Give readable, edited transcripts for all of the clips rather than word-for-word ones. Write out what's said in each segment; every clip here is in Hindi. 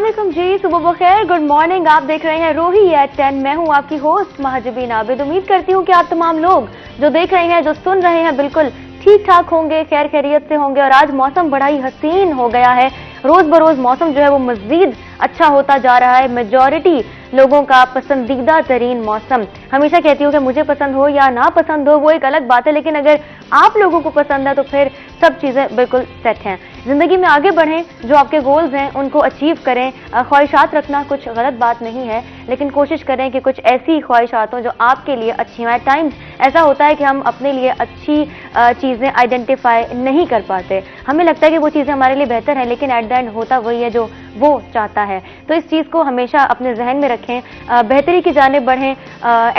वालेकुम जी, सुबह बखैर, गुड मॉर्निंग। आप देख रहे हैं रोही एट 10। मैं हूं आपकी होस्ट महजबीन आबिद। उम्मीद करती हूं कि आप तमाम लोग जो देख रहे हैं, जो सुन रहे हैं, बिल्कुल ठीक ठाक होंगे, खैर खैरियत से होंगे। और आज मौसम बड़ा ही हसीन हो गया है। रोज बरोज मौसम जो है वो मजीद अच्छा होता जा रहा है। मेजॉरिटी लोगों का पसंदीदा तरीन मौसम। हमेशा कहती हूँ कि मुझे पसंद हो या ना पसंद हो वो एक अलग बात है, लेकिन अगर आप लोगों को पसंद है तो फिर सब चीजें बिल्कुल सेट हैं। जिंदगी में आगे बढ़ें, जो आपके गोल्स हैं उनको अचीव करें। ख्वाहिशात रखना कुछ गलत बात नहीं है, लेकिन कोशिश करें कि कुछ ऐसी ख्वाहिशात हों जो आपके लिए अच्छी हों। एट टाइम्स ऐसा होता है कि हम अपने लिए अच्छी चीजें आइडेंटिफाई नहीं कर पाते। हमें लगता है कि वो चीजें हमारे लिए बेहतर हैं, लेकिन एट द एंड होता वही है जो वो चाहता है। तो इस चीज को हमेशा अपने जहन में रखें, बेहतरी की जानिब बढ़ें,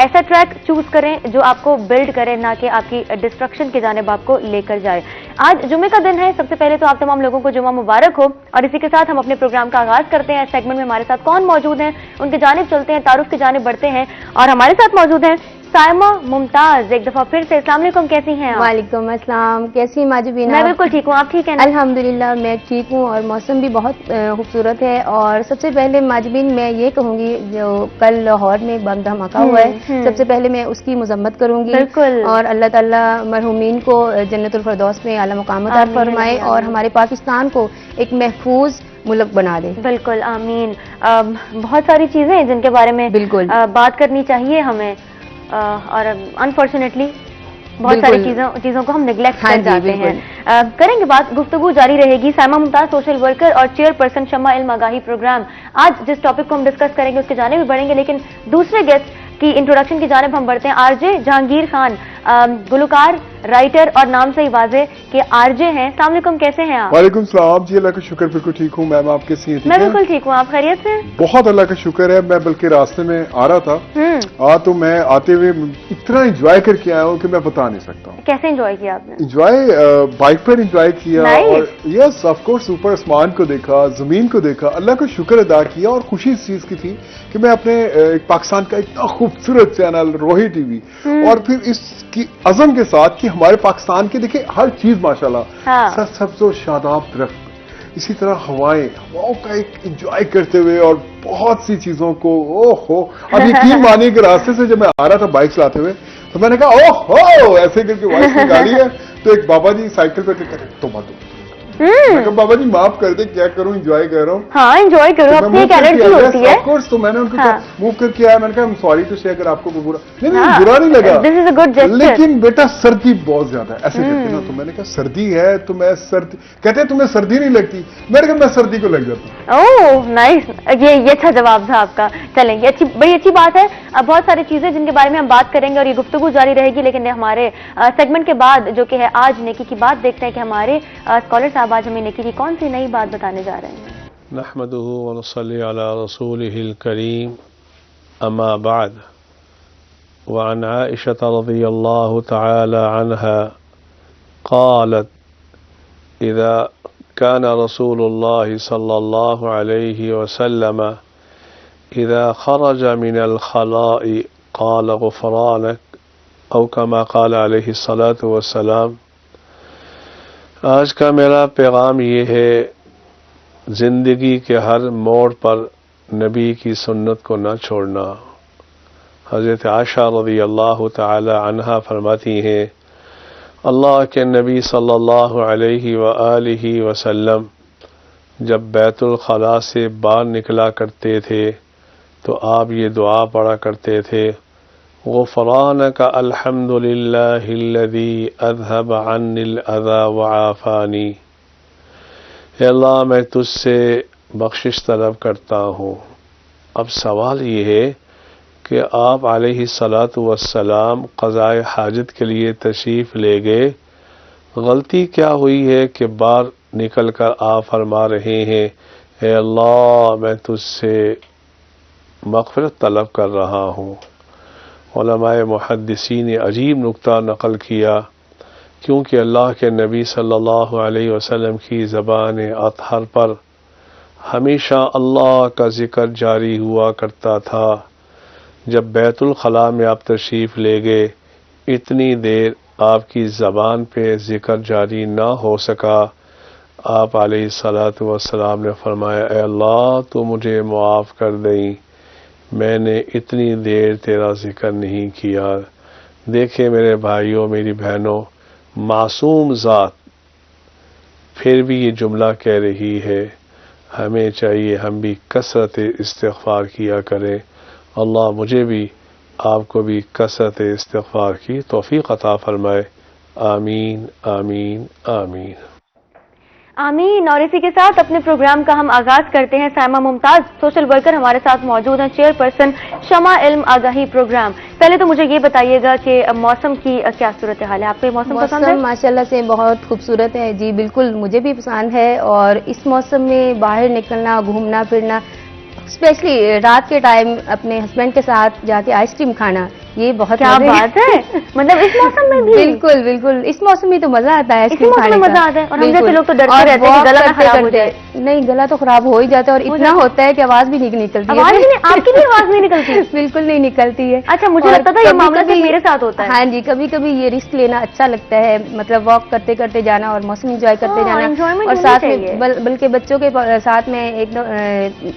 ऐसा ट्रैक चूज करें जो आपको बिल्ड करे, ना कि आपकी डिस्ट्रक्शन की जानिब आपको लेकर जाए। आज जुमे का दिन है। सबसे पहले तो आप तमाम लोगों को जुमा मुबारक हो। और इसी के साथ हम अपने प्रोग्राम का आगाज करते हैं। सेगमेंट में हमारे साथ कौन मौजूद हैं उनकी जानिब चलते हैं, तारुफ की जानिब बढ़ते हैं। और हमारे साथ मौजूद हैं साइमा मुमताज। एक दफा फिर से अस्सलाम वालेकुम, कैसी हैं आप? वालेकुम अस्सलाम, कैसी माजबीना? मैं बिल्कुल ठीक हूँ, आप ठीक हैं ना? अल्हम्दुलिल्लाह मैं ठीक हूँ और मौसम भी बहुत खूबसूरत है। और सबसे पहले माजबीन मैं ये कहूँगी, जो कल लाहौर में बम धमाका हुआ है, सबसे पहले मैं उसकी मजम्मत करूँगी। बिल्कुल। और अल्लाह ताला मरहूमीन को जन्नतुल फिरदौस में आला मुकाम अता फरमाए और हमारे पाकिस्तान को एक महफूज मुल्क बना दे। बिल्कुल, आमीन। बहुत सारी चीजें हैं जिनके बारे में बिल्कुल बात करनी चाहिए हमें, और अनफॉर्चुनेटली बहुत सारी चीजों को हम निगलेक्ट कर जाते हैं। करेंगे बात, गुफ्तगू जारी रहेगी। साइमा मुमताज सोशल वर्कर और चेयरपर्सन शम्मा इल्म आगाही प्रोग्राम। आज जिस टॉपिक को हम डिस्कस करेंगे उसके जाने भी बढ़ेंगे, लेकिन दूसरे गेस्ट की इंट्रोडक्शन की जानिब हम बढ़ते हैं। आरजे जहांगीर खान, गुलकार, राइटर और नाम से ही वाजे के आरजे हैं। अस्सलाम वालेकुम, कैसे हैं आप? वालेकुम सलाम जी, अल्लाह का शुक्र, बिल्कुल ठीक हूँ। मैम आप कैसी हैं? मैं बिल्कुल ठीक हूँ, आप खैरियत से? बहुत अल्लाह का शुक्र है। मैं बल्कि रास्ते में आ रहा था, तो मैं आते हुए इतना एंजॉय करके आया हूँ कि मैं बता नहीं सकता हूँ। कैसे एंजॉय किया आपने? एंजॉय बाइक पर एंजॉय किया और यस ऑफ कोर्स ऊपर आसमान को देखा, जमीन को देखा, अल्लाह का शुक्र अदा किया। और खुशी इस चीज की थी कि मैं अपने पाकिस्तान का इतना खूबसूरत चैनल रोही टीवी और फिर इसकी अज़म के साथ कि हमारे पाकिस्तान के देखिए हर चीज माशाल्लाह, सबसे शादाब दरख्त, इसी तरह हवाओं का एक एंजॉय करते हुए और बहुत सी चीजों को ओहो। अब यकीन मानिए कि रास्ते से जब मैं आ रहा था बाइक चलाते हुए, तो मैंने कहा ओहो ऐसे करके वॉइस निकाली है, तो एक बाबा जी साइकिल पे तो मैं कहा बाबा जी माफ कर दे, क्या करूं, एंजॉय कर रहा हूं। हाँ, एंजॉय करो, अपनी एक एनर्जी होती है। Of course. तो मैंने उनको मूव करके आया, मैंने कहा सॉरी टू से अगर आपको बुरा नहीं, बुरा नहीं लगा, this is a good gesture. लेकिन बेटा सर्दी बहुत ज्यादा है ऐसे करके ना। तो मैंने कहा सर्दी है तो मैं सर्दी, कहते तुम्हें सर्दी नहीं लगती, मैंने कहा मैं सर्दी को लग जाता हूँ। ओह नाइस, ये अच्छा जवाब था आपका। चलेंगे, अच्छी बड़ी अच्छी बात है। अब बहुत सारी चीजें जिनके बारे में हम बात करेंगे और ये गुफ्तगू जारी रहेगी, लेकिन हमारे सेगमेंट के बाद जो कि है आज नेकी की बात, देखते हैं कि हमारे स्कॉलर साहब आज हमें नेकी की कौन सी नई बात बताने जा रहे हैं। नहमदुहु व नसल्ली अला रसूलिहिल करीम, अम्मा बाद। व अन आइशा रज़ियल्लाहु तआला अन्हा क़ालत इज़ा कान रसूलुल्लाह सल्लल्लाहु अलैहि वसल्लम इज़ा खरज मिनल खलाइ क़ाल गुफ़रानक औ कमा क़ाल अलैहि सलातु वस्सलाम। आज का मेरा पैगाम ये है, जिंदगी के हर मोड़ पर नबी की सुन्नत को न छोड़ना। हज़रत आयशा रज़ियल्लाहु तआला अन्हा फरमाती हैं, अल्लाह के नबी सल्लल्लाहु अलैहि व आलिहि वसल्लम जब बैतुल खला से बाहर निकला करते थे तो आप ये दुआ पढ़ा करते थे, गुफ़रानक अल्हम्दुलिल्लाहिल्लज़ी अज़हब अन्निल अज़ा व आफ़ानी। अल्लाह मैं तुझसे बख्शिश तलब करता हूँ। अब सवाल ये है कि आप अलैहिस्सलातु वस्सलाम क़ज़ाए हाजत के लिए तशरीफ़ ले गए, गलती क्या हुई है कि बाहर निकल कर आप फरमा रहे हैं, हे अल्लाह मैं तुझसे मग़फ़िरत तलब कर रहा हूँ। उलमाए मुहद्दिसीन ने अजीब नुक्ता नक़ल किया, क्योंकि अल्लाह के नबी सल्लल्लाहु अलैहि वसल्लम की ज़बान अतहर पर हमेशा अल्लाह का ज़िक्र जारी हुआ करता था। जब बैतुल खला में आप तशरीफ़ ले गए, इतनी देर आपकी ज़बान पे ज़िक्र जारी ना हो सका। आप अलैहिस्सलातु वस्सलाम ने फरमाया, ए अल्लाह तू मुझे मुआफ़ कर दई, मैंने इतनी देर तेरा जिक्र नहीं किया। देखे मेरे भाइयों मेरी बहनों, मासूम ज़ात फिर भी ये जुमला कह रही है। हमें चाहिए हम भी कसरत इस्तिग़फ़ार किया करें। अल्लाह मुझे भी आपको भी कसरत इस्तिग़फ़ार की तौफ़ीक़ अता फरमाए। आमीन आमीन आमीन आमीन। और इसी के साथ अपने प्रोग्राम का हम आगाज करते हैं। साइमा मुमताज सोशल वर्कर हमारे साथ मौजूद हैं, चेयरपर्सन शमा इल्म आगाही प्रोग्राम। पहले तो मुझे ये बताइएगा कि मौसम की क्या सूरत हाल है? आपको ये मौसम पसंद है? माशाल्लाह से बहुत खूबसूरत है जी, बिल्कुल मुझे भी पसंद है। और इस मौसम में बाहर निकलना, घूमना फिरना, स्पेशली रात के टाइम अपने हस्बैंड के साथ जाके आइसक्रीम खाना, ये बहुत क्या बात है। मतलब इस मौसम में भी? बिल्कुल बिल्कुल, इस मौसम में तो मजा आता है आइसक्रीम खाने का। मजा आता है। और हम जैसे लोग तो डरते रहते हैं कि गला ना खराब हो जाए। नहीं, गला तो खराब हो ही जाता है और इतना होता है कि आवाज भी नहीं निकलती है। आपकी भी आवाज नहीं निकलती? बिल्कुल नहीं निकलती है। अच्छा, मुझे लगता था ये मामला सिर्फ मेरे साथ होता है। हाँ जी, कभी कभी ये रिस्क लेना अच्छा लगता है, मतलब वॉक करते करते जाना और मौसम एंजॉय करते जाना। और साथ में बल्कि बच्चों के साथ में एक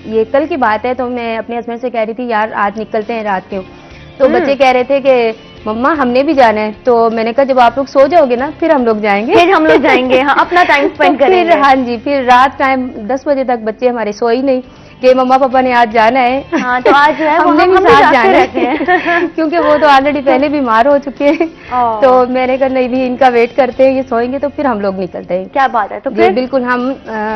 ये कल की बात है, तो मैं अपने हस्बैंड से कह रही थी यार आज निकलते हैं रात के। तो बच्चे कह रहे थे कि मम्मा हमने भी जाना है। तो मैंने कहा जब आप लोग सो जाओगे ना फिर हम लोग जाएंगे। फिर हम लोग जाएंगे, हाँ, अपना टाइम स्पेंड करेंगे। फिर हाँ जी, फिर रात टाइम 10 बजे तक बच्चे हमारे सोए ही नहीं कि मम्मा पापा ने आज जाना है। हाँ, तो आज जो है हमने भी साथ जाना है क्योंकि वो तो ऑलरेडी पहले बीमार हो चुके हैं। तो मैंने कहा नहीं भी इनका वेट करते हैं, ये सोएंगे तो फिर हम लोग निकलते हैं। क्या बात है। तो फिर बिल्कुल हम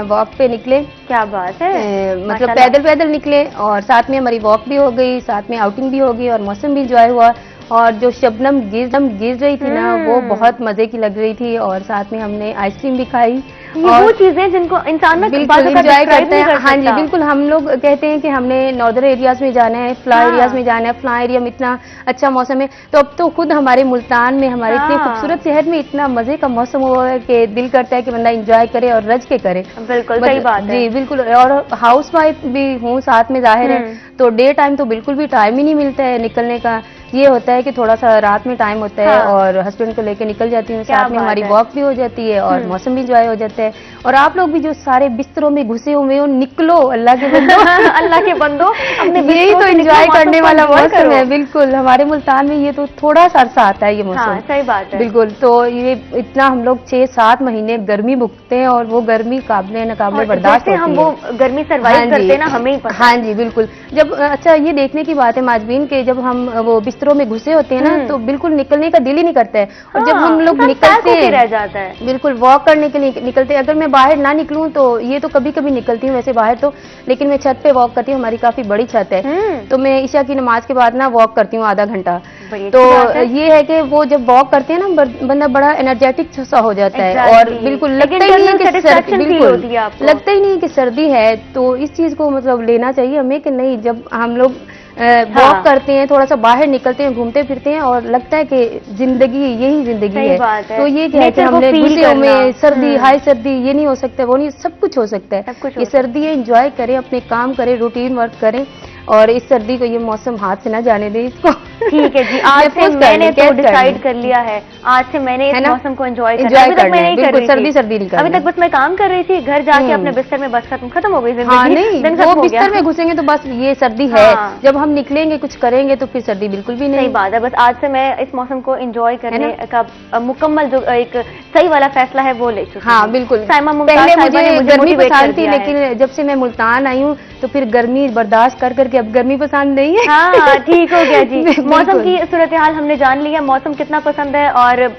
वॉक पे निकले। क्या बात है। मतलब पैदल पैदल निकले और साथ में हमारी वॉक भी हो गई, साथ में आउटिंग भी हो गई और मौसम भी एंजॉय हुआ। और जो शबनम गिर रही थी ना, वो बहुत मजे की लग रही थी। और साथ में हमने आइसक्रीम भी खाई। और वो चीजें जिनको इंसान ना बिल्कुल एंजॉय करते हैं। हाँ जी, बिल्कुल। हम लोग कहते हैं कि हमने नॉर्दर्न एरियाज में जाना है, फ्ला एरियाज में जाना है, फ्ला एरिया में इतना अच्छा मौसम है। तो अब तो खुद हमारे मुल्तान में, हमारे इतने खूबसूरत शहर में इतना मजे का मौसम हुआ है कि दिल करता है कि बंदा एंजॉय करे और रज के करे। बिल्कुल सही बात है जी, बिल्कुल। और हाउस वाइफ भी हूँ साथ में, जाहिर है, तो डे टाइम तो बिल्कुल भी टाइम ही नहीं मिलता है निकलने का। ये होता है कि थोड़ा सा रात में टाइम होता है और हस्बैंड को लेके निकल जाती हूँ, साथ में हमारी वॉक भी हो जाती है और मौसम भी एंजॉय हो जाता है। और आप लोग भी जो सारे बिस्तरों में घुसे हुए हो, निकलो अल्लाह के बंदो अल्लाह के बंदो, यही तो एंजॉय करने वाला मौसम है। बिल्कुल, हमारे मुल्तान में ये तो थोड़ा सा अरसा आता है ये मौसम। सही बात है। बिल्कुल, तो ये इतना हम लोग 6-7 महीने गर्मी भुगते हैं और वो गर्मी काबिले नकाबिले बर्दाश्त होती है। हम वो गर्मी सर्वाइव करते हैं ना, हमें ही पता। हाँ जी, बिल्कुल। जब अच्छा ये देखने की बात है माजबीन के, जब हम वो बिस्तरों में घुसे होते हैं ना, तो बिल्कुल निकलने का दिल ही नहीं करता है। और जब हम लोग निकलते हैं रह जाता है। बिल्कुल वॉक करने के लिए निकलते हैं। अगर मैं बाहर ना निकलूं तो ये तो कभी कभी निकलती हूँ वैसे बाहर तो, लेकिन मैं छत पे वॉक करती हूँ। हमारी काफी बड़ी छत है, तो मैं ईशा की नमाज के बाद ना वॉक करती हूँ आधा घंटा। तो ये है कि वो जब वॉक करते हैं ना, बंदा बड़ा एनर्जेटिक सा हो जाता है और बिल्कुल लगता ही नहीं है कि सर्दी, बिल्कुल लगता ही नहीं है कि सर्दी है। तो इस चीज को मतलब लेना चाहिए हमें कि नहीं, जब हम लोग वॉक करते हैं, थोड़ा सा बाहर निकलते हैं, घूमते फिरते हैं और लगता है कि जिंदगी यही जिंदगी है। तो ये क्या है कि हमने गुस्से में सर्दी, हाई सर्दी, ये नहीं हो सकता, वो नहीं, सब कुछ हो सकता है। ये सर्दी है, एंजॉय करें, अपने काम करें, रूटीन वर्क करें और इस सर्दी को, ये मौसम हाथ से ना जाने दे इसको। ठीक है जी, आज से मैंने तो डिसाइड कर लिया है, आज से मैंने इस मौसम को एंजॉय करना है। अभी तक मैं नहीं कर रही थी, सर्दी नहीं करनी। अभी तक बस मैं काम कर रही थी, घर जाके अपने बिस्तर में बस खत्म हो गई जिंदगी। हाँ, नहीं, वो बिस्तर में घुसेंगे तो बस ये सर्दी है, जब हम निकलेंगे कुछ करेंगे तो फिर सर्दी बिल्कुल भी नहीं। सही बात है। बस आज से मैं इस मौसम को एंजॉय करने का मुकम्मल जो एक सही वाला फैसला है वो ले चुकी हूं। हाँ बिल्कुल। पहले मुझे गर्मी पसंद थी, लेकिन जब से मैं मुल्तान आई हूँ तो फिर गर्मी बर्दाश्त कर करके अब गर्मी पसंद नहीं है। हाँ, ठीक हो गया जी। मौसम की सूरत हाल हमने जान लिया, मौसम कितना पसंद है और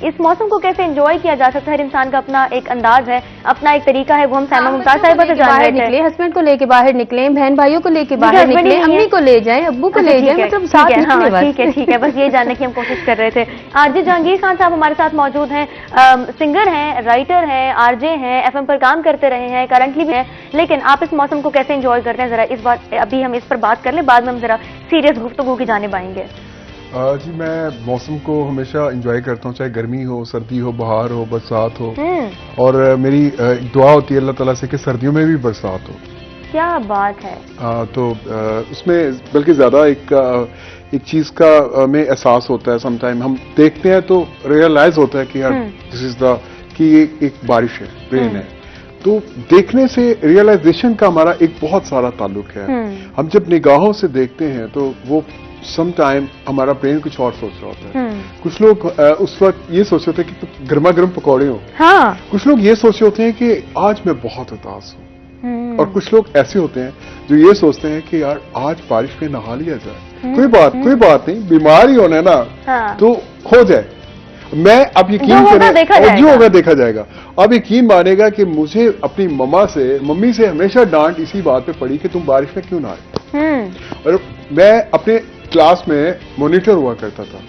इस मौसम को कैसे एंजॉय किया जा सकता है। हर इंसान का अपना एक अंदाज है, अपना एक तरीका है, वो हम साइमा मुमताज साहिबा से जान रहे थे। हस्बैंड को लेके बाहर निकले, बहन भाइयों को लेके बाहर निकले, अम्मी को ले जाएं, अब्बू को ले जाएं, मतलब साथ निकले बस। ठीक है, बस ये जानने की हम कोशिश कर रहे थे। आरजे जहांगीर खान साहब हमारे साथ मौजूद हैं, सिंगर हैं, राइटर हैं, आरजे हैं, FM पर काम करते रहे हैं, करंटली भी हैं। लेकिन आप इस मौसम को कैसे एंजॉय करते हैं, जरा इस बात अभी हम इस पर बात कर लें, बाद में हम जरा सीरियस गुफ्तगू की जानिब आएंगे। जी, मैं मौसम को हमेशा एंजॉय करता हूँ, चाहे गर्मी हो, सर्दी हो, बहार हो, बरसात हो। और मेरी दुआ होती है अल्लाह ताला से कि सर्दियों में भी बरसात हो। क्या बात है। तो उसमें बल्कि ज्यादा एक चीज का हमें एहसास होता है। समटाइम हम देखते हैं तो रियलाइज होता है कि यार दिस इज द कि एक बारिश है, रेन है। तो देखने से रियलाइजेशन का हमारा एक बहुत सारा ताल्लुक है। हम जब निगाहों से देखते हैं तो वो सम टाइम हमारा ब्रेन कुछ और सोच रहा होता है। कुछ लोग उस वक्त ये सोच रहे होते हैं कि गर्मा गर्म पकौड़े हो। हाँ। कुछ लोग ये सोच रहे होते हैं कि आज मैं बहुत उदास हूँ। और कुछ लोग ऐसे होते हैं जो ये सोचते हैं कि यार आज बारिश में नहा लिया जाए। कोई बात नहीं, बीमार ही होना है ना। हाँ। तो हो जाए। मैं अब यकीन करें, जो होगा देखा जाएगा। अब यकीन मानेगा कि मुझे अपनी मम्मी से हमेशा डांट इसी बात पे पड़ी कि तुम बारिश में क्यों ना आए। और मैं अपने क्लास में मॉनिटर हुआ करता था,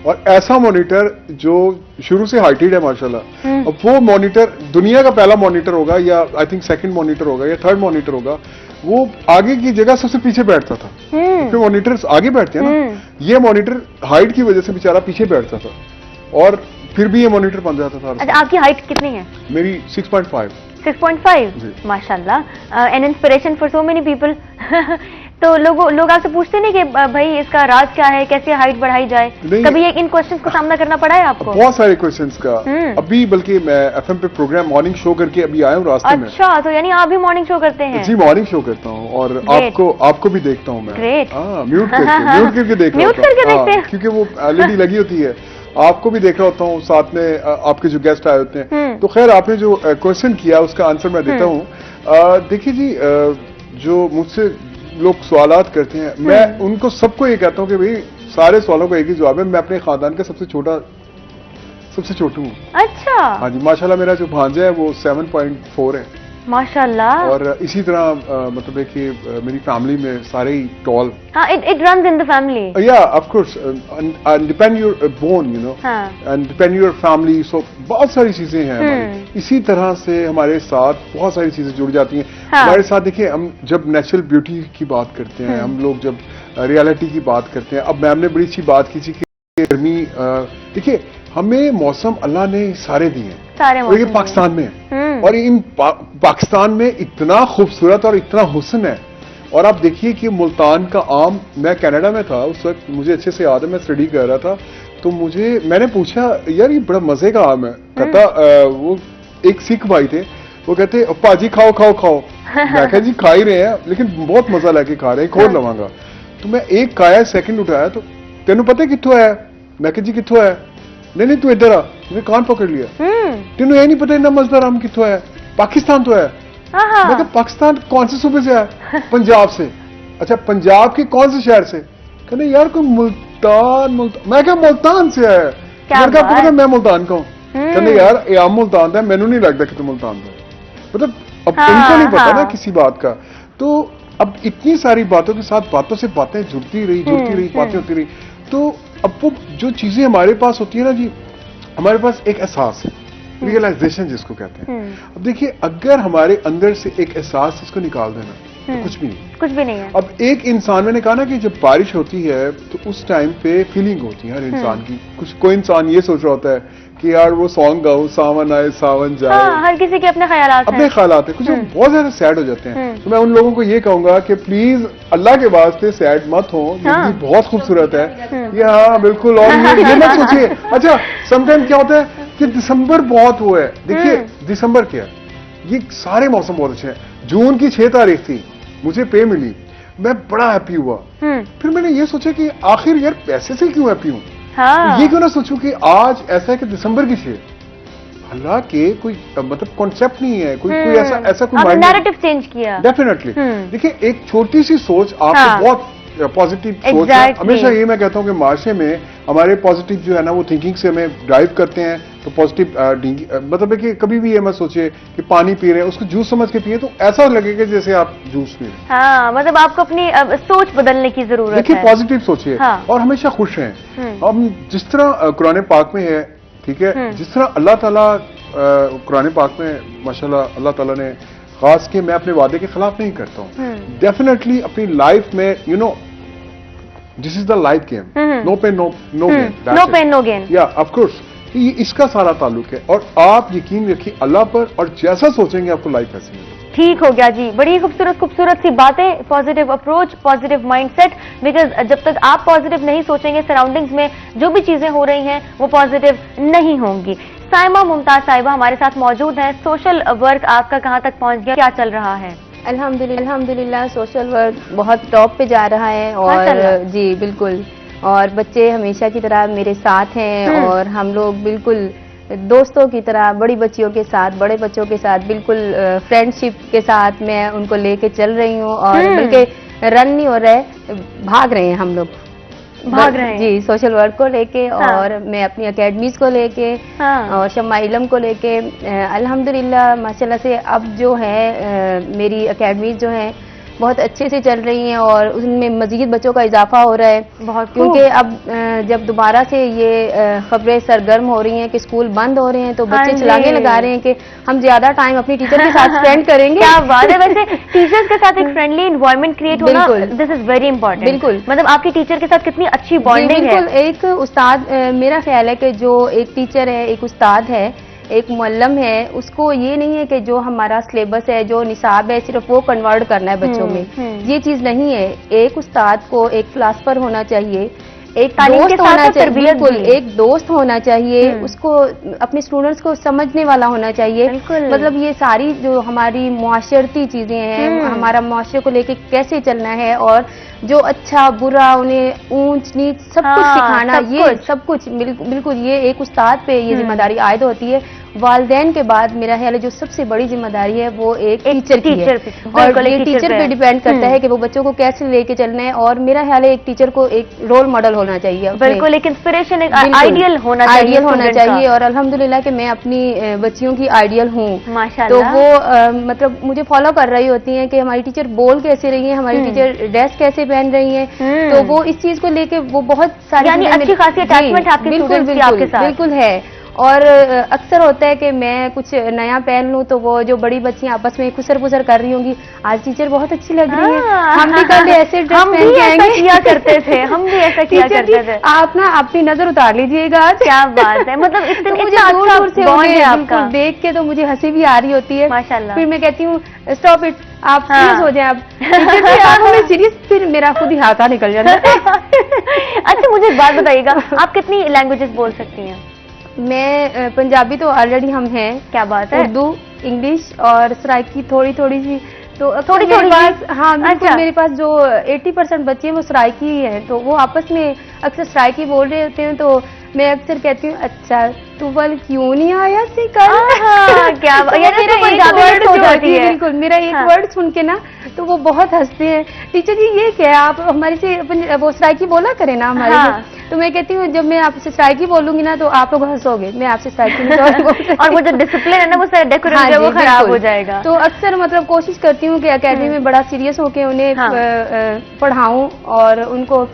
और ऐसा मॉनिटर जो शुरू से हाइटेड है माशाल्लाह। अब वो मॉनिटर दुनिया का पहला मॉनिटर होगा, या आई थिंक सेकंड मॉनिटर होगा, या थर्ड मॉनिटर होगा। वो आगे की जगह सबसे पीछे बैठता था, क्योंकि मॉनिटर्स आगे बैठते हैं ना। ये मॉनिटर हाइट की वजह से बेचारा पीछे बैठता था, और फिर भी ये मॉनिटर बन जाता था। अच्छा, आपकी हाइट कितनी है? मेरी 6.5। 6.5 माशाल्लाह, an inspiration for so many people. तो लोग आपसे पूछते नहीं कि भाई इसका राज क्या है, कैसे हाइट बढ़ाई जाए? कभी इन क्वेश्चंस का सामना करना पड़ा है आपको? बहुत सारे क्वेश्चंस का। अभी बल्कि मैं एफएम पे प्रोग्राम मॉर्निंग शो करके अभी आया हूँ रास्ते में। अच्छा, तो यानी आप भी मॉर्निंग शो करते हैं? जी, मॉर्निंग शो करता हूँ, और आपको भी देखता हूँ मैं। ग्रेट। म्यूट करके देख रहा देखते हैं, क्योंकि वो एलईडी लगी होती है। आपको भी देख रहा होता हूँ, साथ में आपके जो गेस्ट आए होते हैं। तो खैर, आपने जो क्वेश्चन किया उसका आंसर मैं देता हूँ। देखिए जी, जो मुझसे लोग सवालात करते हैं, मैं उनको सबको ये कहता हूँ कि भाई सारे सवालों का एक ही जवाब है। मैं अपने खानदान का सबसे छोटू हूँ। अच्छा। हाँ जी, माशाल्लाह मेरा जो भांजा है वो 7.4 है माशाल्लाह। और इसी तरह मतलब है कि मेरी फैमिली में सारे ही टॉल। हाँ, it runs in the family. Yeah of course, depend your bone, you know, and depend your family. So बहुत सारी चीजें हैं हमारी। इसी तरह से हमारे साथ बहुत सारी चीजें जुड़ जाती हैं। हमारे साथ देखिए, हम जब नेचुरल ब्यूटी की बात करते हैं, हम लोग जब रियलिटी की बात करते हैं। अब मैम ने बड़ी अच्छी बात की थी कि गर्मी, देखिए हमें मौसम अल्लाह ने सारे दिए हैं, और ये पाकिस्तान में है। और इन पाकिस्तान में इतना खूबसूरत और इतना हुस्न है। और आप देखिए कि मुल्तान का आम, मैं कनाडा में था उस वक्त, मुझे अच्छे से याद है, मैं स्टडी कर रहा था। तो मैंने पूछा, यार ये बड़ा मजे का आम है। कहता वो एक सिख भाई थे, वो कहते पाजी खाओ खाओ खाओ। मैं कहा जी खा ही रहे हैं, लेकिन बहुत मजा लेके खा रहे हैं, खोल लवांगा। तो मैं एक खाया, सेकंड उठाया, तो तेनू पता कित्थों है? मैं कहा जी कित्थों है? नहीं तू इधर आ। मैंने कान पकड़ लिया। तेनू ये नहीं पता इतना मजेदार आम कित्थों है? पाकिस्तान तो है। मैं कहा पाकिस्तान कौन से सूबे से है? पंजाब से। अच्छा, पंजाब के कौन से शहर से? कहने यार कोई मुल्तान। मैं क्या मुल्तान से है? मैं मुल्तान का हूँ। कहने यार ये आम मुल्तान का, मैनू नहीं लगता कि तू मुल्तान का। मतलब अब उनको नहीं पता ना किसी बात का। तो अब इतनी सारी बातों के साथ बातों से बातें जुड़ती रही, बातें होती रही। तो अब वो जो चीजें हमारे पास होती है ना जी, हमारे पास एक एहसास है, रियलाइजेशन जिसको कहते हैं। अब देखिए, अगर हमारे अंदर से एक एहसास इसको निकाल देना तो कुछ भी नहीं है। अब एक इंसान, मैंने कहा ना कि जब बारिश होती है तो उस टाइम पे फीलिंग होती है हर इंसान की। कोई इंसान ये सोच रहा होता है कि यार वो सॉन्ग गाओ, सावन आए सावन जाए। हर किसी के अपने ख्यालात हैं। कुछ बहुत ज्यादा सैड हो जाते हैं। तो मैं उन लोगों को ये कहूंगा कि प्लीज अल्लाह के वास्ते सैड मत हो। जिंदगी बहुत खूबसूरत है ये। हाँ बिल्कुल। और ये मत सोचिए। अच्छा, समटाइम क्या होता है कि दिसंबर बहुत वो है। देखिए दिसंबर क्या है, ये सारे मौसम बहुत अच्छे हैं। जून की 6 तारीख थी, मुझे पे मिली, मैं बड़ा हैप्पी हुआ। फिर मैंने ये सोचा कि आखिर यार पैसे से क्यों हैप्पी हूँ? तो ये क्यों ना सोचूं कि आज ऐसा है कि दिसंबर की 6। हालांकि कोई मतलब कॉन्सेप्ट नहीं है, कोई ऐसा कोई माइंड नैरेटिव चेंज किया। डेफिनेटली। देखिए, एक छोटी सी सोच आपको बहुत पॉजिटिव सोच है। हमेशा ये मैं कहता हूँ कि माशरे में हमारे पॉजिटिव जो है ना, वो थिंकिंग से हमें ड्राइव करते हैं। तो पॉजिटिव मतलब है कि कभी भी ये मत सोचिए कि पानी पी रहे हैं उसको जूस समझ के पिए, तो ऐसा लगेगा जैसे आप जूस पी रहे हैं। हाँ, मतलब आपको अपनी सोच बदलने की जरूरत है। देखिए, पॉजिटिव सोचिए और हमेशा खुश रहें। हम जिस तरह कुरान पाक में है, ठीक है, जिस तरह अल्लाह ताला कुरान पाक में माशाल्लाह अल्लाह ताला ने खास के, मैं अपने वादे के खिलाफ नहीं करता हूँ। डेफिनेटली अपनी लाइफ में, you know, this is the life game. No pain no gain. No pain no gain. या ऑफ कोर्स, इसका सारा ताल्लुक है। और आप यकीन रखिए अल्लाह पर, और जैसा सोचेंगे आपको लाइफ ऐसी मिलेगी। ठीक हो गया जी, बड़ी खूबसूरत सी बातें, positive approach, positive mindset. Because जब तक आप पॉजिटिव नहीं सोचेंगे, सराउंडिंग्स में जो भी चीजें हो रही हैं वो पॉजिटिव नहीं होंगी। साइमा मुमताज साहिबा हमारे साथ मौजूद हैं। सोशल वर्क आपका कहाँ तक पहुँच गया, क्या चल रहा है? अल्हम्दुलिल्लाह सोशल वर्क बहुत टॉप पे जा रहा है और जी बिल्कुल, और बच्चे हमेशा की तरह मेरे साथ हैं और हम लोग बिल्कुल दोस्तों की तरह बड़ी बच्चियों के साथ, बड़े बच्चों के साथ बिल्कुल फ्रेंडशिप के साथ मैं उनको लेके चल रही हूँ और बल्कि रन नहीं हो रहे, भाग रहे हैं हम लोग, भाग रहे हैं जी सोशल वर्क को लेके। हाँ। और मैं अपनी अकेडमीज को लेके और शम्मा इलम को लेके अल्हम्दुलिल्लाह माशाल्लाह से अब जो है मेरी अकेडमीज जो है बहुत अच्छे से चल रही हैं और उनमें मजीद बच्चों का इजाफा हो रहा है बहुत, क्योंकि अब जब दोबारा से ये खबरें सरगर्म हो रही हैं कि स्कूल बंद हो रहे हैं तो बच्चे छलांगे लगा रहे हैं कि हम ज्यादा टाइम अपनी टीचर के साथ स्पेंड करेंगे। क्या बात है, वैसे टीचर्स के साथ एक फ्रेंडली एनवायरनमेंट क्रिएट होना, दिस इज वेरी इंपॉर्टेंट। बिल्कुल, मतलब आपकी टीचर के साथ कितनी अच्छी बॉन्डिंग है। बिल्कुल, एक उस्ताद, मेरा ख्याल है कि जो एक टीचर है, एक उस्ताद है, एक मुअल्लम है, उसको ये नहीं है कि जो हमारा सिलेबस है, जो निसाब है, सिर्फ वो कन्वर्ट करना है बच्चों में। ये चीज नहीं है। एक उस्ताद को एक फिलासफर होना चाहिए, एक दोस्त होना चाहिए, बिल्कुल एक दोस्त होना चाहिए, उसको अपने स्टूडेंट्स को समझने वाला होना चाहिए। मतलब ये सारी जो हमारी मुआशरती चीजें हैं, हमारा मुआशरे को लेके कैसे चलना है और जो अच्छा बुरा, उन्हें ऊंच नीच सब कुछ सिखाना, ये सब कुछ बिल्कुल ये एक उस्ताद पे ये जिम्मेदारी आयद होती है। वालिदैन के बाद मेरा ख्याल है जो सबसे बड़ी जिम्मेदारी है वो एक टीचर की है और ये टीचर पे डिपेंड करता है कि वो बच्चों को कैसे लेके चलना है। और मेरा ख्याल है एक टीचर को एक रोल मॉडल होना चाहिए, बिल्कुल एक इंस्पिरेशन, एक आइडियल होना चाहिए। और अल्हम्दुलिल्लाह कि मैं अपनी बच्चियों की आइडियल हूँ माशाल्लाह। तो वो मतलब मुझे फॉलो कर रही होती हैं कि हमारी टीचर बोल कैसे रही है, हमारी टीचर ड्रेस कैसे पहन रही है, तो वो इस चीज को लेके वो बहुत सारी अच्छी खासी अटैचमेंट आपके स्टूडेंट्स की आपके साथ बिल्कुल है। और अक्सर होता है कि मैं कुछ नया पहन लूं तो वो जो बड़ी बच्चियां आपस में खुसर पुसर कर रही होंगी, आज टीचर बहुत अच्छी लग रही है, हम भी कल ऐसे ड्रेस पहन के आएंगे, किया करते थे, हम भी ऐसा किया करते थे। आप ना अपनी नजर उतार लीजिएगा। क्या बात है, मतलब इस दिन मुझे दूर दूर से आपका देख के तो मुझे हंसी भी आ रही होती है माशाल्लाह। फिर मैं कहती हूँ स्टॉप इट, आप सीरियस हो जाए, आप हमें सीरियस, फिर मेरा खुद ही हाथा निकल जाता है। अच्छा मुझे एक बात बताइएगा, आप कितनी लैंग्वेजेस बोल सकती हैं? मैं पंजाबी तो ऑलरेडी हम हैं, क्या बात है, उर्दू, इंग्लिश और सराइकी थोड़ी थोड़ी सी, तो थोड़ी पास, हाँ बिल्कुल। मेरे पास जो 80% बच्चे हैं वो सराइकी ही हैं, तो वो आपस में अक्सर सराइकी बोल रहे होते हैं, तो मैं अक्सर कहती हूँ अच्छा तू बल क्यों नहीं आया सी कल। क्या बिल्कुल, मेरा एक वर्ड सुन के ना तो वो बहुत हंसते हैं, टीचर जी ये क्या है, आप हमारे से वो सराइकी बोला करें ना हमारे से। तो मैं कहती हूँ जब मैं आपसे सराइकी बोलूंगी ना तो आप लोग हंसोगे, मैं आपसे सराइकी नहीं बोलूंगी और वो जो डिसिप्लिन है ना वो डेकोरेशन वो खराब हो जाएगा। तो अक्सर मतलब कोशिश करती हूँ कि अकेडमी में बड़ा सीरियस होके उन्हें पढ़ाऊं और उनको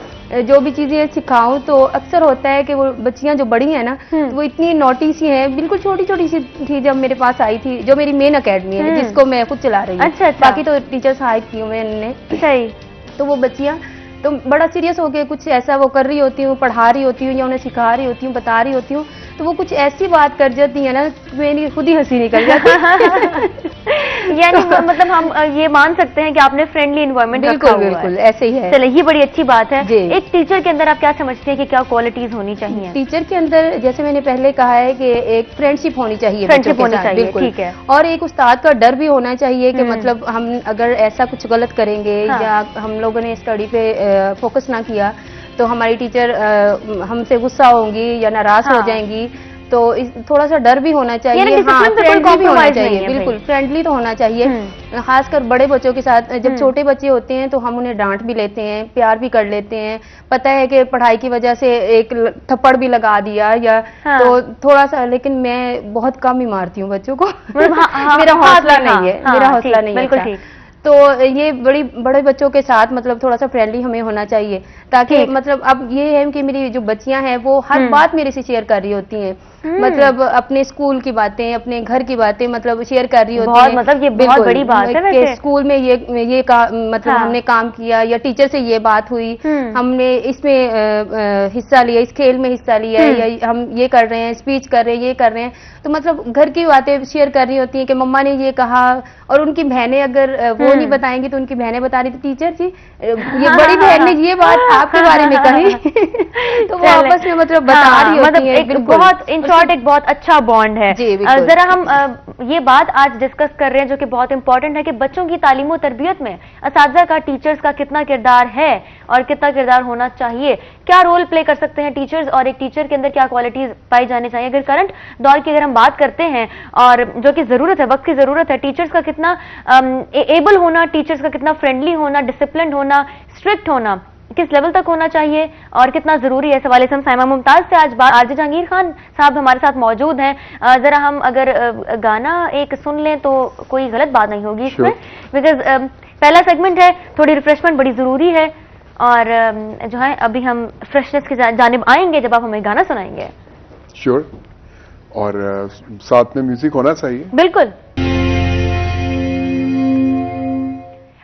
जो भी चीजें सिखाऊं। तो अक्सर होता है कि वो बच्चियां जो बड़ी हैं ना वो इतनी नोटी सी हैं, बिल्कुल छोटी छोटी सी थी जब मेरे पास आई थी, जो मेरी मेन अकेडमी है जिसको मैं खुद चला रही हूँ। अच्छा, बाकी तो टीचर्स हायर की हुए उन्होंने, सही। तो वो बच्चियां तो बड़ा सीरियस होके कुछ ऐसा वो कर रही होती हूँ, पढ़ा रही होती हूँ या उन्हें सिखा रही होती हूँ, बता रही होती हूँ, तो वो कुछ ऐसी बात कर जाती है ना मेरी खुद ही हंसी निकल जाती है। यानी मतलब हम ये मान सकते हैं कि आपने फ्रेंडली एनवायरनमेंट रखा हुआ है। बिल्कुल ऐसे ही है। चलिए ये बड़ी अच्छी बात है। एक टीचर के अंदर आप क्या समझते हैं कि क्या क्वालिटीज होनी चाहिए? टीचर के अंदर जैसे मैंने पहले कहा है कि एक फ्रेंडशिप होनी चाहिए, फ्रेंडशिप होनी चाहिए, ठीक है। और एक उस्ताद का डर भी होना चाहिए कि मतलब हम अगर ऐसा कुछ गलत करेंगे या हम लोगों ने स्टडी पे फोकस ना किया तो हमारी टीचर हमसे गुस्सा होंगी या नाराज हो जाएंगी, तो थोड़ा सा डर भी होना चाहिए। हाँ, फ्रेंडली भी होना चाहिए, बिल्कुल फ्रेंडली तो होना चाहिए, खासकर बड़े बच्चों के साथ। जब छोटे बच्चे होते हैं तो हम उन्हें डांट भी लेते हैं, प्यार भी कर लेते हैं, पता है कि पढ़ाई की वजह से एक थप्पड़ भी लगा दिया या तो थोड़ा सा, लेकिन मैं बहुत कम ही मारती हूँ बच्चों को। मेरा हौसला नहीं है, मेरा हौसला नहीं है। तो ये बड़े बच्चों के साथ मतलब थोड़ा सा फ्रेंडली हमें होना चाहिए, ताकि मतलब अब ये है कि मेरी जो बच्चियां हैं वो हर बात मेरे से शेयर कर रही होती हैं, मतलब अपने स्कूल की बातें, अपने घर की बातें मतलब शेयर कर रही होती हैं। मतलब ये बहुत बड़ी बात है वैसे। स्कूल में ये मतलब हमने काम किया या टीचर से ये बात हुई, हमने इसमें हिस्सा लिया, इस खेल में हिस्सा लिया या हम ये कर रहे हैं, स्पीच कर रहे हैं, ये कर रहे हैं, तो मतलब घर की बातें शेयर कर रही होती हैं कि मम्मा ने ये कहा। और उनकी बहनें अगर वो नहीं बताएंगी तो उनकी बहनें बता रही थी टीचर जी ये बड़ी बहन ने ये बात आपके बारे में कही तो वो आपस में मतलब बता रही होती है। एक बहुत इन शॉर्ट एक बहुत अच्छा बॉन्ड है। जरा हम ये बात आज डिस्कस कर रहे हैं जो कि बहुत इंपॉर्टेंट है कि बच्चों की तालीम और तरबियत में असातिज़ा का, टीचर्स का कितना किरदार है और कितना किरदार होना चाहिए, क्या रोल प्ले कर सकते हैं टीचर्स और एक टीचर के अंदर क्या क्वालिटीज पाई जानी चाहिए। अगर करंट दौर की अगर हम बात करते हैं और जो कि जरूरत है, वक्त की जरूरत है, टीचर्स का कितना एबल होना, टीचर्स का कितना फ्रेंडली होना, डिसिप्लिन होना, स्ट्रिक्ट होना, किस लेवल तक होना चाहिए और कितना जरूरी है, इस हवाले से हम साइमा मुमताज से आज बात। आरजे जहांगीर खान साहब हमारे साथ मौजूद हैं। जरा हम अगर गाना एक सुन लें तो कोई गलत बात नहीं होगी इसमें, बिकॉज पहला सेगमेंट है, थोड़ी रिफ्रेशमेंट बड़ी जरूरी है और जो है अभी हम फ्रेशनेस की जानिब आएंगे जब आप हमें गाना सुनाएंगे। श्योर। और साथ में म्यूजिक होना चाहिए। बिल्कुल।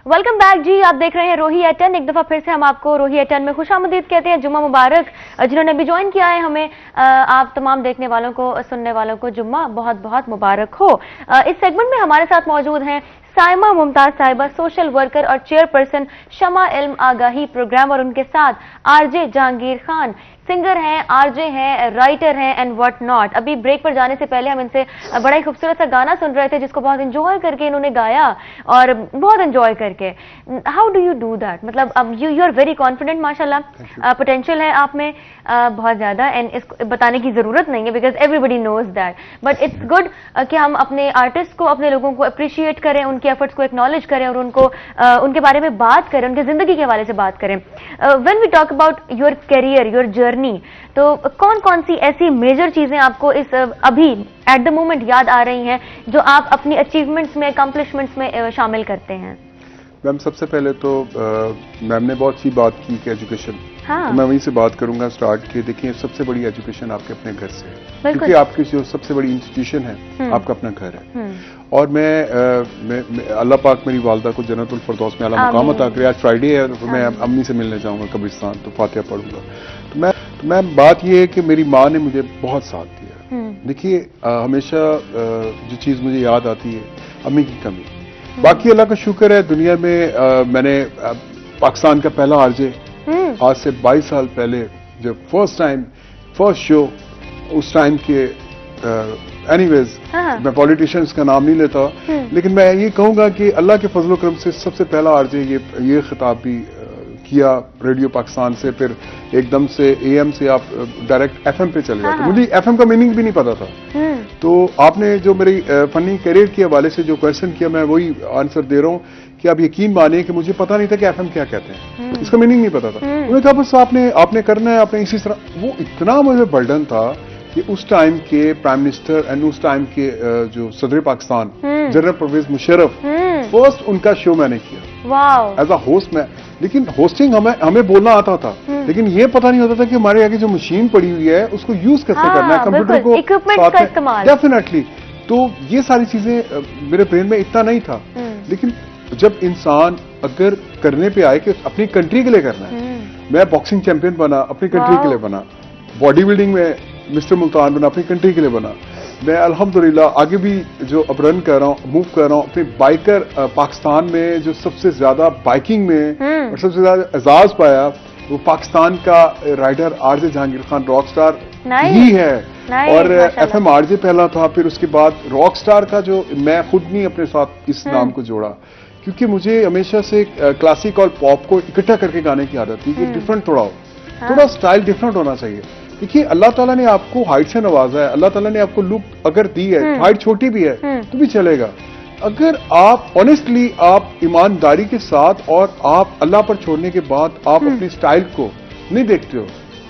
वेलकम बैक जी, आप देख रहे हैं रोही एट 10। एक दफा फिर से हम आपको रोही एट 10 में खुशामदीद कहते हैं। जुम्मा मुबारक। जिन्होंने अभी ज्वाइन किया है हमें, आप तमाम देखने वालों को, सुनने वालों को जुम्मा बहुत बहुत मुबारक हो। इस सेगमेंट में हमारे साथ मौजूद हैं साइमा मुमताज साहिबा, सोशल वर्कर और चेयरपर्सन शमा इल्म आगाही प्रोग्राम, और उनके साथ आरजे जहांगीर खान, सिंगर हैं, आरजे हैं, राइटर हैं एंड व्हाट नॉट। अभी ब्रेक पर जाने से पहले हम इनसे बड़ा ही खूबसूरत सा गाना सुन रहे थे जिसको बहुत एंजॉय करके इन्होंने गाया और बहुत एंजॉय करके। How do you do that? मतलब अब यू आर वेरी कॉन्फिडेंट, माशाल्लाह, पोटेंशियल है आप में बहुत ज्यादा, एंड इसको बताने की जरूरत नहीं है because everybody knows that, but it's good कि हम अपने आर्टिस्ट को, अपने लोगों को अप्रिशिएट करें, उनके एफर्ट्स को एक्नॉलेज करें और उनको उनके बारे में बात करें, उनकी जिंदगी के हवाले से बात करें। When we talk about your career, your journey, तो कौन कौन सी ऐसी मेजर चीजें आपको इस अभी एट द मोमेंट याद आ रही हैं जो आप अपनी अचीवमेंट्स में, अकम्पलिशमेंट्स में शामिल करते हैं? मैम सबसे पहले तो मैम ने बहुत सी बात की कि एजुकेशन, हाँ। तो मैं वहीं से बात करूंगा स्टार्ट के। देखिए, सबसे बड़ी एजुकेशन आपके अपने घर से है, क्योंकि आपकी जो सबसे बड़ी इंस्टीट्यूशन है आपका अपना घर है। और मैं अल्लाह पाक मेरी वालदा को जन्नतुल फिरदौस में आला मुकाम अता करे। आज फ्राइडे है तो मैं अम्मी से मिलने जाऊंगा कब्रिस्तान, तो फातिहा पढ़ूंगा। तो मैं बात ये है कि मेरी माँ ने मुझे बहुत साथ दिया। देखिए, हमेशा जो चीज़ मुझे याद आती है अम्मी की कमी। बाकी अल्लाह का शुक्र है, दुनिया में मैंने पाकिस्तान का पहला आरजे आज से 22 साल पहले जब फर्स्ट शो उस टाइम के, एनीवेज मैं पॉलिटिशियंस का नाम नहीं लेता, लेकिन मैं ये कहूंगा कि अल्लाह के फजल करम से सबसे पहला आरजे ये खिताब भी किया रेडियो पाकिस्तान से। फिर एकदम से एएम से आप डायरेक्ट एफएम पे चले जाते। मुझे एफएम का मीनिंग भी नहीं पता था। तो आपने जो मेरी फनी करियर के हवाले से जो क्वेश्चन किया, मैं वही आंसर दे रहा हूँ कि आप यकीन मानिए कि मुझे पता नहीं था कि एफएम क्या कहते हैं, इसका मीनिंग नहीं पता था। उन्होंने कहा बस आपने करना है, आपने इसी तरह। वो इतना मुझे बर्डन था कि उस टाइम के प्राइम मिनिस्टर एंड उस टाइम के जो सदर पाकिस्तान जनरल परवेज मुशर्रफ, फर्स्ट उनका शो मैंने किया एज अ होस्ट में। लेकिन होस्टिंग हमें बोलना आता था, लेकिन ये पता नहीं होता था कि हमारे आगे जो मशीन पड़ी हुई है उसको यूज कैसे करना है, कंप्यूटर को इक्विपमेंट का इस्तेमाल। डेफिनेटली। तो ये सारी चीजें मेरे ब्रेन में इतना नहीं था। लेकिन जब इंसान अगर करने पे आए कि अपनी कंट्री के लिए करना है, मैं बॉक्सिंग चैंपियन बना, अपनी कंट्री के लिए बना, बॉडी बिल्डिंग में मिस्टर मुल्तान बना, अपनी कंट्री के लिए बना। मैं अल्हम्दुलिल्लाह आगे भी जो अब रन कर रहा हूँ, मूव कर रहा हूँ, अपने बाइकर पाकिस्तान में जो सबसे ज्यादा बाइकिंग में और सबसे ज्यादा एजाज पाया वो पाकिस्तान का raider RJ Jahangir Khan rock star ही है। और एफएम आरजे पहला था, फिर उसके बाद रॉक स्टार का जो मैं खुद नहीं अपने साथ इस नाम को जोड़ा, क्योंकि मुझे हमेशा से क्लासिक और पॉप को इकट्ठा करके गाने की आदत थी कि डिफरेंट थोड़ा हो, थोड़ा स्टाइल डिफरेंट होना चाहिए। देखिए, अल्लाह ताला ने आपको हाइट से नवाजा है, अल्लाह ताला ने आपको लुक अगर दी है, हाइट छोटी भी है तो भी चलेगा, अगर आप ऑनेस्टली, आप ईमानदारी के साथ और आप अल्लाह पर छोड़ने के बाद आप अपनी स्टाइल को नहीं देखते हो,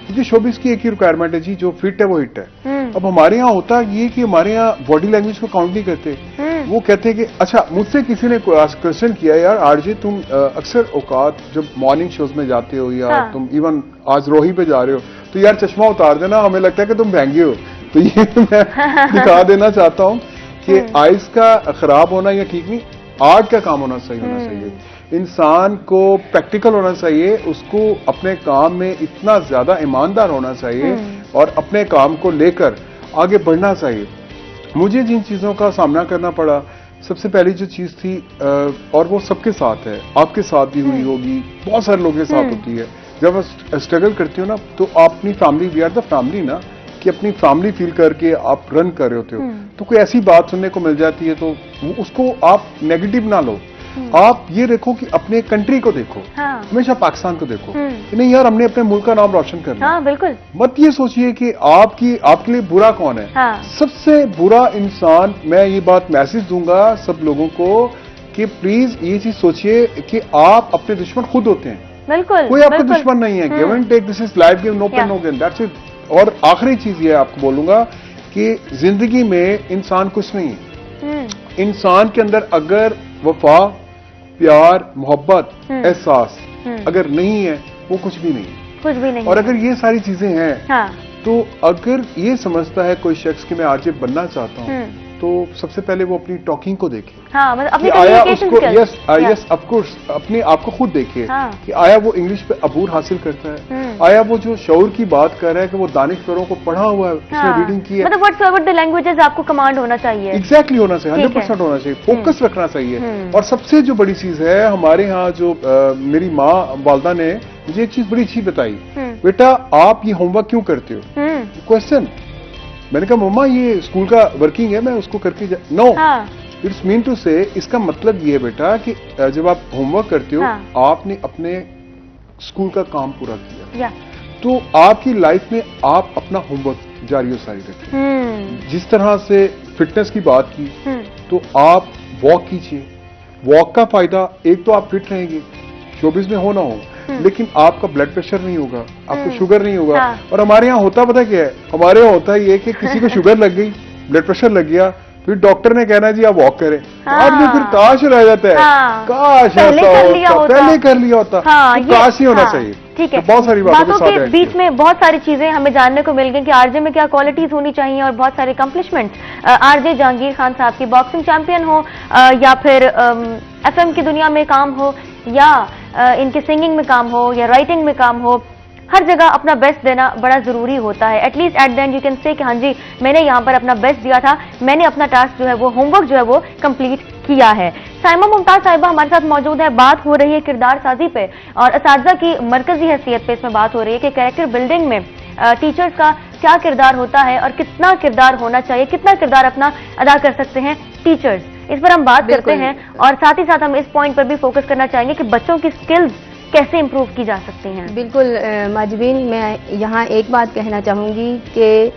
क्योंकि शोबिस की एक ही रिक्वायरमेंट है जी, जो फिट है वो हिट है। अब हमारे यहाँ होता ये कि हमारे यहाँ बॉडी लैंग्वेज को काउंट नहीं करते। वो कहते हैं कि अच्छा, मुझसे किसी ने क्वेश्चन किया, यार आरजे तुम अक्सर औकात जब मॉर्निंग शोज में जाते हो या तुम इवन आज रोही पे जा रहे हो तो यार चश्मा उतार देना, हमें लगता है कि तुम महंगे हो। तो ये मैं दिखा देना चाहता हूँ कि आइज का खराब होना या ठीक नहीं, आर्ट का काम होना सही होना चाहिए। इंसान को प्रैक्टिकल होना चाहिए, उसको अपने काम में इतना ज्यादा ईमानदार होना चाहिए और अपने काम को लेकर आगे बढ़ना चाहिए। मुझे जिन चीजों का सामना करना पड़ा, सबसे पहली जो चीज थी और वो सबके साथ है, आपके साथ भी हुई होगी, बहुत सारे लोगों के साथ होती है। जब आप स्ट्रगल करते हो ना तो आप अपनी family, we are the family ना, कि अपनी फैमिली फील करके आप रन कर रहे होते हो, तो कोई ऐसी बात सुनने को मिल जाती है तो उसको आप नेगेटिव ना लो, आप ये देखो कि अपने कंट्री को देखो, हमेशा पाकिस्तान को देखो कि नहीं यार हमने अपने मुल्क का नाम रोशन करना। हाँ, बिल्कुल। मत ये सोचिए कि आपके लिए बुरा कौन है। सबसे बुरा इंसान, मैं ये बात मैसेज दूंगा सब लोगों को कि प्लीज ये चीज सोचिए कि आप अपने दुश्मन खुद होते हैं। बिल्कुल, कोई आपका दुश्मन नहीं है। Give and take, this is life, give no pain no gain, that's it. और आखिरी चीज ये आपको बोलूंगा कि जिंदगी में इंसान कुछ नहीं है। इंसान के अंदर अगर वफा, प्यार, मोहब्बत, एहसास अगर नहीं है, वो कुछ भी नहीं है। कुछ भी नहीं। और अगर ये सारी चीजें हैं, तो अगर ये समझता है कोई शख्स कि मैं आरजे बनना चाहता हूँ, तो सबसे पहले वो अपनी टॉकिंग को देखे। हाँ, मतलब अपनी communication skills. Yes of course, अपने आप को खुद देखे कि आया वो इंग्लिश पे अबूर हासिल करता है, आया वो जो शऊर की बात कर रहा है कि वो दानिशवरों को पढ़ा हुआ है, उसने रीडिंग की है, मतलब व्हाटएवर द लैंग्वेजेस आपको कमांड होना चाहिए। एग्जैक्टली होना चाहिए, 100% होना चाहिए, फोकस रखना चाहिए। और सबसे जो बड़ी चीज है हमारे यहाँ जो मेरी माँ वालदा ने मुझे एक चीज बड़ी अच्छी बताई, बेटा आप ये होमवर्क क्यों करते हो? क्वेश्चन। मैंने कहा मम्मा ये स्कूल का वर्किंग है, मैं उसको करके नो, इट्स मीन टू से, इसका मतलब ये है बेटा कि जब आप होमवर्क करते हो, आपने अपने स्कूल का काम पूरा किया, तो आपकी लाइफ में आप अपना होमवर्क जारी सारी रखें। जिस तरह से फिटनेस की बात की, तो आप वॉक कीजिए। वॉक का फायदा, एक तो आप फिट रहेंगे, शोबिज में हो ना हो, लेकिन आपका ब्लड प्रेशर नहीं होगा, आपको शुगर नहीं होगा। और हमारे यहाँ होता पता क्या है, हमारे यहाँ होता ये कि किसी को शुगर लग गई, ब्लड प्रेशर लग गया, फिर डॉक्टर ने कहना जी आप वॉक करें, आदमी फिर काश रह जाता है, काश ऐसा होता, पहले कर लिया होता, तो काश ही होना चाहिए। ठीक है, तो बहुत सारी बातों के बीच में बहुत सारी चीजें हमें जानने को मिल गई कि आरजे में क्या क्वालिटीज होनी चाहिए और बहुत सारे अकम्पलिशमेंट्स। आरजे जहांगीर खान साहब की बॉक्सिंग चैंपियन हो या फिर एफएम की दुनिया में काम हो या इनके सिंगिंग में काम हो या राइटिंग में काम हो, हर जगह अपना बेस्ट देना बड़ा जरूरी होता है। At least at the end you can say कि हाँ जी मैंने यहाँ पर अपना बेस्ट दिया था, मैंने अपना टास्क जो है वो होमवर्क जो है वो कंप्लीट किया है। साइमा मुमताज साहिबा हमारे साथ मौजूद है। बात हो रही है किरदार साजी पे और असातिज़ा की मरकजी हैसियत पे इसमें बात हो रही है कि कैरेक्टर बिल्डिंग में टीचर्स का क्या किरदार होता है और कितना किरदार होना चाहिए, कितना किरदार अपना अदा कर सकते हैं टीचर्स। इस पर हम बात करते हैं और साथ ही साथ हम इस पॉइंट पर भी फोकस करना चाहेंगे कि बच्चों की स्किल्स कैसे इंप्रूव की जा सकती हैं। बिल्कुल माजबीन, मैं यहाँ एक बात कहना चाहूँगी कि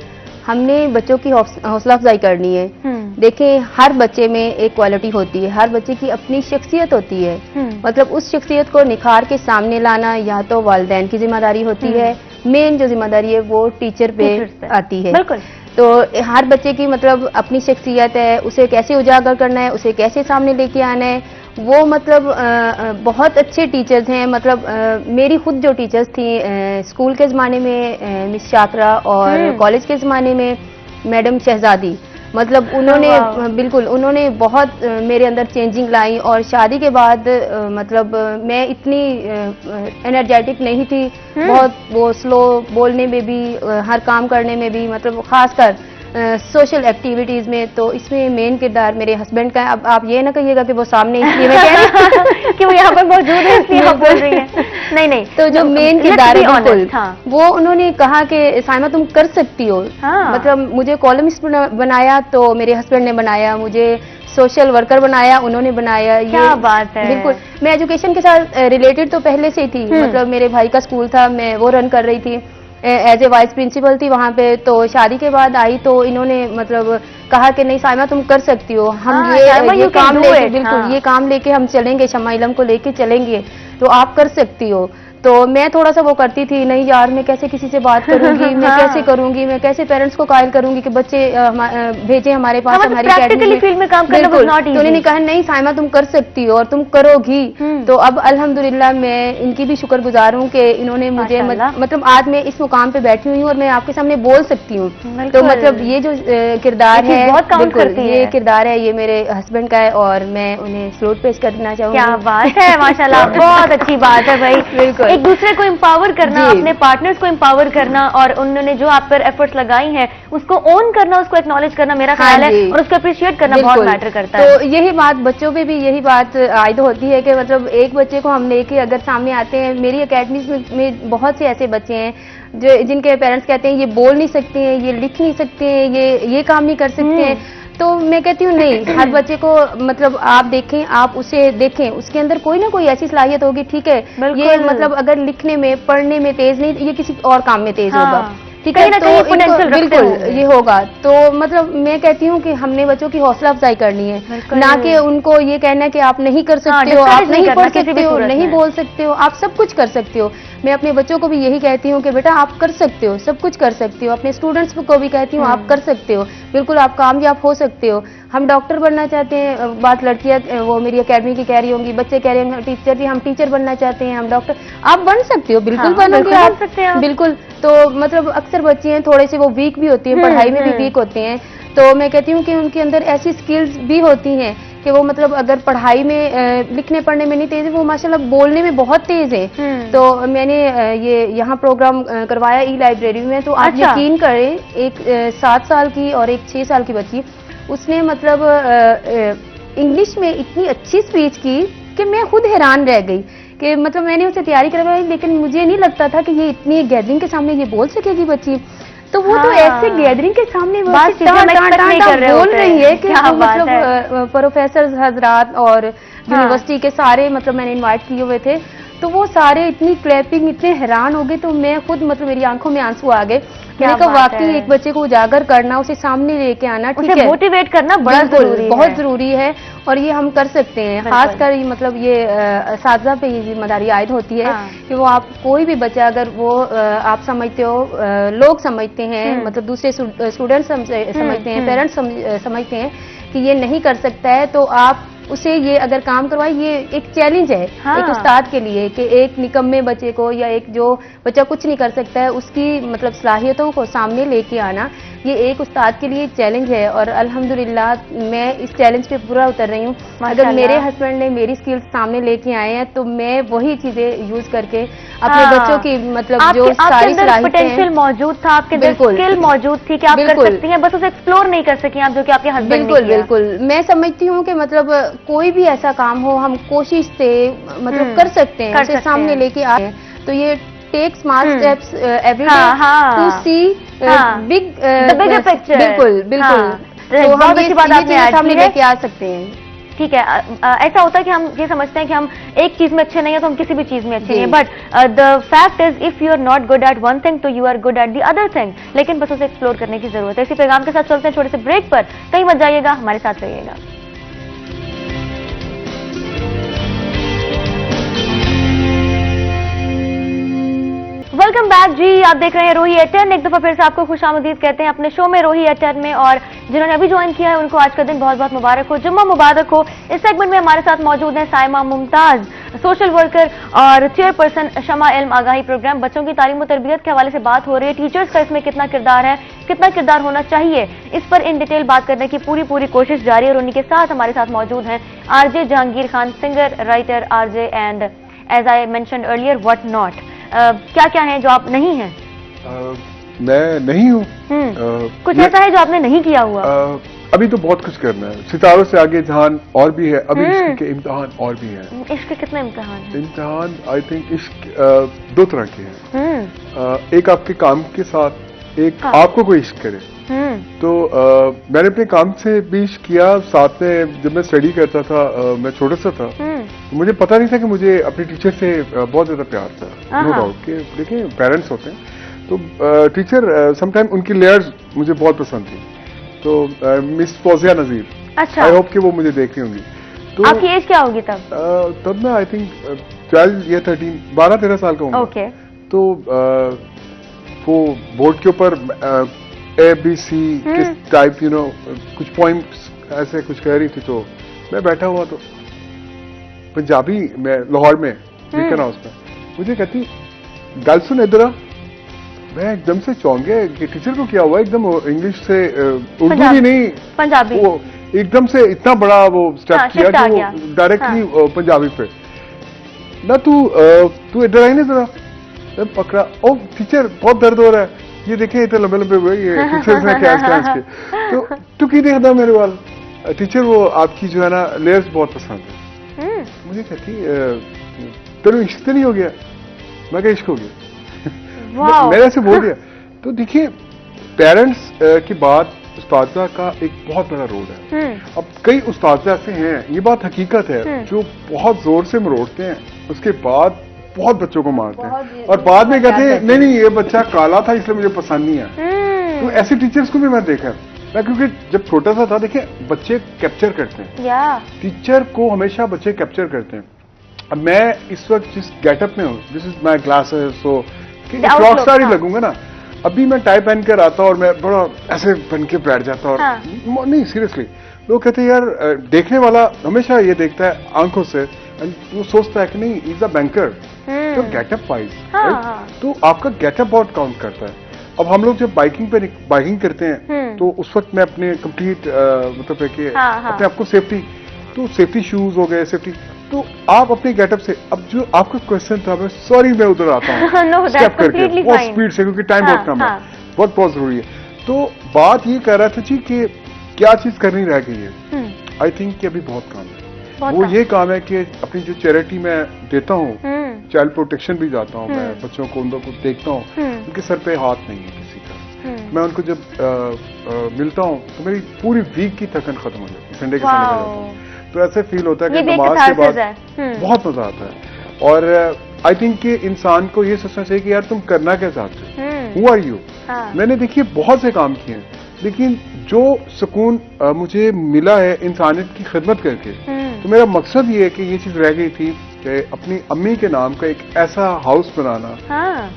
हमने बच्चों की हौसला अफजाई करनी है। देखें, हर बच्चे में एक क्वालिटी होती है, हर बच्चे की अपनी शख्सियत होती है। मतलब उस शख्सियत को निखार के सामने लाना या तो वालिदैन की जिम्मेदारी होती है, मेन जो जिम्मेदारी है वो टीचर पे आती है। बिल्कुल। तो हर बच्चे की मतलब अपनी शख्सियत है, उसे कैसे उजागर करना है, उसे कैसे सामने लेके आना है, वो मतलब बहुत अच्छे टीचर्स हैं। मतलब मेरी खुद जो टीचर्स थी स्कूल के ज़माने में मिस शाकरा और कॉलेज के ज़माने में मैडम शहजादी, मतलब उन्होंने बिल्कुल उन्होंने बहुत मेरे अंदर चेंजिंग लाई। और शादी के बाद मतलब मैं इतनी एनर्जेटिक नहीं थी, बहुत वो स्लो बोलने में भी, हर काम करने में भी, मतलब खासकर सोशल एक्टिविटीज में। तो इसमें मेन किरदार मेरे हस्बैंड का है। अब आप ये ना कहिएगा कि वो सामने इसलिए मैं कह रही हूँ कि वो यहाँ पर मौजूद है इसलिए आप बोल रही हैं। नहीं नहीं, तो जो मेन किरदार है बिल्कुल वो उन्होंने कहा कि साइमा तुम कर सकती हो। मतलब मुझे कॉलमिस्ट बनाया तो मेरे हस्बैंड ने बनाया, मुझे सोशल वर्कर बनाया उन्होंने बनाया। क्या बात है। बिल्कुल, मैं एजुकेशन के साथ रिलेटेड तो पहले से ही थी। मतलब मेरे भाई का स्कूल था, मैं वो रन कर रही थी, एज ए वाइस प्रिंसिपल थी वहाँ पे। तो शादी के बाद आई तो इन्होंने मतलब कहा कि नहीं साइमा तुम कर सकती हो, हम ये काम लेके बिल्कुल ये काम लेके हम चलेंगे, शम्मा इलम को लेके चलेंगे, तो आप कर सकती हो। तो मैं थोड़ा सा वो करती थी, नहीं यार मैं कैसे किसी से बात करूंगी, मैं कैसे करूंगी, मैं कैसे पेरेंट्स को कायल करूंगी कि बच्चे भेजे हमारे पास हमारी प्रैक्टिकली फील्ड में काम करना बहुत नॉट इजी। तो उन्होंने कहा नहीं साइमा तुम कर सकती हो और तुम करोगी। तो अब अल्हम्दुलिल्लाह मैं इनकी भी शुक्रगुजार हूँ कि इन्होंने मुझे मतलब आज मैं इस मुकाम पे बैठी हुई हूँ और मैं आपके सामने बोल सकती हूँ। तो मतलब ये जो किरदार है बिल्कुल ये किरदार है, ये मेरे हस्बैंड का है और मैं उन्हें सलूट पेश करना चाहूँगी। क्या बात है, माशाल्लाह, बहुत अच्छी बात है भाई। बिल्कुल एक दूसरे को एम्पावर करना, जी। अपने पार्टनर्स को एम्पावर करना, और उन्होंने जो आप पर एफर्ट्स लगाई हैं उसको ओन करना, उसको एक्नॉलेज करना, मेरा हाँ ख्याल है, जी। और उसको अप्रिशिएट करना बहुत बिल्कुल। मैटर करता है। तो यही बात बच्चों पे भी यही बात आयद होती है कि मतलब एक बच्चे को हम लेके अगर सामने आते हैं, मेरी एकेडमी में बहुत से ऐसे बच्चे हैं जो जिनके पेरेंट्स कहते हैं ये बोल नहीं सकते हैं, ये लिख नहीं सकते हैं, ये काम नहीं कर सकते हैं, तो मैं कहती हूँ नहीं, हर बच्चे को मतलब आप देखें, आप उसे देखें, उसके अंदर कोई ना कोई ऐसी सलाहियत होगी, ठीक है, ये मतलब अगर लिखने में पढ़ने में तेज नहीं, ये किसी और काम में तेज होगा, ठीक है, तो बिल्कुल ये होगा। तो मतलब मैं कहती हूँ कि हमने बच्चों की हौसला अफजाई करनी है, ना कि उनको ये कहना है कि आप नहीं कर सकते हो, आप नहीं पढ़ सकते हो, नहीं बोल सकते हो, आप सब कुछ कर सकते हो। मैं अपने बच्चों को भी यही कहती हूँ कि बेटा आप कर सकते हो, सब कुछ कर सकते हो। अपने स्टूडेंट्स को भी कहती हूँ आप कर सकते हो, बिल्कुल आप कामयाब हो सकते हो। हम डॉक्टर बनना चाहते हैं, बात लड़कियां वो मेरी एकेडमी की कह रही होंगी, बच्चे कह रहे हैं टीचर जी हम टीचर बनना चाहते हैं, हम डॉक्टर, आप बन सकते हो, बिल्कुल बनोगे आप, बिल्कुल। तो मतलब अक्सर बच्चे हैं थोड़े से वो वीक भी होती हैं, पढ़ाई में भी वीक होते हैं, तो मैं कहती हूँ कि उनके अंदर ऐसी स्किल्स भी होती हैं कि वो मतलब अगर पढ़ाई में लिखने पढ़ने में नहीं तेज है, वो माशाल्लाह बोलने में बहुत तेज है। तो मैंने ये यहाँ प्रोग्राम करवाया ई लाइब्रेरी में, तो आप यकीन करें, एक 7 साल की और एक 6 साल की बच्ची, उसने मतलब इंग्लिश में इतनी अच्छी स्पीच की कि मैं खुद हैरान रह गई कि मतलब मैंने उसे तैयारी करवाई, लेकिन मुझे नहीं लगता था कि ये इतनी गैदरिंग के सामने ये बोल सकेगी बच्ची। तो वो तो ऐसे गैदरिंग के सामने बोल रही है कि मतलब प्रोफेसर हजरात और यूनिवर्सिटी के सारे मतलब मैंने इनवाइट किए हुए थे, तो वो सारे इतनी क्लैपिंग, इतने हैरान हो गए, तो मैं खुद मतलब मेरी आंखों में आंसू आ गए। मैंने कहा वाकई एक बच्चे को उजागर करना, उसे सामने लेके आना, ठीक है, मोटिवेट करना बड़ा जरूरी है, बहुत जरूरी है, और ये हम कर सकते हैं। खासकर मतलब ये असातिज़ा पे ये जिम्मेदारी आयद होती है कि वो आप कोई भी बच्चा अगर वो आप समझते हो, लोग समझते हैं, मतलब दूसरे स्टूडेंट्स समझते हैं, पेरेंट्स समझते हैं कि ये नहीं कर सकता है, तो आप उसे ये अगर काम करवाए, ये एक चैलेंज है एक उस्ताद के लिए कि एक निकम्मे बच्चे को या एक जो बच्चा कुछ नहीं कर सकता है उसकी मतलब सलाहियतों को सामने लेके आना, ये एक उस्ताद के लिए चैलेंज है। और अल्हम्दुलिल्लाह मैं इस चैलेंज पे पूरा उतर रही हूँ। अगर मेरे हस्बैंड ने मेरी स्किल्स सामने लेके आए हैं, तो मैं वही चीजें यूज करके अपने बच्चों की मतलब जो सारी पोटेंशियल मौजूद था, आपके अंदर स्किल मौजूद थी कि आप कर सकती हैं, बस उसे एक्सप्लोर नहीं कर सकी आप, जो कि आपके हस्बैंड ने किया। बिल्कुल मैं समझती हूँ कि मतलब कोई भी ऐसा काम हो, हम कोशिश से मतलब कर सकते हैं, उसे सामने लेके आए। तो ये take small steps every day to see big picture. बिल्कुल बिल्कुल, तो हम ये चीजें सामने लेके आ सकते हैं। ठीक है, ऐसा होता है कि हम ये समझते हैं कि हम एक चीज में अच्छे नहीं है तो हम किसी भी चीज में अच्छे हैं, but the fact is if you are not good at one thing तो you are good at the other thing, लेकिन बस उसे एक्सप्लोर करने की जरूरत है। इसी पैगाम के साथ चलते हैं छोटे से ब्रेक पर, कहीं मत जाइएगा, हमारे साथ रहिएगा। वेलकम बैक जी, आप देख रहे हैं रोही एट 10। एक दफा फिर से आपको खुशामदीद कहते हैं अपने शो में रोही एट 10 में, और जिन्होंने अभी ज्वाइन किया है उनको आज का दिन बहुत बहुत मुबारक हो, जुम्मा मुबारक हो। इस सेगमेंट में हमारे साथ मौजूद हैं साइमा मुमताज, सोशल वर्कर और चेयरपर्सन शमा इल्म आगाही प्रोग्राम। बच्चों की तालीम और तरबियत के हवाले से बात हो रही है, टीचर्स का इसमें कितना किरदार है, कितना किरदार होना चाहिए, इस पर इन डिटेल बात करने की पूरी कोशिश जारी है। और उन्हीं के साथ हमारे साथ मौजूद हैं RJ Jahangir Khan, singer, writer, RJ and as I mentioned earlier what not. क्या क्या है जो आप नहीं हैं? मैं नहीं हूँ। कुछ ऐसा है जो आपने नहीं किया हुआ? अभी तो बहुत कुछ करना है, सितारों से आगे जहान और भी है, अभी इश्क के इम्तिहान और भी हैं। इश्क के कितने इम्तिहान हैं? इम्तिहान आई थिंक इश्क 2 तरह के हैं। एक आपके काम के साथ, एक आपको कोई इश्क करे। तो मैंने अपने काम से भी इश्क किया, साथ में जब मैं स्टडी करता था, मैं छोटा सा था, मुझे पता नहीं था कि मुझे अपने टीचर से बहुत ज्यादा प्यार था। नो डाउट कि देखिए पेरेंट्स होते हैं, तो टीचर समटाइम उनकी लेयर्स मुझे बहुत पसंद थी। तो मिस फौजिया नजीर, अच्छा, आई होप कि वो मुझे देख रही होंगी। तो आपकी एज क्या होगी तब? तब मैं आई थिंक 12 या 13, 12-13 साल का हूँ। ओके। तो वो बोर्ड के ऊपर ABC किस टाइप यू नो कुछ पॉइंट्स ऐसे कुछ कह रही थी, तो मैं बैठा हुआ, तो पंजाबी में लाहौर में वीकन हाउस में मुझे कहती गल सुन इधर आ। मैं एकदम से चौंक गया कि टीचर को क्या हुआ, एकदम इंग्लिश से उर्दू भी नहीं, पंजाबी, वो एकदम से इतना बड़ा वो स्टेप किया कि वो डायरेक्टली पंजाबी पे। ना तू इधर आई ना जरा, मैं पकड़ा, ओ टीचर बहुत दर्द हो रहा है, ये देखें इतने लंबे लंबे हुए, ये टीचर्स ने खींच के, तो तू क्यों देखता मेरे वाल? टीचर वो आपकी जो है ना लेयर्स बहुत पसंद है। मुझे कहती तेरे इश्क तो नहीं हो गया? मैं क्या इश्क हो गया? मैंने ऐसे बोल दिया। तो देखिए पेरेंट्स की बात उस्तादा का एक बहुत बड़ा रोल है। अब कई उस्ताद ऐसे हैं, ये बात हकीकत है, जो बहुत जोर से मरोड़ते हैं, उसके बाद बहुत बच्चों को मारते हैं और बाद में कहते हैं नहीं नहीं ये बच्चा काला था इसलिए मुझे पसंद नहीं है। तो ऐसे टीचर्स को भी मैं देखा है, मैं क्योंकि जब छोटा सा था, देखिए बच्चे कैप्चर करते हैं, टीचर को हमेशा बच्चे कैप्चर करते हैं। अब मैं इस वक्त जिस गेटअप में हूँ, this is my glasses, so rock star ही लगूंगा ना। अभी मैं टाई पहन कर आता और मैं बड़ा ऐसे बन के बैठ जाता और नहीं सीरियसली लोग कहते हैं यार देखने वाला हमेशा ये देखता है आंखों से, वो सोचता है कि नहीं इज अ बैंकर, तो गेटअप वाइज, तो आपका गेटअप बहुत काउंट करता है। अब हम लोग जब बाइकिंग करते हैं तो उस वक्त मैं अपने कंप्लीट मतलब है कि अपने आपको सेफ्टी शूज हो गए, सेफ्टी, तो आप अपने गेटअप से, अब जो आपका क्वेश्चन था, मैं सॉरी मैं उधर आता हूँ स्टेप करके बहुत स्पीड से, क्योंकि टाइम बहुत कम है, बहुत जरूरी है। तो बात ये कर रहा था जी कि क्या चीज करनी रह गई है। आई थिंक कि अभी बहुत काम है, वो ये काम है कि अपनी जो चैरिटी मैं देता हूँ, चाइल्ड प्रोटेक्शन भी जाता हूँ मैं, बच्चों को उनको देखता हूँ, उनके सर पे हाथ नहीं है किसी का, मैं उनको जब मिलता हूँ तो मेरी पूरी वीक की थकन खत्म हो जाती है, संडे के संडे जाता हूँ, तो ऐसे फील होता है कि नमाज के बाद बहुत मजा आता है। और आई थिंक कि इंसान को ये सोचना चाहिए कि यार तुम करना क्या चाहते हो, हु आर यू। मैंने देखिए बहुत से काम किए हैं, लेकिन जो सुकून मुझे मिला है इंसानियत की खिदमत करके, तो मेरा मकसद ये है कि ये चीज रह गई थी कि अपनी अम्मी के नाम का एक ऐसा हाउस बनाना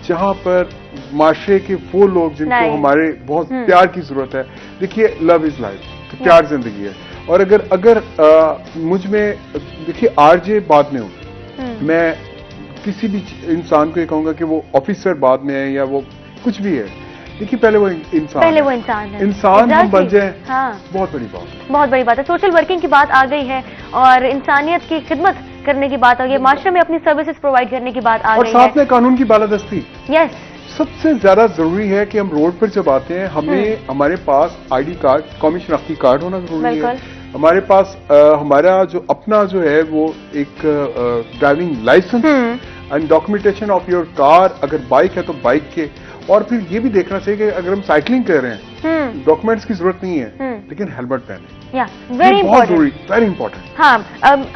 जहां पर माशरे के वो लोग जिनको हमारे बहुत प्यार की जरूरत है। देखिए लव इज लाइफ, तो प्यार जिंदगी है। और अगर मुझ में देखिए आरजे बाद में हो, मैं किसी भी इंसान को ये कहूंगा कि वो ऑफिसर बाद में है या वो कुछ भी है, देखिए पहले वो इंसान है, इंसान हम बन जाए, बहुत बड़ी बात है, बहुत बड़ी बात है। सोशल वर्किंग की बात आ गई है और इंसानियत की खिदमत करने की बात आ गई है, माशरे में अपनी सर्विसेज प्रोवाइड करने की बात आ गई है, और साथ में कानून की बालादस्ती। यस, सबसे ज्यादा जरूरी है कि हम रोड पर जब आते हैं हमें हमारे पास आईडी कार्ड, कौमी शनाख्ती कार्ड होना जरूरी है, हमारे पास हमारा जो अपना जो है वो एक driving licence and documentation of your car, अगर बाइक है तो बाइक के, और फिर ये भी देखना चाहिए कि अगर हम साइकिलिंग कर रहे हैं डॉक्यूमेंट्स की जरूरत नहीं है, लेकिन हेलमेट पहने, वेरी वेरी इंपॉर्टेंट। हाँ,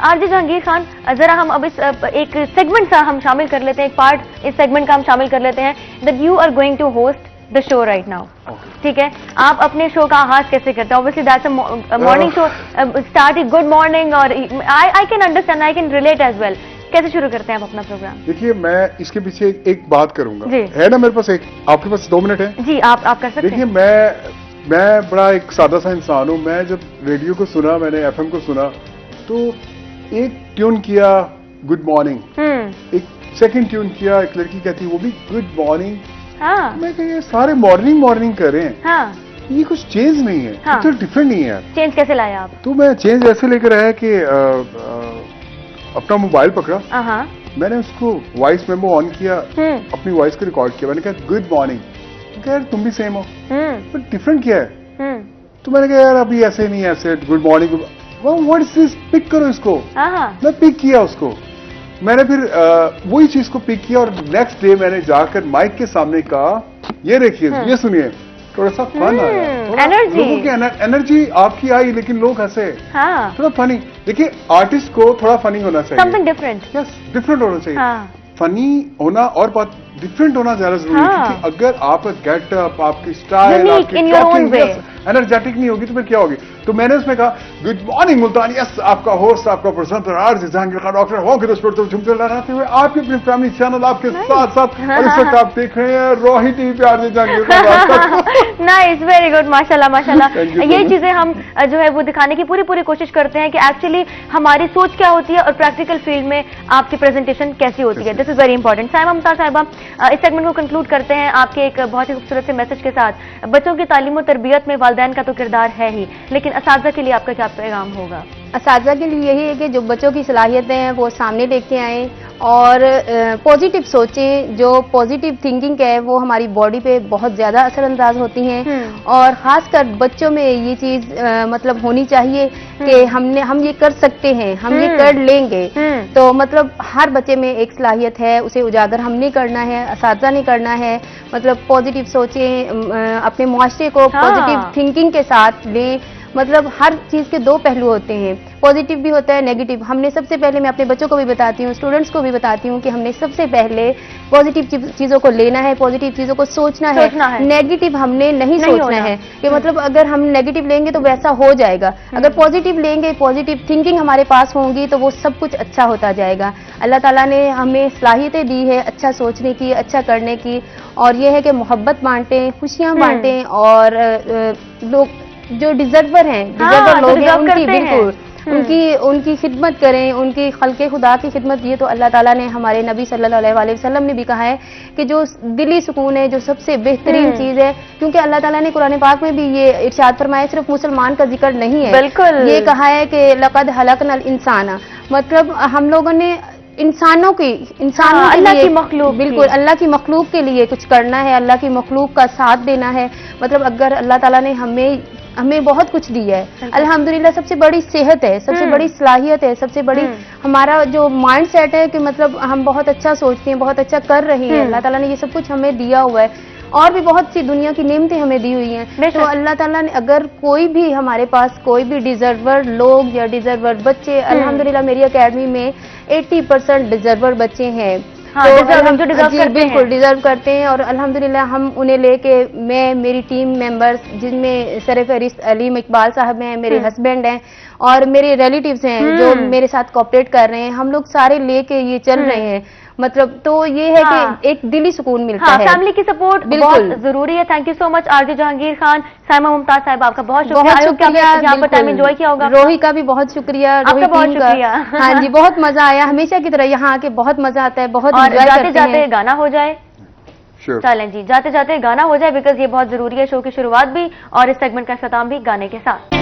आरजे जहांगीर खान, जरा हम अब इस एक सेगमेंट सा हम शामिल कर लेते हैं, एक पार्ट इस सेगमेंट का हम शामिल कर लेते हैं, that you are going to host the show right now. ठीक है, आप अपने शो का आगाज कैसे करते हैं? Obviously that's a morning show, start good morning, और I can understand, I can relate as well. कैसे शुरू करते हैं आप अपना प्रोग्राम? देखिए मैं इसके पीछे एक बात करूंगा, है ना मेरे पास आपके पास 2 मिनट है जी, आप कर सकते हैं। देखिए मैं बड़ा एक सादा सा इंसान हूं, मैं जब रेडियो को सुना, मैंने एफएम को सुना, तो एक ट्यून किया गुड मॉर्निंग, एक सेकंड ट्यून किया, एक लड़की कहती वो भी गुड मॉर्निंग, मैं कह ये सारे मॉर्निंग कर रहे हैं, ये कुछ चेंज नहीं है, कुछ डिफरेंट नहीं है। चेंज कैसे लाया आप? तो मैं चेंज ऐसे लेकर आया कि अपना मोबाइल पकड़ा, मैंने उसको वॉइस मेमो ऑन किया, अपनी वॉइस को रिकॉर्ड किया, मैंने कहा गुड मॉर्निंग, यार तुम भी सेम हो, बट डिफरेंट क्या है? तो मैंने कहा यार अभी ऐसे नहीं, ऐसे good morning, what is this, pick करो इसको। मैं पिक किया उसको, मैंने फिर वही चीज को पिक किया, और नेक्स्ट डे मैंने जाकर माइक के सामने कहा ये देखिए, ये सुनिए, थोड़ा सा फन आया, एनर्जी, लोगों की एनर्जी आपकी आई, लेकिन लोग हंसे, थोड़ा फनी। देखिए आर्टिस्ट को थोड़ा फनी होना चाहिए, समथिंग डिफरेंट, यस डिफरेंट होना चाहिए, फनी होना और बात डिफरेंट होना ज्यादा जरूरी है, क्योंकि अगर आपका गेटअप, आपकी स्टाइल, आपकी टॉकिंग एनर्जेटिक नहीं होगी तो फिर क्या होगी? तो मैंने उसमें कहा गुड मॉर्निंग मुल्तान, यस आपका होस्ट, आपका presenter RJ Jahangir Khan, doctor होंगे तो स्पोर्ट झुमते लहराते हुए आपके अपने फैमिली चैनल आपके साथ साथ, और इस वक्त आप देख रहे हैं रोही टीवी पे RJ Jahangir Khan. Nice, very good, माशाल्लाह माशाल्लाह। ये चीजें हम जो है वो दिखाने की पूरी कोशिश करते हैं कि एक्चुअली हमारी सोच क्या होती है और प्रैक्टिकल फील्ड में आपकी प्रेजेंटेशन कैसी होती है। This is very important. Saima Mumtaz साहिबा, इस सेगमेंट को कंक्लूड करते हैं आपके एक बहुत ही खूबसूरत से मैसेज के साथ। बच्चों की तालीम और तरबियत में वालिदैन का तो किरदार है ही, लेकिन असातिज़ा के लिए आपका क्या पैगाम होगा? असातिज़ा के लिए यही है कि जो बच्चों की सलाहियतें हैं वो सामने लेके आएं और पॉजिटिव सोचें। जो पॉजिटिव थिंकिंग है वो हमारी बॉडी पे बहुत ज्यादा असरअंदाज होती हैं और खासकर बच्चों में ये चीज मतलब होनी चाहिए कि हम ये कर सकते हैं, हम ये कर लेंगे। तो मतलब हर बच्चे में एक सलाहियत है, उसे उजागर हमने करना है, असातिज़ा ने करना है। मतलब पॉजिटिव सोचें, अपने मुआशरे को पॉजिटिव थिंकिंग के साथ लें। मतलब हर चीज के दो पहलू होते हैं, पॉजिटिव भी होता है, नेगेटिव। हमने सबसे पहले, मैं अपने बच्चों को भी बताती हूँ, स्टूडेंट्स को भी बताती हूँ कि हमने सबसे पहले पॉजिटिव चीजों को लेना है, पॉजिटिव चीजों को सोचना है। नेगेटिव हमने नहीं सोचना है कि मतलब अगर हम नेगेटिव लेंगे तो वैसा हो जाएगा। अगर पॉजिटिव लेंगे, पॉजिटिव थिंकिंग हमारे पास होंगी तो वो सब कुछ अच्छा होता जाएगा। अल्लाह ताला ने हमें सलाहियतें दी है अच्छा सोचने की, अच्छा करने की, और ये है कि मोहब्बत बांटें, खुशियां बांटें और लोग जो डिजर्वर हैं, डिजर्वर लोग हैं, उनकी बिल्कुल उनकी खिदमत करें, उनकी खल्के खुदा की खिदमत। ये तो अल्लाह ताला ने, हमारे नबी सल्लल्लाहु अलैहि वसल्लम ने भी कहा है कि जो दिली सुकून है, जो सबसे बेहतरीन चीज है, क्योंकि अल्लाह ताला ने कुरान पाक में भी ये इरशाद फरमाया, सिर्फ मुसलमान का जिक्र नहीं है, बिल्कुल ये कहा है कि लक़द हलकनल इंसाना, मतलब हम लोगों ने इंसानों के अल्लाह की मखलूक, बिल्कुल अल्लाह की मखलूक के लिए कुछ करना है, अल्लाह की मखलूक का साथ देना है। मतलब अगर अल्लाह ताला ने हमें बहुत कुछ दिया है, अल्हम्दुलिल्लाह। सबसे बड़ी सेहत है, सबसे बड़ी सलाहियत है, सबसे बड़ी हमारा जो माइंड सेट है कि मतलब हम बहुत अच्छा सोचते हैं, बहुत अच्छा कर रहे हैं। अल्लाह ताला ने ये सब कुछ हमें दिया हुआ है और भी बहुत सी दुनिया की नेमतें हमें दी हुई हैं। तो अल्लाह ताला ने, अगर कोई भी हमारे पास कोई भी डिजर्वर लोग या डिजर्वर बच्चे, अल्हम्दुलिल्लाह मेरी एकेडमी में 80% डिजर्वर बच्चे हैं। हाँ, तो बिल्कुल डिजर्व करते हैं और अल्हम्दुलिल्लाह हम उन्हें लेके, मैं, मेरी टीम मेंबर्स जिनमें सरफहरिस्त अलीम इकबाल साहब हैं, मेरे हस्बैंड हैं और मेरे रिलेटिव्स हैं जो मेरे साथ कोऑपरेट कर रहे हैं, हम लोग सारे लेके ये चल रहे हैं। मतलब तो ये है कि एक दिली सुकून मिलता है। फैमिली की सपोर्ट बहुत जरूरी है। Thank you so much RJ Jahangir Khan, Saima Mumtaz साहब, आपका बहुत शुक्रिया। यहाँ पर टाइम एंजॉय किया होगा। रोही का भी बहुत शुक्रिया, आपका बहुत शुक्रिया। हाँ जी, बहुत मजा आया, हमेशा की तरह यहाँ आके बहुत मजा आता है, बहुत जाते जाते गाना हो जाए। Sure. चलें जी, जाते जाते गाना हो जाए, बिकॉज ये बहुत जरूरी है शो की शुरुआत भी और इस सेगमेंट का इख्तिताम भी गाने के साथ।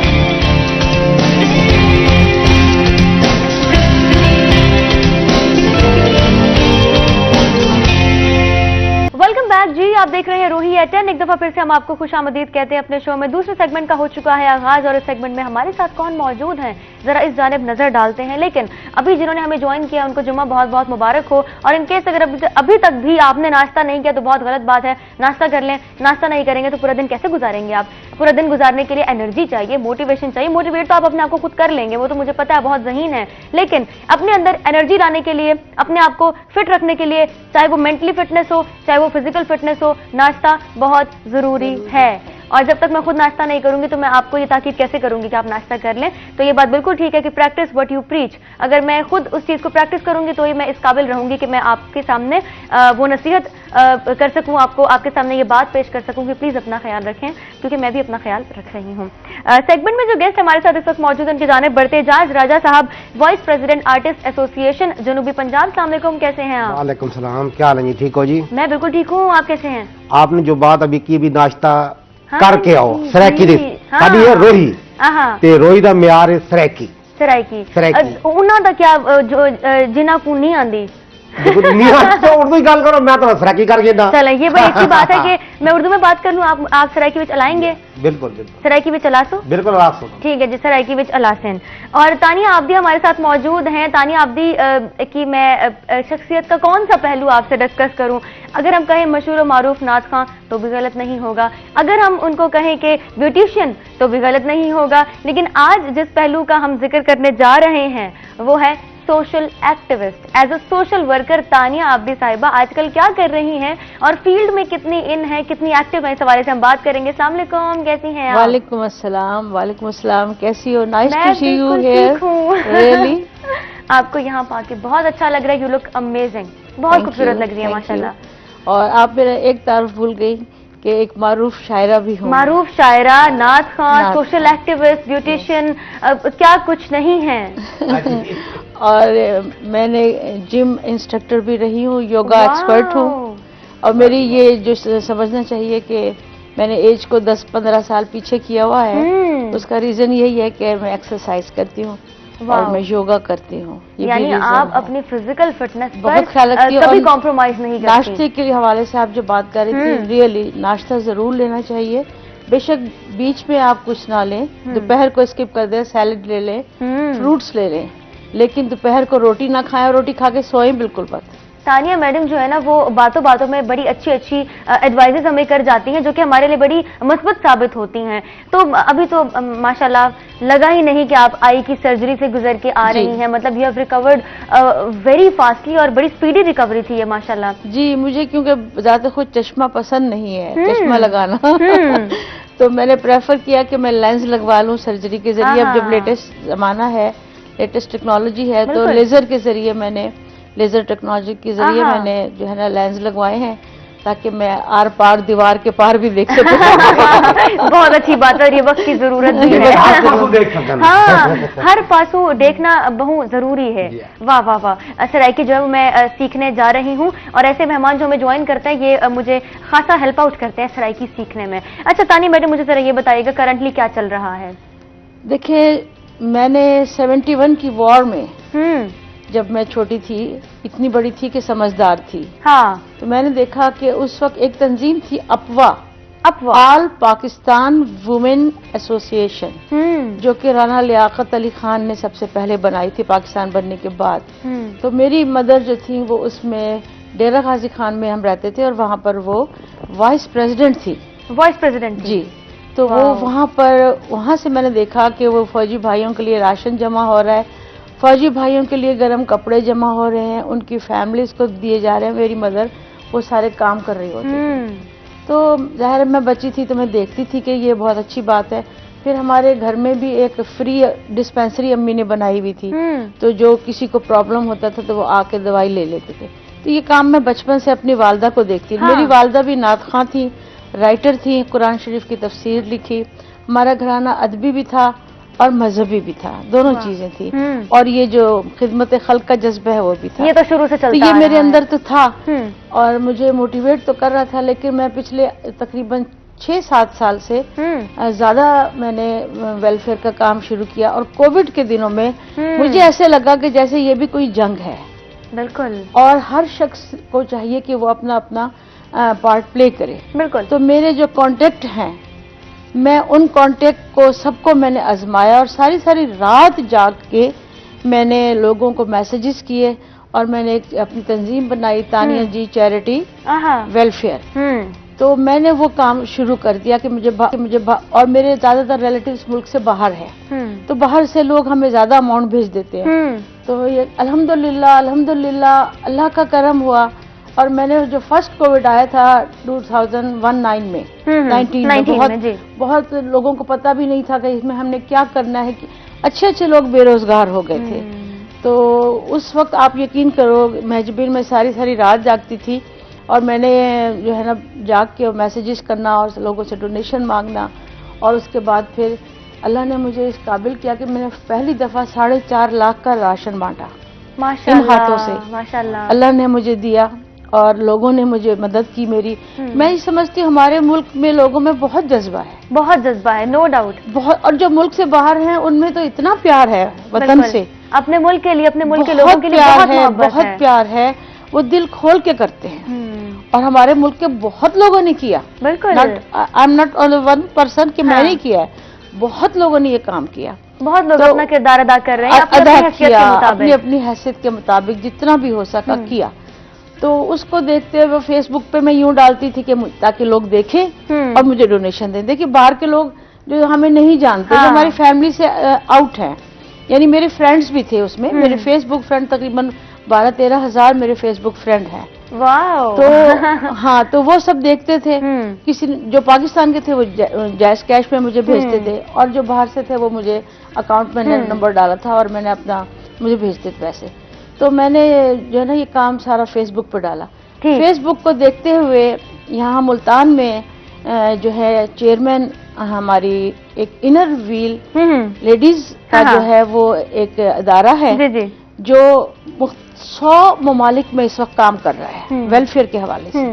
वेलकम बैक जी, आप देख रहे हैं रोही एट 10। एक दफा फिर से हम आपको खुशामदीद कहते हैं अपने शो में। दूसरे सेगमेंट का हो चुका है आगाज और इस सेगमेंट में हमारे साथ कौन मौजूद हैं, जरा इस जानिब नजर डालते हैं। लेकिन अभी जिन्होंने हमें ज्वाइन किया उनको जुम्मा बहुत बहुत मुबारक हो। और इनकेस अगर अभी तक भी आपने नाश्ता नहीं किया तो बहुत गलत बात है, नाश्ता कर लें। नाश्ता नहीं करेंगे तो पूरा दिन कैसे गुजारेंगे आप? पूरा दिन गुजारने के लिए एनर्जी चाहिए, मोटिवेशन चाहिए। मोटिवेट तो आप अपने आप को खुद कर लेंगे, वो तो मुझे पता है, बहुत ज़हीन है। लेकिन अपने अंदर एनर्जी लाने के लिए, अपने आप को फिट रखने के लिए, चाहे वो मेंटली फिटनेस हो, चाहे वो फिजिकल फिटनेस हो, नाश्ता बहुत जरूरी है। और जब तक मैं खुद नाश्ता नहीं करूंगी तो मैं आपको ये ताकीद कैसे करूंगी कि आप नाश्ता कर लें? तो ये बात बिल्कुल ठीक है कि प्रैक्टिस व्हाट यू प्रीच। अगर मैं खुद उस चीज को प्रैक्टिस करूंगी तो ही मैं इस काबिल रहूंगी कि मैं आपके सामने वो नसीहत कर सकूं, आपके सामने ये बात पेश कर सकूं कि प्लीज अपना ख्याल रखें, क्योंकि मैं भी अपना ख्याल रख रही हूँ। सेगमेंट में जो गेस्ट हमारे साथ इस वक्त मौजूद हैं उनकी जानिब बढ़ते जाज राजा साहब, वाइस प्रेसिडेंट आर्टिस्ट एसोसिएशन जनूबी पंजाब। अस्सलाम वालेकुम, कैसे हैं आप? वालेकुम सलाम, क्या हाल है जी? ठीक हो जी? मैं बिल्कुल ठीक हूँ, आप कैसे हैं? आपने जो बात अभी की, भी नाश्ता हाँ, करके आओ, सराकी दे हाँ, साडी है रोही ते रोही दा म्यार है सराकी सराकी सराकी उन्हां दा क्या जो जिन्हां को नहीं आंदी देखो म्यार तो उर्दू ही गल करो, मैं तो सराकी कर देना। चलें, ये बड़ी अच्छी बात है कि मैं उर्दू में बात कर लूं, आप सराकी विच अलाएंगे? बिल्कुल बिल्कुल सराकी विच अलासो, बिल्कुल अलासो, ठीक है जी, सराकी विच अलासन। और तानिया आब्दी हमारे साथ मौजूद हैं। तानिया आब्दी की मैं शख्सियत का कौन सा पहलू आपसे डिस्कस करूं? अगर हम कहें मशहूर और मारूफ नात खां तो भी गलत नहीं होगा, अगर हम उनको कहें कि ब्यूटिशियन तो भी गलत नहीं होगा। लेकिन आज जिस पहलू का हम जिक्र करने जा रहे हैं वो है social activist. As a social worker Tania Abdi साहिबा आजकल क्या कर रही हैं और फील्ड में कितनी इन है, कितनी एक्टिव है, इस हवाले से हम बात करेंगे। अस्सलाम वालेकुम, कैसी हैं आप? वालेकुम अस्सलाम, कैसी हो? नाइस टू सी यू मैं हियर, ठीक हूँ। रियली आपको यहाँ पाके बहुत अच्छा लग रहा है, यू लुक अमेजिंग, बहुत खूबसूरत लग रही है माशाल्लाह। और आप मेरा एक तारीफ भूल गई कि एक मारूफ शायरा भी हूँ। मारूफ शायरा, नात खां, सोशल एक्टिविस्ट, ब्यूटिशियन, क्या कुछ नहीं है। और मैंने जिम इंस्ट्रक्टर भी रही हूँ, योगा एक्सपर्ट हूँ। और मेरी ये जो समझना चाहिए कि मैंने एज को 10-15 साल पीछे किया हुआ है, उसका रीजन यही है कि मैं एक्सरसाइज करती हूँ। और मैं योगा करती हूँ। ये भी यानी reason आप है। अपनी फिजिकल फिटनेस बहुत पर ख्याल रखती हूँ कभी और कॉम्प्रोमाइज नहीं करती। नाश्ते के हवाले से आप जो बात कर रही थी, रियली नाश्ता जरूर लेना चाहिए। बेशक बीच में आप कुछ ना लें, दोपहर को स्किप कर दें, सैलेड ले लें, फ्रूट्स ले लें, लेकिन दोपहर को रोटी ना खाएं और रोटी खा के सोएं बिल्कुल मत। तानिया मैडम जो है ना वो बातों बातों में बड़ी अच्छी अच्छी एडवाइजेस हमें कर जाती हैं जो कि हमारे लिए बड़ी मुस्बत साबित होती हैं। तो अभी तो माशाल्लाह लगा ही नहीं कि आप आई की सर्जरी से गुजर के आ रही हैं, मतलब you have recovered very fastly और बड़ी स्पीडी रिकवरी थी ये माशाल्लाह। जी, मुझे क्योंकि ज्यादा खुद चश्मा पसंद नहीं है, चश्मा लगाना तो मैंने प्रेफर किया कि मैं लेंस लगवा लूं सर्जरी के जरिए। अब जब लेटेस्ट जमाना है, लेटेस्ट टेक्नोलॉजी है, तो लेजर के जरिए मैंने लेजर टेक्नोलॉजी के जरिए मैंने जो है ना लेंस लगवाए हैं ताकि मैं आर पार दीवार के पार भी देख सकूं। बहुत अच्छी बात है, ये वक्त की जरूरत भी है। हाँ, हर पासों देखना बहुत जरूरी है। वाह वाह वाह। सराइकी जो है मैं सीखने जा रही हूँ और ऐसे मेहमान जो हमें ज्वाइन करते हैं ये मुझे खासा हेल्प आउट करते हैं सराइकी सीखने में। अच्छा तानिया मैडम मुझे जरा ये बताइएगा करंटली क्या चल रहा है? देखिए, मैंने 71 की वॉर में जब मैं छोटी थी, इतनी बड़ी थी कि समझदार थी, हाँ, तो मैंने देखा कि उस वक्त एक तंजीम थी अफवा, ऑल पाकिस्तान वुमेन एसोसिएशन, जो कि राना लियाकत अली खान ने सबसे पहले बनाई थी पाकिस्तान बनने के बाद। तो मेरी मदर जो थी वो उसमें डेरा गाजी खान में हम रहते थे और वहाँ पर वो वाइस प्रेसिडेंट थी। वाइस प्रेसिडेंट जी। तो वो वहाँ से मैंने देखा कि वो फौजी भाइयों के लिए राशन जमा हो रहा है, फौजी भाइयों के लिए गर्म कपड़े जमा हो रहे हैं, उनकी फैमिलीज को दिए जा रहे हैं। मेरी मदर वो सारे काम कर रही होती थी। तो जाहिर मैं बच्ची थी तो मैं देखती थी कि ये बहुत अच्छी बात है। फिर हमारे घर में भी एक फ्री डिस्पेंसरी अम्मी ने बनाई हुई थी, तो जो किसी को प्रॉब्लम होता था तो वो आके दवाई ले लेते थे। तो ये काम मैं बचपन से अपनी वालदा को देखती थी। मेरी वालदा भी नात खां थी, राइटर थी, कुरान शरीफ की तफसीर लिखी। हमारा घराना अदबी भी था और मजहबी भी था, दोनों चीजें थी। और ये जो खिदमत खल्क का जज्बा है वो भी था। ये तो शुरू से चलता तो ये मेरे अंदर तो था और मुझे मोटिवेट तो कर रहा था। लेकिन मैं पिछले तकरीबन 6-7 साल से ज्यादा मैंने वेलफेयर का काम शुरू किया और कोविड के दिनों में मुझे ऐसे लगा कि जैसे ये भी कोई जंग है। बिल्कुल। और हर शख्स को चाहिए कि वो अपना अपना पार्ट प्ले करे। बिल्कुल। तो मेरे जो कांटेक्ट हैं, मैं उन कांटेक्ट को सबको मैंने आजमाया और सारी रात जाग के मैंने लोगों को मैसेजेस किए और मैंने एक अपनी तंजीम बनाई, तानिया जी चैरिटी वेलफेयर। तो मैंने वो काम शुरू कर दिया कि मुझे और मेरे ज्यादातर रिलेटिव्स मुल्क से बाहर हैं, तो बाहर से लोग हमें ज्यादा अमाउंट भेज देते हैं। तो ये अल्हम्दुलिल्लाह अल्लाह का करम हुआ। और मैंने जो फर्स्ट कोविड आया था 2019 में 19 में बहुत लोगों को पता भी नहीं था कि इसमें हमने क्या करना है। कि अच्छे लोग बेरोजगार हो गए थे। तो उस वक्त आप यकीन करो महजबीन में सारी रात जागती थी और मैंने जो है ना जाग के मैसेजेस करना और लोगों से डोनेशन मांगना। और उसके बाद फिर अल्लाह ने मुझे इस काबिल किया कि मैंने पहली दफा 4.5 लाख का राशन बांटा इन हाथों से। माशाल्लाह अल्लाह ने मुझे दिया और लोगों ने मुझे मदद की मेरी। मैं ये समझती हूँ हमारे मुल्क में लोगों में बहुत जज्बा है, नो डाउट बहुत। और जो मुल्क से बाहर हैं उनमें तो इतना प्यार है वतन से, अपने मुल्क के लिए, अपने मुल्क के लोगों के लिए बहुत प्यार है। वो दिल खोल के करते हैं और हमारे मुल्क के बहुत लोगों ने किया। बिल्कुल। I am not only one person कि मैंने किया है, बहुत लोगों ने ये काम किया। बहुत लोग अपना किरदार अदा कर रहे हैं, अपनी हैसियत के मुताबिक जितना भी हो सका किया। तो उसको देखते हुए फेसबुक पे मैं यूं डालती थी कि ताकि लोग देखें और मुझे डोनेशन दें। देखिए बाहर के लोग जो हमें नहीं जानते, जो हमारी फैमिली से आउट हैं, यानी मेरे फ्रेंड्स भी थे उसमें। मेरे फेसबुक फ्रेंड तकरीबन 12-13 हजार मेरे फेसबुक फ्रेंड हैं। वाओ। तो हाँ, तो वो सब देखते थे। किसी जो पाकिस्तान के थे वो जैस कैश में मुझे भेजते थे और जो बाहर से थे वो मुझे अकाउंट में नंबर डाला था और मैंने मुझे भेजते थे पैसे। तो मैंने जो है ना ये काम सारा फेसबुक पर डाला। फेसबुक को देखते हुए यहाँ मुल्तान में जो है चेयरमैन हमारी एक इनर व्हील लेडीज का जो है वो एक इदारा है जो 100 ममालिक में इस वक्त काम कर रहा है वेलफेयर के हवाले से।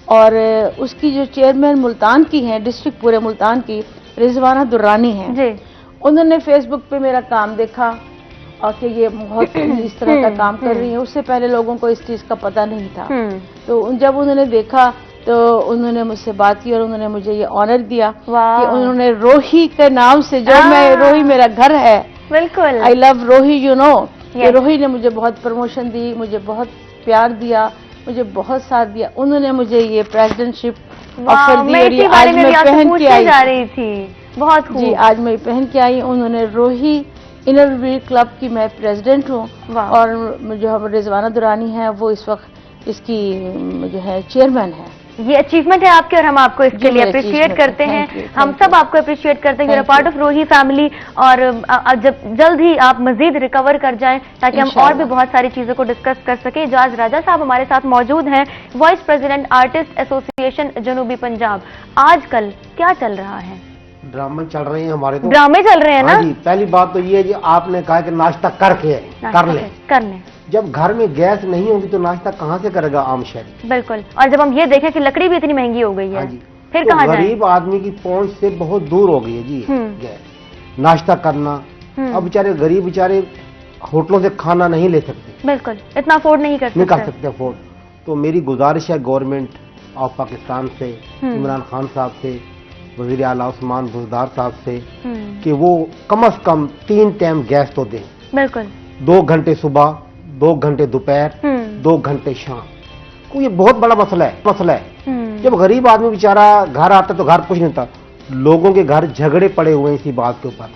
और उसकी जो चेयरमैन मुल्तान की हैं, डिस्ट्रिक्ट पूरे मुल्तान की, रिजवाना दुर्रानी हैं। उन्होंने फेसबुक पे मेरा काम देखा और कि ये बहुत इस तरह का काम कर रही है। उससे पहले लोगों को इस चीज़ का पता नहीं था। तो जब उन्होंने देखा तो उन्होंने मुझसे बात की और उन्होंने मुझे ये ऑनर दिया कि उन्होंने रोही के नाम से, जो मैं, रोही मेरा घर है, बिल्कुल, आई लव रोही, यू नो, कि रोही ने मुझे बहुत प्रमोशन दी, मुझे बहुत प्यार दिया, मुझे बहुत साथ दिया। उन्होंने मुझे ये प्रेसिडेंटशिप ऑफर दी और ये आज मैं पहन के आई जा रही थी। बहुत खूब जी, आज मैं पहन के आई। उन्होंने रोही इनरवीर क्लब की मैं प्रेसिडेंट हूँ और जो हम रिजवाना दुरानी है वो इस वक्त इसकी जो है चेयरमैन है। ये अचीवमेंट है आपके और हम आपको इसके लिए अप्रिशिएट करते हैं। हम सब आपको अप्रिशिएट करते हैं, पार्ट ऑफ रोही फैमिली। और जब जल्द ही आप मजीद रिकवर कर जाएं ताकि हम और भी बहुत सारी चीजों को डिस्कस कर सके। इजाज राजा साहब हमारे साथ मौजूद हैं, वाइस प्रेसिडेंट आर्टिस्ट एसोसिएशन जनूबी पंजाब। आजकल क्या चल रहा है? ड्रामे चल रहे हैं हमारे, तो ड्रामे चल रहे हैं ना? हाँ जी, पहली बात तो ये है जी, आपने कहा कि नाश्ता कर ले। जब घर में गैस नहीं होगी तो नाश्ता कहाँ से करेगा आम शहरी? बिल्कुल। और जब हम ये देखें कि लकड़ी भी इतनी महंगी हो गई है, फिर तो कहाँ जाएं? गरीब आदमी की पहुंच से बहुत दूर हो गई है जी गैस। नाश्ता करना, अब बेचारे गरीब बेचारे होटलों से खाना नहीं ले सकते, बिल्कुल इतना अफोर्ड नहीं कर सकते अफोर्ड। तो मेरी गुजारिश है गवर्नमेंट ऑफ पाकिस्तान से, इमरान खान साहब से, वजीर आला उस्मान बुज़दार साहब से, कि वो कम से कम 3 टाइम गैस तो दें। बिल्कुल, 2 घंटे सुबह, 2 घंटे दोपहर, 2 घंटे शाम को। ये बहुत बड़ा मसला है। जब गरीब आदमी बेचारा घर आता तो घर कुछ नहीं था, लोगों के घर झगड़े पड़े हुए हैं इसी बात के ऊपर।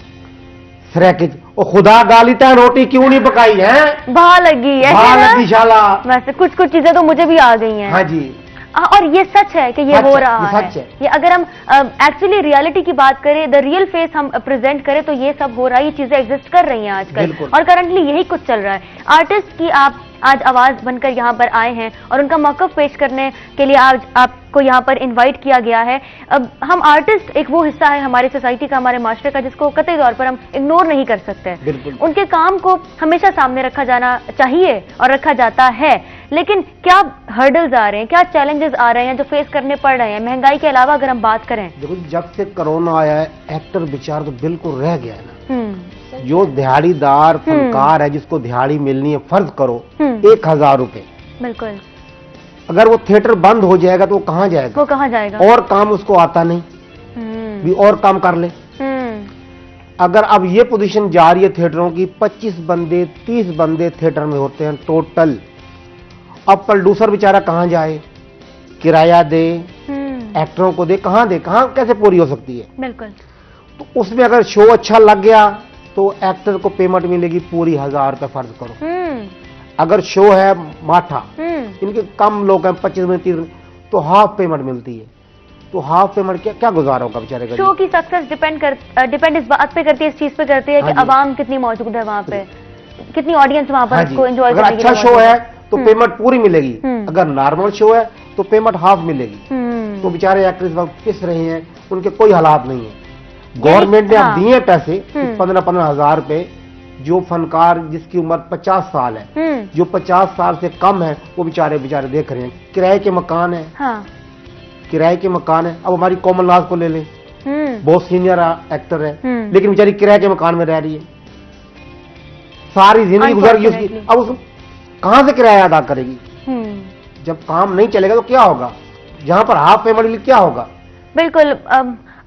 फ्रैकेज और खुदा गाली तय रोटी क्यों नहीं पकाई है? भा लगी है, भा लगी शाला। वैसे कुछ चीजें तो मुझे भी आ गई हैं। हाँ जी, और ये सच है कि ये हो रहा है। ये अगर हम एक्चुअली रियलिटी की बात करें, द रियल फेस हम प्रेजेंट करें तो ये सब हो रहा है, ये चीजें एग्जिस्ट कर रही हैं आजकल और करंटली यही कुछ चल रहा है। आर्टिस्ट की आप आज आवाज बनकर यहाँ पर आए हैं और उनका मौक़िफ़ पेश करने के लिए आज आपको यहाँ पर इनवाइट किया गया है। अब हम आर्टिस्ट एक वो हिस्सा है हमारी सोसाइटी का, हमारे माशरे का, जिसको कतई तौर पर हम इग्नोर नहीं कर सकते। उनके काम को हमेशा सामने रखा जाना चाहिए और रखा जाता है। लेकिन क्या हर्डल्स आ रहे हैं, क्या चैलेंजेस आ रहे हैं जो फेस करने पड़ रहे हैं महंगाई के अलावा? अगर हम बात करें, देखो जब से कोरोना आया है एक्टर बेचारा तो बिल्कुल रह गया है ना। जो दिहाड़ीदार फनकार है जिसको दिहाड़ी मिलनी है, फर्ज करो 1000 रुपए, बिल्कुल, अगर वो थिएटर बंद हो जाएगा तो वो कहाँ जाएगा? और काम उसको आता नहीं, भी और काम कर ले। अगर अब ये पोजीशन जा रही है थिएटरों की, 25 बंदे 30 बंदे थिएटर में होते हैं टोटल। अब प्रोड्यूसर बेचारा कहाँ जाए, किराया दे, एक्टरों को दे, कहाँ कैसे पूरी हो सकती है? बिल्कुल। तो उसमें अगर शो अच्छा लग गया तो एक्टर को पेमेंट मिलेगी पूरी 1000 रुपए फर्ज करो। अगर शो है माठा, इनके कम लोग हैं 25 में 30 तो हाफ पेमेंट मिलती है। तो हाफ पेमेंट क्या गुजारा होगा बेचारे का? शो की सक्सेस डिपेंड इस बात पे करती है, इस चीज पे करती है कि अवाम कितनी मौजूद है वहाँ पे, कितनी ऑडियंस वहाँ पर उसको एंजॉय करेगी। अगर अच्छा शो है तो पेमेंट पूरी मिलेगी, अगर नॉर्मल शो है तो पेमेंट हाफ मिलेगी। तो बेचारे एक्टर इस वक्त पिस रहे हैं, उनके कोई हालात नहीं है। गवर्नमेंट ने अब दिए पैसे 15-15 हजार रुपए। जो फनकार जिसकी उम्र 50 साल है, जो 50 साल से कम है, वो बेचारे देख रहे हैं। किराए के मकान है, किराए के मकान है। अब हमारी कॉमन नाज को ले लें, बहुत सीनियर एक्टर है, लेकिन बेचारी किराए के मकान में रह रही है, सारी जिंदगी गुजर गई उसकी। अब उस कहां से किराया अदा करेगी? जब काम नहीं चलेगा तो क्या होगा? जहां पर हाफ पेमेंट मिली क्या होगा? बिल्कुल।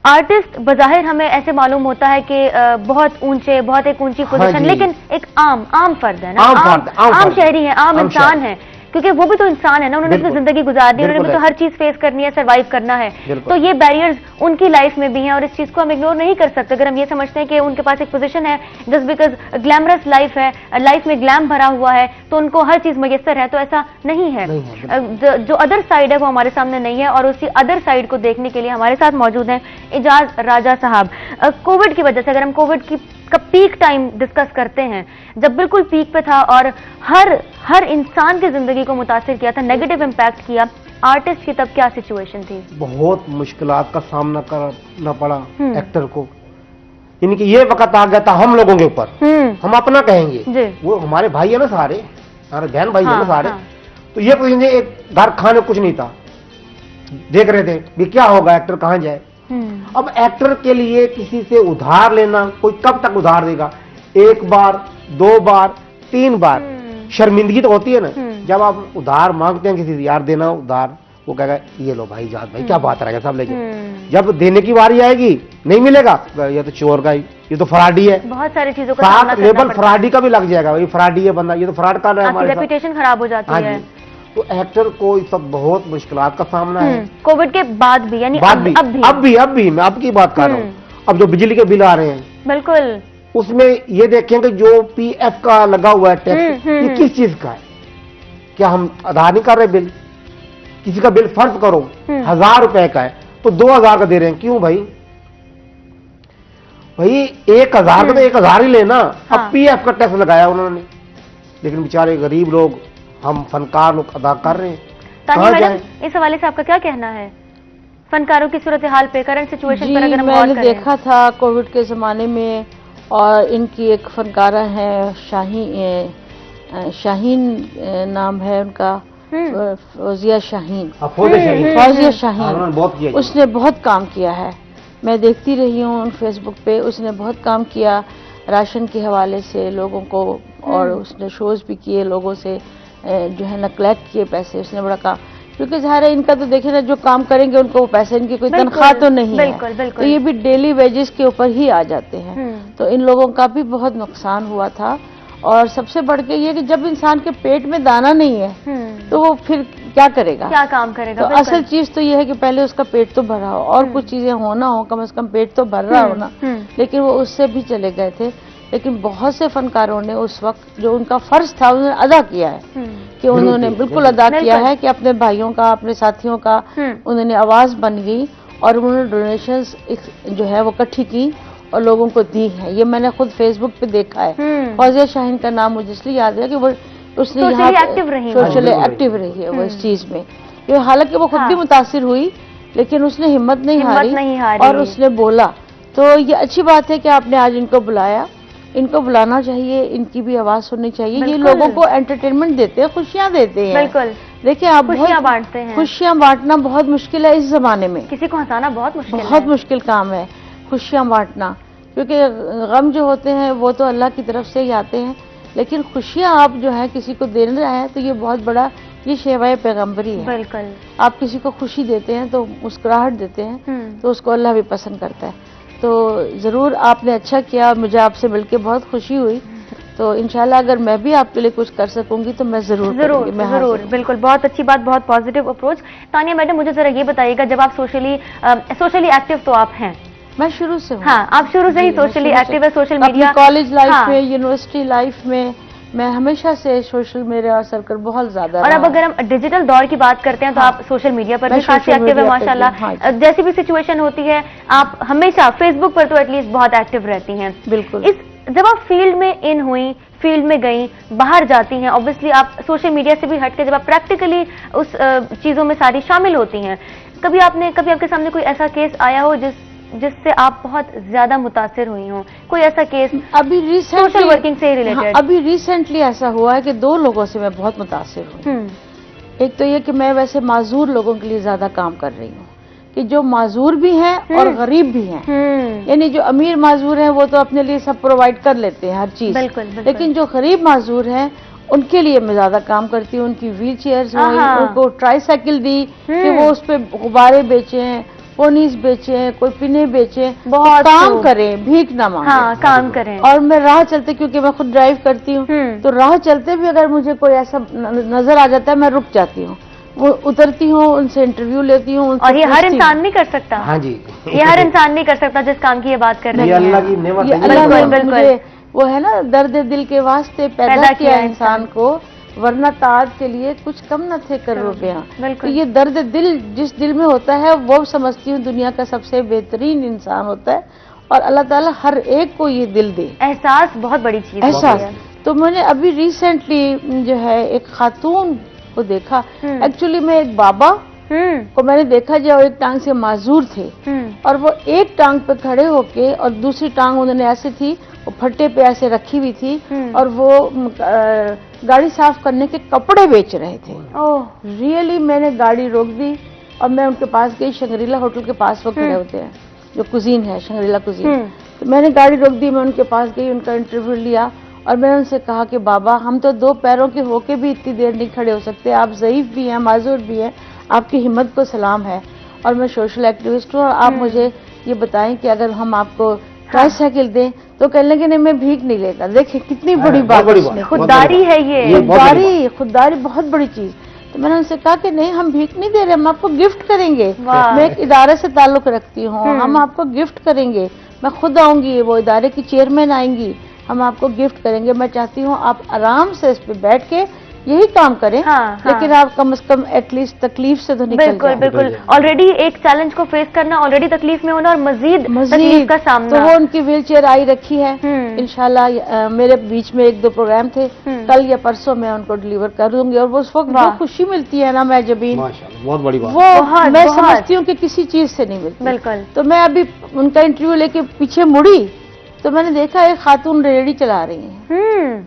आर्टिस्ट बज़ाहिर हमें ऐसे मालूम होता है कि बहुत ऊंचे, बहुत एक ऊंची पोजीशन, लेकिन एक आम फर्द है ना, आम शहरी है, आम इंसान है, क्योंकि वो भी तो इंसान है ना। उन्होंने तो जिंदगी गुजारनी है, उन्होंने भी तो हर चीज फेस करनी है, सरवाइव करना है। तो ये बैरियर्स उनकी लाइफ में भी हैं और इस चीज को हम इग्नोर नहीं कर सकते। अगर हम ये समझते हैं कि उनके पास एक पोजीशन है जस्ट बिकॉज ग्लैमरस लाइफ है, लाइफ में ग्लैम भरा हुआ है, तो उनको हर चीज मुयस्सर है, तो ऐसा नहीं है। जो अदर साइड है वो हमारे सामने नहीं है और उसी अदर साइड को देखने के लिए हमारे साथ मौजूद हैं इजाज राजा साहब। कोविड की वजह से, अगर हम कोविड का पीक टाइम डिस्कस करते हैं, जब बिल्कुल पीक पे था और हर इंसान की जिंदगी को मुतासिर किया था, नेगेटिव इम्पैक्ट किया, आर्टिस्ट की तब क्या सिचुएशन थी? बहुत मुश्किलात का सामना करना पड़ा एक्टर को। इनकी ये वक्त आ गया था हम लोगों के ऊपर, हम अपना कहेंगे, वो हमारे भाई है ना, सारे हमारे बहन भाई है ना सारे। तो ये पोजीशन, एक घर खाने कुछ नहीं था, देख रहे थे भी क्या होगा, एक्टर कहाँ जाए। अब एक्टर के लिए किसी से उधार लेना, कोई कब तक उधार देगा? एक बार 2 बार 3 बार शर्मिंदगी तो होती है ना। जब आप उधार मांगते हैं किसी से, यार देना उधार, वो कहेगा ये लो भाई जात भाई क्या बात रहेगा सब लेके। जब देने की बारी आएगी नहीं मिलेगा, ये तो चोर का, ये तो फ्रॉडी है। बहुत सारी चीजों का सामना साथ लेबल फ्रॉडी का भी लग जाएगा, भाई फ्रॉडी है बंदा, ये तो फ्रॉड कर रहा है हमारे साथ, रेपुटेशन खराब हो जाती है। तो एक्टर को इस सब बहुत मुश्किलात का सामना है। कोविड के बाद भी, यानी अब भी मैं अब की बात कर रहा हूँ। अब जो बिजली के बिल आ रहे हैं, बिल्कुल, उसमें ये देखें कि जो पीएफ का लगा हुआ है टैक्स, ये किस चीज का है? क्या हम अदा नहीं कर रहे बिल? किसी का बिल फर्ज करो 1000 रुपए का है तो 2000 का दे रहे हैं, क्यों भाई? भाई 1000 का तो 1000 ही लेना। अब पीएफ का टैक्स लगाया उन्होंने, लेकिन बेचारे गरीब लोग, हम फनकार लोग अदा कर रहे हैं। तानिया मैडम, इस हवाले से आपका क्या कहना है फनकारों की सूरत हाल पे, करंट सिचुएशन पर अगर हम गौर करें? मैंने देखा था कोविड के ज़माने में, और इनकी एक फनकारा है शाहीन नाम है उनका, फौजिया शाहीन, फौजिया शाहीन, उसने बहुत काम किया है। मैं देखती रही हूँ फेसबुक पे, उसने बहुत काम किया राशन के हवाले से लोगों को, और उसने शोज भी किए लोगों से, जो है ना कलेक्ट किए पैसे, उसने बड़ा काम, क्योंकि ज़ाहिर है इनका तो देखे ना जो काम करेंगे उनको वो पैसे, इनकी कोई तनख्वाह तो नहीं है, तो ये भी डेली वेजेस के ऊपर ही आ जाते हैं। तो इन लोगों का भी बहुत नुकसान हुआ था। और सबसे बढ़ के ये कि जब इंसान के पेट में दाना नहीं है तो वो फिर क्या करेगा, क्या काम करेगा? तो असल चीज तो ये है कि पहले उसका पेट तो भरा हो, और कुछ चीजें होना हो, कम से कम पेट तो भर रहा हो ना। लेकिन वो उससे भी चले गए थे। लेकिन बहुत से फनकारों ने उस वक्त जो उनका फर्ज था उन्होंने अदा किया है, कि उन्होंने बिल्कुल अदा किया है कि अपने भाइयों का, अपने साथियों का उन्होंने आवाज बन गई, और उन्होंने डोनेशंस जो है वो इकट्ठी की और लोगों को दी है। ये मैंने खुद फेसबुक पे देखा है। फौजिया शाहीन का नाम मुझे इसलिए याद है कि वो उसने यहाँ सोशली एक्टिव रही है वो इस चीज में। ये हालांकि वो खुद भी मुतासिर हुई, लेकिन उसने हिम्मत नहीं हारी और उसने बोला। तो ये अच्छी बात है कि आपने आज इनको बुलाया, इनको बुलाना चाहिए, इनकी भी आवाज सुननी चाहिए। ये लोगों को एंटरटेनमेंट देते हैं, खुशियाँ देते हैं। बिल्कुल, देखिए आप खुशियाँ बांटते हैं। खुशियाँ बांटना बहुत मुश्किल है इस जमाने में, किसी को हंसाना बहुत मुश्किल काम है खुशियाँ बांटना, क्योंकि गम जो होते हैं वो तो अल्लाह की तरफ से ही आते हैं, लेकिन खुशियाँ आप जो है किसी को दे रहे हैं तो ये बहुत बड़ा, ये शेवाए पैगम्बरी है। बिल्कुल, आप किसी को खुशी देते हैं तो मुस्कुराहट देते हैं तो उसको अल्लाह भी पसंद करता है। तो जरूर आपने अच्छा किया, मुझे आपसे मिलकर बहुत खुशी हुई। तो इंशाल्लाह अगर मैं भी आपके लिए कुछ कर सकूंगी तो मैं जरूर बिल्कुल। बहुत अच्छी बात, बहुत पॉजिटिव अप्रोच। तानिया मैडम, मुझे जरा ये बताइएगा, जब आप सोशली एक्टिव तो आप हैं, मैं शुरू से हूँ। हाँ, आप शुरू से ही सोशली एक्टिव है, सोशल मीडिया, कॉलेज लाइफ में, यूनिवर्सिटी लाइफ में, मैं हमेशा से सोशल मीडिया सर्कल बहुत ज्यादा। और अब अगर हम डिजिटल दौर की बात करते हैं तो आप सोशल मीडिया पर भी खासी एक्टिव है माशाल्लाह। जैसी भी सिचुएशन होती है आप हमेशा फेसबुक पर तो एटलीस्ट बहुत एक्टिव रहती हैं। बिल्कुल। जब आप फील्ड में इन हुई, फील्ड में गई, बाहर जाती हैं, ऑब्वियसली आप सोशल मीडिया से भी हटके जब आप प्रैक्टिकली उस चीजों में सारी शामिल होती हैं, कभी आपके सामने कोई ऐसा केस आया हो जिससे आप बहुत ज्यादा मुतासिर हुई हो? कोई ऐसा केस अभी रिसेंटली सोशल वर्किंग से रिलेटेड? हाँ, अभी रिसेंटली ऐसा हुआ है कि 2 लोगों से मैं बहुत मुतासिर हुई। एक तो ये कि मैं वैसे माजूर लोगों के लिए ज्यादा काम कर रही हूँ, कि जो माजूर भी हैं और गरीब भी हैं। यानी जो अमीर माजूर हैं वो तो अपने लिए सब प्रोवाइड कर लेते हैं हर चीज, लेकिन जो गरीब माजूर हैं उनके लिए मैं ज्यादा काम करती हूँ। उनकी व्हील चेयर्स, उनको ट्राईसाइकिल दी कि वो उस पे गुब्बारे बेचे, पोनीस बेचे, कोई पिने बेचे, बहुत काम करें, भीख ना मांगे। हाँ, काम करें। और मैं राह चलते, क्योंकि मैं खुद ड्राइव करती हूँ, तो राह चलते भी अगर मुझे कोई ऐसा नजर आ जाता है मैं रुक जाती हूँ, वो उतरती हूँ, उनसे इंटरव्यू लेती हूँ। और ये हर इंसान नहीं कर सकता। हाँ जी, ये हर इंसान नहीं कर सकता जिस काम की ये बात कर रही है। अल्लाह की नेमत है। वो है ना, दर्द दिल के वास्ते पैदा किया इंसान को, वरना ताज के लिए कुछ कम न थे कर रुपया। तो ये दर्द दिल जिस दिल में होता है वो समझती हूँ दुनिया का सबसे बेहतरीन इंसान होता है, और अल्लाह ताला हर एक को ये दिल दे। एहसास बहुत बड़ी चीज है। एहसास। तो मैंने अभी रिसेंटली जो है एक खातून को देखा, एक्चुअली मैं एक बाबा को मैंने देखा जो एक टांग से माजूर थे, और वो एक टांग पे खड़े होके और दूसरी टांग उन्होंने ऐसे थी, वो फट्टे पे ऐसे रखी हुई थी, और वो गाड़ी साफ करने के कपड़े बेच रहे थे। रियली मैंने गाड़ी रोक दी और मैं उनके पास गई। शंग्रीला होटल के पास वो खड़े होते हैं, जो कुजीन है शंग्रीला कुजीन। तो मैंने गाड़ी रोक दी, मैं उनके पास गई, उनका इंटरव्यू लिया, और मैंने उनसे कहा कि बाबा हम तो 2 पैरों के होके भी इतनी देर नहीं खड़े हो सकते, आप ज़ईफ़ भी हैं, माजूर भी हैं, आपकी हिम्मत को सलाम है और मैं सोशल एक्टिविस्ट हूँ और आप मुझे ये बताएं कि अगर हम आपको ट्राईसाइकिल दें तो कहने लगे नहीं मैं भीख नहीं लेता। देखिए कितनी बड़ी बात, खुददारी है ये, खुददारी बहुत बड़ी चीज। तो मैंने उनसे कहा कि नहीं हम भीख नहीं दे रहे, हम आपको गिफ्ट करेंगे, मैं एक इदारे से ताल्लुक रखती हूँ, हम आपको गिफ्ट करेंगे, मैं खुद आऊंगी, वो इदारे की चेयरमैन आएंगी, हम आपको गिफ्ट करेंगे। मैं चाहती हूँ आप आराम से इस पे बैठ के यही काम करें, लेकिन आप कम से कम एटलीस्ट तकलीफ से तो निकल बिल्कुल जाएं। बिल्कुल, ऑलरेडी एक चैलेंज को फेस करना, ऑलरेडी तकलीफ में होना और मजीद तकलीफ का सामना। तो वो उनकी व्हीलचेयर आई रखी है, इंशाल्लाह मेरे बीच में 1-2 प्रोग्राम थे, कल या परसों मैं उनको डिलीवर कर दूंगी और वो उस वक्त जो खुशी मिलती है ना मैं जबीन, बहुत बड़ी बात, वो मैं समझती हूँ कि किसी चीज से नहीं मिलती। बिल्कुल। तो मैं अभी उनका इंटरव्यू लेके पीछे मुड़ी तो मैंने देखा एक खातून रेहड़ी चला रही है,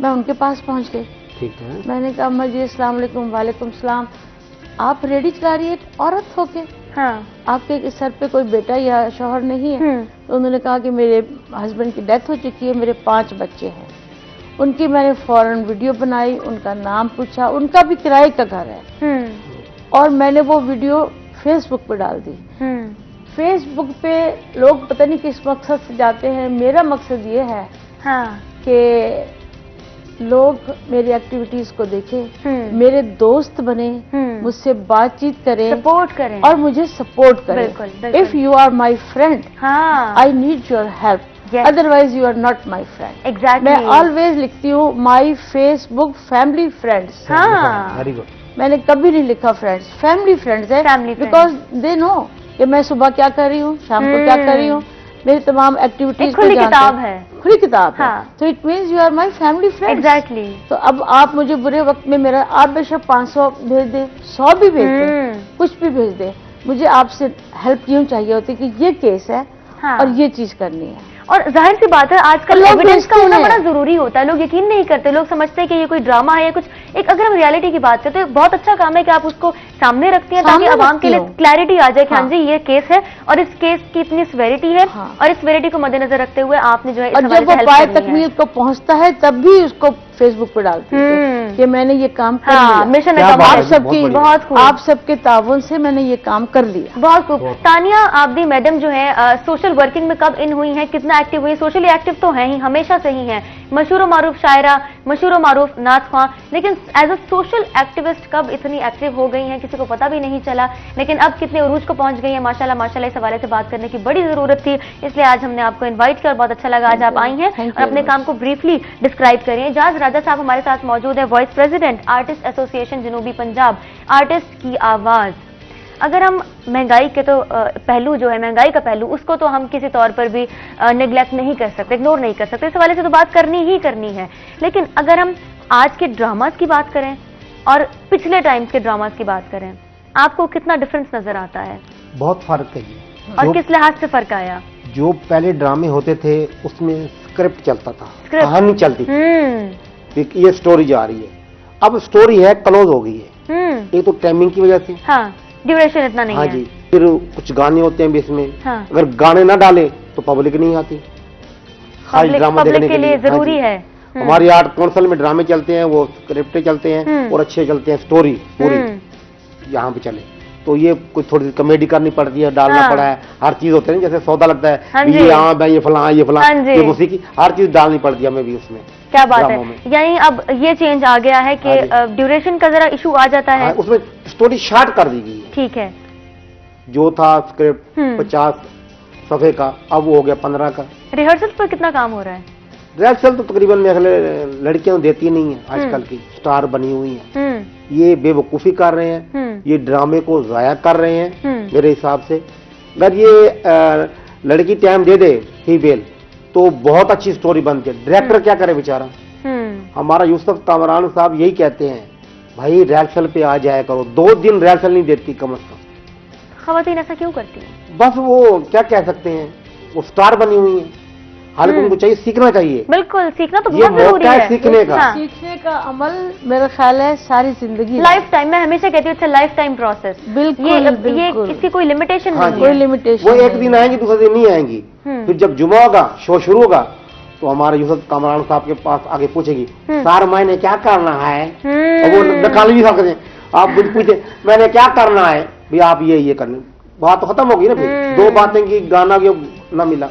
मैं उनके पास पहुंच गई, ठीक है, मैंने कहा अम्मा जी अस्सलाम वालेकुम। वालेकुम सलाम। आप रेडी चला रही है औरत होके, आपके सर पे कोई बेटा या शौहर नहीं है? तो उन्होंने कहा कि मेरे हस्बैंड की डेथ हो चुकी है, मेरे 5 बच्चे हैं। उनकी मैंने फौरन वीडियो बनाई, उनका नाम पूछा, उनका भी किराए का घर है और मैंने वो वीडियो फेसबुक पे डाल दी। फेसबुक पे लोग पता नहीं किस मकसद से जाते हैं, मेरा मकसद ये है कि लोग मेरी एक्टिविटीज को देखें, मेरे दोस्त बने, मुझसे बातचीत करें, सपोर्ट करें और मुझे सपोर्ट करें। If you are my friend I need your help, otherwise you are not my friend. Exactly, मैं ऑलवेज लिखती हूँ my Facebook family friends. Very good. मैंने कभी नहीं लिखा फ्रेंड्स, फैमिली फ्रेंड्स है, बिकॉज दे नो कि मैं सुबह क्या कर रही हूँ, शाम को क्या कर रही हूँ, मेरी तमाम एक्टिविटीज खुली किताब है, खुली किताब है। तो it means you are my family friend. Exactly. तो अब आप मुझे बुरे वक्त में मेरा, आप बेशक 500 भेज दे, 100 भी भेज दे, कुछ भी भेज दे, मुझे आपसे हेल्प यूं चाहिए होती कि ये केस है और ये चीज करनी है। और जाहिर सी बात है आजकल एविडेंस का होना बड़ा जरूरी होता है, लोग यकीन नहीं करते, लोग समझते हैं कि ये कोई ड्रामा है या कुछ। एक अगर हम रियलिटी की बात करते हैं, बहुत अच्छा काम है कि आप उसको सामने रखती हैं ताकि आवाम के लिए क्लैरिटी आ जाए कि हाँ जी ये केस है और इस केस की इतनी सिवेरिटी है और इस सिवेरिटी को मद्देनजर रखते हुए आपने जो है और जब वो पाए तकमील को पहुंचता है तब भी उसको फेसबुक पे डालती है कि मैंने ये काम कर लिया, मिशन आप सबकी, बहुत खूब, आप सबके ताउन से मैंने ये काम कर लिया। बहुत खूब। तानिया आबदी मैडम जो है सोशल वर्किंग में कब इन हुई हैं, कितना एक्टिव हुई? सोशली एक्टिव तो है ही, हमेशा से ही है, मशहूर व मारूफ शायरा, मशहूर व मारूफ नात ख्वां, लेकिन एज अ सोशल एक्टिविस्ट कब इतनी एक्टिव हो गई हैं किसी को पता भी नहीं चला, लेकिन अब कितने उरूज को पहुंच गई है माशाल्लाह माशाल्लाह। इस हवाले से बात करने की बड़ी जरूरत थी, इसलिए आज हमने आपको इन्वाइट किया और बहुत अच्छा लगा आज आप आई हैं और अपने काम को ब्रीफली डिस्क्राइब करें। एजाज राजा साहब हमारे साथ मौजूद है, वाइस प्रेसिडेंट आर्टिस्ट एसोसिएशन जनूबी पंजाब, आर्टिस्ट की आवाज। अगर हम महंगाई के तो पहलू जो है, महंगाई का पहलू, उसको तो हम किसी तौर पर भी नेग्लेक्ट नहीं कर सकते, इग्नोर नहीं कर सकते, इस हवाले से तो बात करनी ही करनी है। लेकिन अगर हम आज के ड्रामास की बात करें और पिछले टाइम्स के ड्रामास की बात करें, आपको कितना डिफरेंस नजर आता है? बहुत फर्क है और किस लिहाज से फर्क आया? जो पहले ड्रामे होते थे उसमें स्क्रिप्ट चलता था, कहानी चलती थी, ये स्टोरी जा रही है, अब स्टोरी है क्लोज हो गई है। एक तो टाइमिंग की वजह से, ड्यूरेशन इतना नहीं है। जी, फिर कुछ गाने होते हैं बीच में, अगर गाने ना डाले तो पब्लिक नहीं आती, खाली ड्रामा देखने के लिए जरूरी है। हमारी आर्ट काउंसिल में ड्रामे चलते हैं, वो स्क्रिप्ट चलते हैं और अच्छे चलते हैं, स्टोरी पूरी यहाँ पे चले, तो ये कुछ थोड़ी कॉमेडी करनी पड़ती है, डालना पड़ा है, हर चीज होते हैं, जैसे सौदा लगता है, ये आम है, ये फलां, ये उसी की हर चीज डालनी पड़ती है हमें भी उसमें। क्या बात है, यानी अब ये चेंज आ गया है कि ड्यूरेशन का जरा इशू आ जाता है, उसमें स्टोरी शार्ट कर दी गई है। ठीक है, जो था स्क्रिप्ट 50 सफ़े का, अब वो हो गया 15 का। रिहर्सल पर कितना काम हो रहा है? रिहर्सल तो तकरीबन लड़कियां देती नहीं है, आजकल की स्टार बनी हुई है, ये बेवकूफी कर रहे हैं, ये ड्रामे को जाया कर रहे हैं मेरे हिसाब से। अगर ये लड़की टाइम दे दे फीमेल तो बहुत अच्छी स्टोरी बनती है। डायरेक्टर क्या करे बेचारा, हमारा यूसुफ कामरान साहब यही कहते हैं, भाई रिहर्सल पे आ जाया करो, 2 दिन रिहर्सल नहीं देती कम से कम। खवातीन ऐसा क्यों करती हैं? बस वो क्या कह सकते हैं, वो स्टार बनी हुई है, हालांकि उनको चाहिए, सीखना चाहिए। बिल्कुल, सीखना तो बहुत जरूरी है, सीखने का। सीखने का अमल मेरा ख्याल है सारी जिंदगी, लाइफ टाइम। मैं हमेशा कहती हूँ लाइफ टाइम प्रोसेस। बिल्कुल, ये इसकी कोई लिमिटेशन नहीं है, कोई लिमिटेशन। वो एक दिन आएंगी, दूसरे दिन नहीं आएंगी, फिर जब जुमा होगा, शो शुरू होगा, तो हमारे यूसुफ कामरान साहब के पास आगे पूछेगी, सर मैंने क्या करना है, और वो नकाली साहब कहते हैं, आप मुझे पूछे मैंने क्या करना है, भी आप ये करने, बात तो खत्म होगी ना। फिर दो बातें की गाना की ना मिला,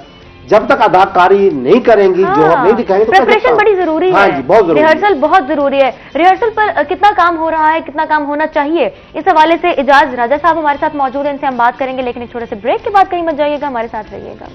जब तक अदाकारी नहीं करेंगी, जो नहीं दिखाएंगे, तो प्रिपरेशन बड़ी जरूरी है। हाँ जी, बहुत जरूरी, रिहर्सल बहुत जरूरी है। रिहर्सल पर कितना काम हो रहा है, कितना काम होना चाहिए, इस हवाले से इजाज राजा साहब हमारे साथ मौजूद हैं, इनसे हम बात करेंगे, लेकिन एक छोटे से ब्रेक के बाद कहीं मत जाइएगा, हमारे साथ रहिएगा।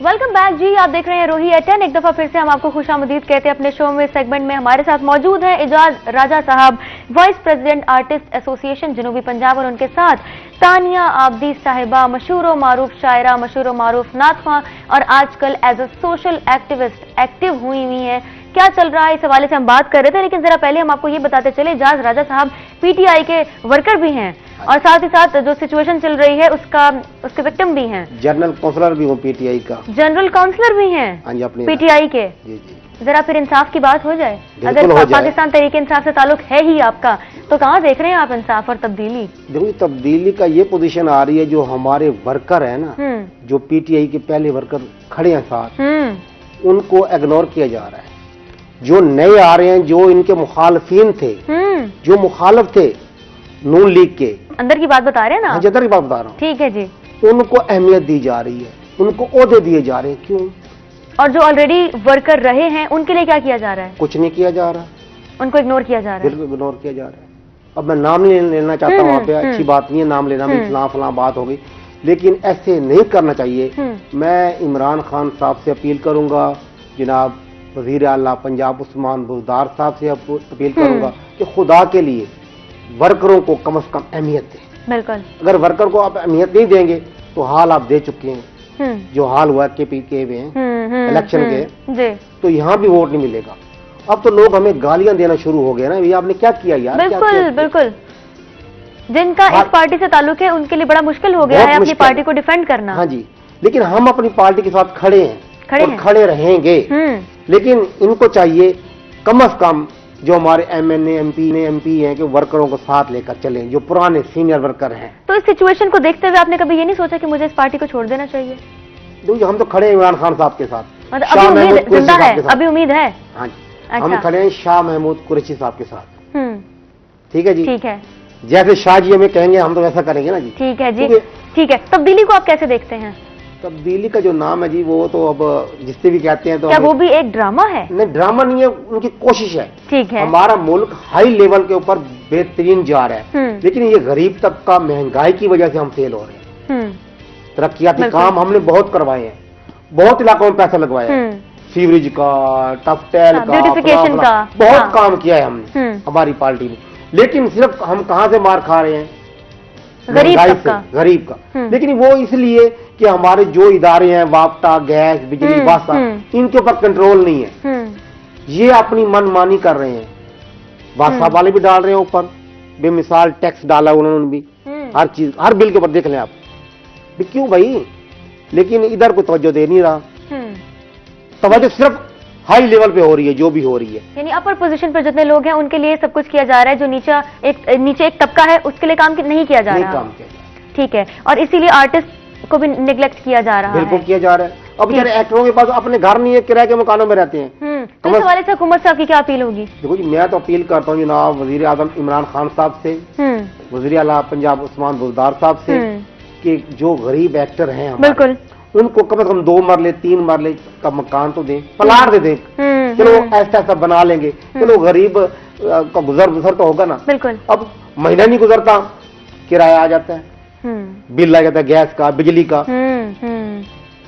वेलकम बैक जी, आप देख रहे हैं रोही एट 10। एक दफा फिर से हम आपको खुशामदीद कहते हैं अपने शो में। सेगमेंट में हमारे साथ मौजूद हैं इजाज राजा साहब, वाइस प्रेसिडेंट आर्टिस्ट एसोसिएशन जनूबी पंजाब, और उनके साथ तानिया आबदी साहिबा, मशहूर व मारूफ शायरा, मशहूर व मारूफ नातखवां, और आजकल as a social activist active हुई है। क्या चल रहा है इस हवाले से हम बात कर रहे थे, लेकिन जरा पहले हम आपको ये बताते चले, इजाज राजा साहब पीटीआई के वर्कर भी हैं और साथ ही साथ जो सिचुएशन चल रही है उसके विक्टिम भी हैं। जनरल काउंसलर भी हूँ पीटीआई का। जनरल काउंसलर भी हैं पीटीआई के। जी जी, जरा फिर इंसाफ की बात हो जाए। अगर पाकिस्तान तहरीक इंसाफ से ताल्लुक है ही आपका, तो कहाँ देख रहे हैं आप इंसाफ और तब्दीली? देखो तब्दीली का ये पोजीशन आ रही है, जो हमारे वर्कर है ना, जो पीटीआई के पहले वर्कर खड़े हैं साथ, उनको इग्नोर किया जा रहा है। जो नए आ रहे हैं, जो इनके मुखालफिन थे, जो मुखालिफ थे नून लीग के, अंदर की बात बता रहे हैं ना? हाँ, अंदर की बात बता रहा हूँ। ठीक है जी। उनको अहमियत दी जा रही है, उनको ओहदे दिए जा रहे हैं, क्यों? और जो ऑलरेडी वर्कर रहे हैं उनके लिए क्या किया जा रहा है? कुछ नहीं किया जा रहा, उनको इग्नोर किया जा रहा है। बिल्कुल इग्नोर किया जा रहा है। अब मैं नाम नहीं लेना चाहता वहाँ पे, अच्छी बात नहीं है नाम लेना, भी फलां बात हो गई, लेकिन ऐसे नहीं करना चाहिए। मैं इमरान खान साहब से अपील करूंगा, जनाब वजीर आला पंजाब उस्मान बुज़दार साहब से अपील करूंगा कि खुदा के लिए वर्करों को कम से कम अहमियत दें। बिल्कुल। अगर वर्कर को आप अहमियत नहीं देंगे तो हाल आप दे चुके हैं, जो हाल हुआ के में इलेक्शन के, तो यहाँ भी वोट नहीं मिलेगा। अब तो लोग हमें गालियां देना शुरू हो गए ना, ये आपने क्या किया यार? बिल्कुल बिल्कुल। जिनका इस पार्टी से ताल्लुक है उनके लिए बड़ा मुश्किल हो गया है अपनी पार्टी को डिफेंड करना। हाँ जी, लेकिन हम अपनी पार्टी के साथ खड़े हैं और खड़े रहेंगे। लेकिन इनको चाहिए कम से कम जो हमारे एमएनए एमपी हैं कि वर्करों को साथ लेकर चलें, जो पुराने सीनियर वर्कर हैं। तो इस सिचुएशन को देखते हुए आपने कभी ये नहीं सोचा कि मुझे इस पार्टी को छोड़ देना चाहिए? देखिए हम तो खड़े हैं इमरान खान साहब के साथ। मतलब अभी उम्मीद जिंदा है? अभी उम्मीद है? हाँ जी, हम खड़े हैं शाह महमूद कुरैशी साहब के साथ। ठीक है जी, ठीक है। जैसे शाह जी हमें कहेंगे हम तो वैसा करेंगे ना जी। ठीक है जी, ठीक है। तब्दीली को आप कैसे देखते हैं? तब्दीली का जो नाम है जी, वो तो अब जिससे भी कहते हैं तो क्या वो भी एक ड्रामा है? नहीं, ड्रामा नहीं है, उनकी कोशिश है। ठीक है। हमारा मुल्क हाई लेवल के ऊपर बेहतरीन जा रहा है, लेकिन ये गरीब तबका महंगाई की वजह से हम फेल हो रहे हैं। तरक्याती काम हमने बहुत करवाए हैं, बहुत इलाकों में पैसा लगवाया है, सीवरेज का, टफटेल का, ब्यूटिफिकेशन का, बहुत काम किया है हमने हमारी पार्टी में। लेकिन सिर्फ हम कहाँ से मार खा रहे हैं? गरीब का। लेकिन वो इसलिए कि हमारे जो इदारे हैं, वापटा, गैस, बिजली, वासा, इनके ऊपर कंट्रोल नहीं है। ये अपनी मनमानी कर रहे हैं। वासा वाले भी डाल रहे हैं ऊपर, बेमिसाल टैक्स डाला उन्होंने भी, हर चीज, हर बिल के ऊपर देख लें आप। क्यों भाई? लेकिन इधर कोई तवज्जो दे नहीं रहा। तवज्जो सिर्फ हाई लेवल पे हो रही है, जो भी हो रही है। यानी अपर पोजीशन पर जितने लोग हैं उनके लिए सब कुछ किया जा रहा है, जो नीचे एक तबका है उसके लिए काम नहीं किया जा रहा। ठीक है। और इसीलिए आर्टिस्ट को भी निगलेक्ट किया जा रहा है। बिल्कुल किया जा रहा है। अब बेचारे एक्टरों के पास अपने घर नहीं है, किराए के मकानों में रहते हैं। तो इस हवाले से हुकूमत साहब की क्या अपील होगी? देखो जी, मैं तो अपील करता हूँ जनाब वजीर आजम इमरान खान साहब से, वजीर आला पंजाब उस्मान बुज़दार साहब से, कि जो गरीब एक्टर हैं बिल्कुल उनको कम से कम 2 मरले 3 मरले का मकान तो दें, प्लाट दे दें। चलो ऐसा ऐसा बना लेंगे, चलो गरीब का गुजर तो होगा ना। बिल्कुल। अब महीना नहीं गुजरता, किराया आ जाता है, बिल आ जाता है गैस का, बिजली का,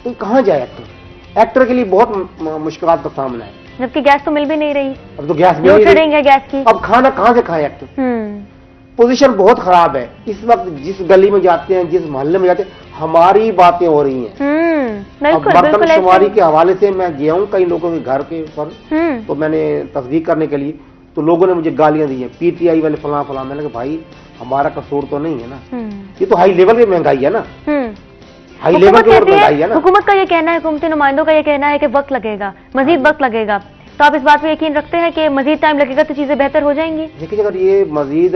तो कहाँ जाए एक्टर? एक्टर के लिए बहुत मुश्किलात का सामना है, जबकि गैस तो मिल भी नहीं रही। अब तो गैस मिल नहीं रही, गैस की। अब खाना कहाँ से खाए एक्टर? पोजीशन बहुत खराब है इस वक्त। जिस गली में जाते हैं, जिस मोहल्ले में जाते हैं, हमारी बातें हो रही हैं। अब मर्दमशुमारी के हवाले से मैं गया हूँ कई लोगों के घर के ऊपर, तो मैंने तस्दीक करने के लिए, तो लोगों ने मुझे गालियां दी हैं, पीटीआई वाले फलां फलां। मैंने कहा भाई हमारा कसूर तो नहीं है ना, ये तो हाई लेवल की महंगाई है ना, हाई लेवल की महंगाई है ना। हुकूमत का ये कहना है, हुकूमती नुमाइंदों का ये कहना है कि वक्त लगेगा, मजीद वक्त लगेगा। तो आप इस बात में यकीन रखते हैं कि मजीद टाइम लगेगा तो चीजें बेहतर हो जाएंगी? देखिए, अगर ये मजीद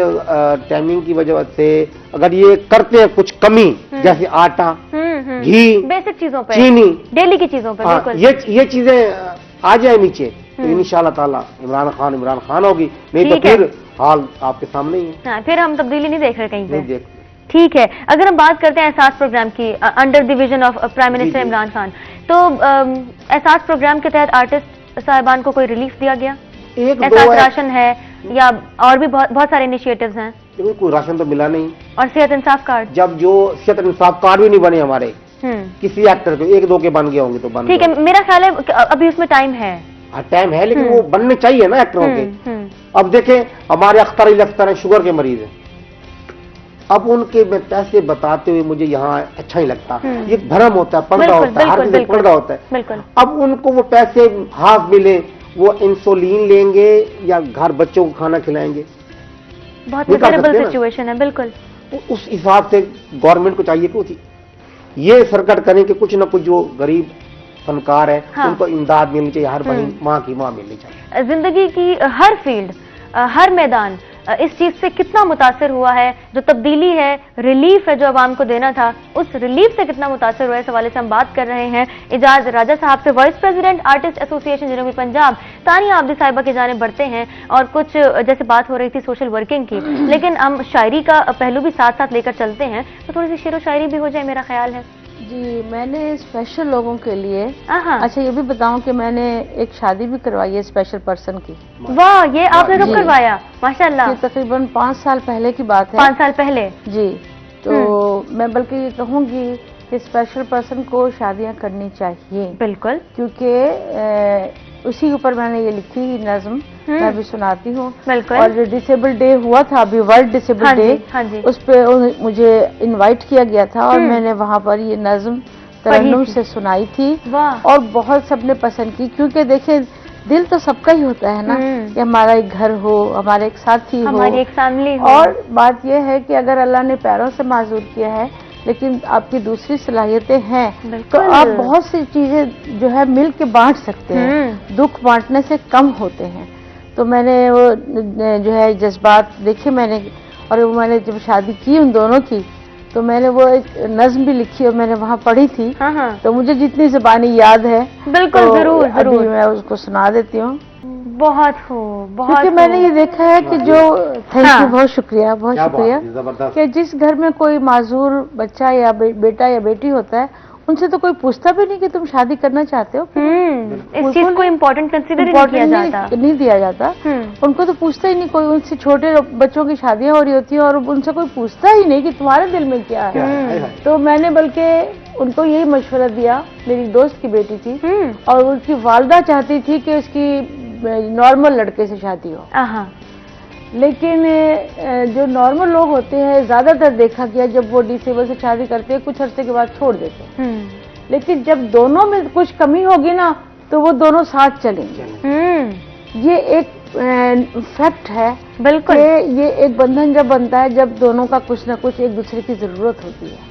टाइमिंग की वजह से अगर ये करते हैं कुछ कमी, जैसे आटा, घी, बेसिक चीजों पे, चीनी, डेली की चीजों पे, बिल्कुल ये चीजें आ जाए नीचे, तो इंशाल्लाह ताला इमरान खान होगी, नहीं तो फिर हाल आपके सामने ही है। हाँ, फिर हम तब्दीली नहीं देख रहे कहीं पे। नहीं देख। ठीक है, अगर हम बात करते हैं एहसास प्रोग्राम की, under the vision of prime minister Imran Khan, तो एहसास प्रोग्राम के तहत आर्टिस्ट साहिबान को कोई रिलीफ दिया गया? एहसास राशन है या और भी बहुत सारे इनिशिएटिव्स हैं? लेकिन कोई राशन तो मिला नहीं। और सेहत इंसाफ कार्ड? जब जो सेहत इंसाफ कार्ड भी नहीं बने हमारे किसी एक्टर के, एक दो के बन गए होंगे तो बन। ठीक है, मेरा ख्याल है अभी उसमें टाइम है। टाइम है, लेकिन वो बनने चाहिए ना एक्टरों के। अब देखें, हमारे अख्तर हैं, शुगर के मरीज हैं। अब उनके मैं पैसे बताते हुए मुझे यहाँ अच्छा ही लगता है। ये भरम होता है, पर्दा होता है, हर चीज पर्दा होता है। अब उनको वो पैसे हाफ मिले, वो इंसुलिन लेंगे या घर बच्चों को खाना खिलाएंगे? बहुत मिजरेबल सिचुएशन है। बिल्कुल उस हिसाब से गवर्नमेंट को चाहिए कि ये सरकार करें कि कुछ ना कुछ जो गरीब फनकार है, उनको इमदाद मिलनी चाहिए, हर बहन माँ की माँ मिलनी चाहिए। जिंदगी की हर फील्ड, हर मैदान इस चीज से कितना मुतासिर हुआ है? जो तब्दीली है, रिलीफ है जो आवाम को देना था, उस रिलीफ से कितना मुतासिर हुआ है, इस हवाले से हम बात कर रहे हैं इजाज राजा साहब से, वाइस प्रेसिडेंट आर्टिस्ट एसोसिएशन जनूबी पंजाब। तानिया आब्दी साहिबा की जाने बढ़ते हैं और कुछ जैसे बात हो रही थी सोशल वर्किंग की, लेकिन हम शायरी का पहलू भी साथ साथ लेकर चलते हैं, तो थोड़ी सी शेरो शायरी भी हो जाए, मेरा ख्याल है। जी, मैंने स्पेशल लोगों के लिए, अच्छा ये भी बताऊं कि मैंने एक शादी भी करवाई है स्पेशल पर्सन की। वाह, ये आपने कब करवाया? माशाल्लाह। तकरीबन 5 साल पहले की बात है। 5 साल पहले? जी। तो मैं बल्कि ये कहूँगी कि स्पेशल पर्सन को शादियां करनी चाहिए। बिल्कुल, क्योंकि उसी ऊपर मैंने ये लिखी नज्म, मैं भी सुनाती हूँ। बिल्कुल। और जो डिसेबल डे हुआ था अभी, वर्ल्ड डिसेबल डे, उस पे मुझे इनवाइट किया गया था और मैंने वहाँ पर ये नज्म तरन्नुम से सुनाई थी और बहुत सबने पसंद की। क्योंकि देखिए, दिल तो सबका ही होता है ना कि हमारा एक घर हो, हमारे एक साथी हो, हमारी एक फैमिली हो। और बात यह है कि अगर अल्लाह ने पैरों से माजूर किया है लेकिन आपकी दूसरी सलाहियतें हैं, तो आप बहुत सी चीजें जो है मिल के बांट सकते हैं। दुख बांटने से कम होते हैं। तो मैंने वो जो है जज्बात देखे मैंने, और वो मैंने जब शादी की उन दोनों की, तो मैंने वो एक नज्म भी लिखी और मैंने वहाँ पढ़ी थी। तो मुझे जितनी ज़बानी याद है, बिल्कुल तो जरूर जरूर मैं उसको सुना देती हूँ। बहुत क्योंकि मैंने ये देखा है कि जो थैंक यू, बहुत शुक्रिया, बहुत शुक्रिया, कि जिस घर में कोई माजूर बच्चा या बेटा या बेटी होता है, उनसे तो कोई पूछता भी नहीं कि तुम शादी करना चाहते हो। इस चीज को इम्पोर्टेंट कंसीडर नहीं दिया जाता। उनको तो पूछता ही नहीं कोई। उनसे छोटे बच्चों की शादियां हो रही होती हैं और उनसे कोई पूछता ही नहीं कि तुम्हारे दिल में क्या है। तो मैंने बल्कि उनको यही मशवरा दिया, मेरी दोस्त की बेटी थी और उनकी वालदा चाहती थी कि उसकी नॉर्मल लड़के से शादी हो। लेकिन जो नॉर्मल लोग होते हैं, ज्यादातर देखा गया जब वो डिसेबल से शादी करते हैं कुछ अरसे के बाद छोड़ देते हैं। लेकिन जब दोनों में कुछ कमी होगी ना, तो वो दोनों साथ चलेंगे। ये एक फैक्ट है। बिल्कुल। ये एक बंधन जब बनता है, जब दोनों का कुछ ना कुछ एक दूसरे की जरूरत होती है,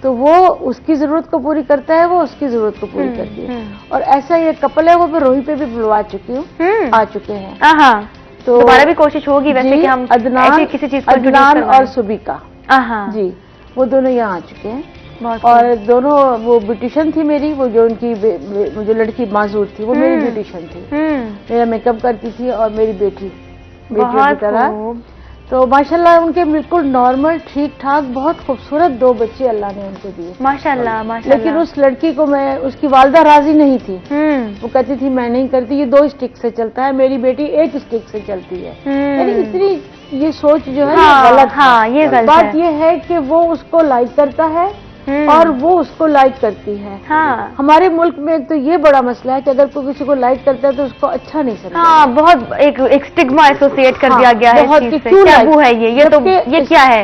तो वो उसकी जरूरत को पूरी करता है, वो उसकी जरूरत को पूरी करती है। और ऐसा ये कपल है, वो मैं रोही पे भी बुलवा चुकी हूँ, आ चुके हैं। तो दोबारा भी कोशिश होगी वैसे कि हम अदनान, किसी चीज को अदनान और सुबिका जी, वो दोनों यहाँ आ चुके हैं। और दोनों, वो ब्यूटिशियन थी मेरी, वो जो उनकी जो लड़की माजूर थी, वो मेरी ब्यूटिशियन थी, मेरा मेकअप करती थी, और मेरी बेटी की तरह। तो माशाल्लाह उनके बिल्कुल नॉर्मल, ठीक ठाक, बहुत खूबसूरत 2 बच्चे अल्लाह ने उनको दिए, माशाल्लाह माशाल्लाह। लेकिन उस लड़की को उसकी वालदा राजी नहीं थी। वो कहती थी मैं नहीं करती, ये 2 स्टिक से चलता है, मेरी बेटी 1 स्टिक से चलती है। यानी इतनी ये सोच जो है गलत है। ये गलत बात ये है कि वो उसको लाइक करता है और वो उसको लाइक करती है। हमारे मुल्क में एक तो ये बड़ा मसला है कि अगर कोई किसी को लाइक करता है तो उसको अच्छा नहीं समझता। बहुत एक स्टिग्मा एसोसिएट कर दिया गया है। बहुत क्यों टैबू है ये तो ये क्या है?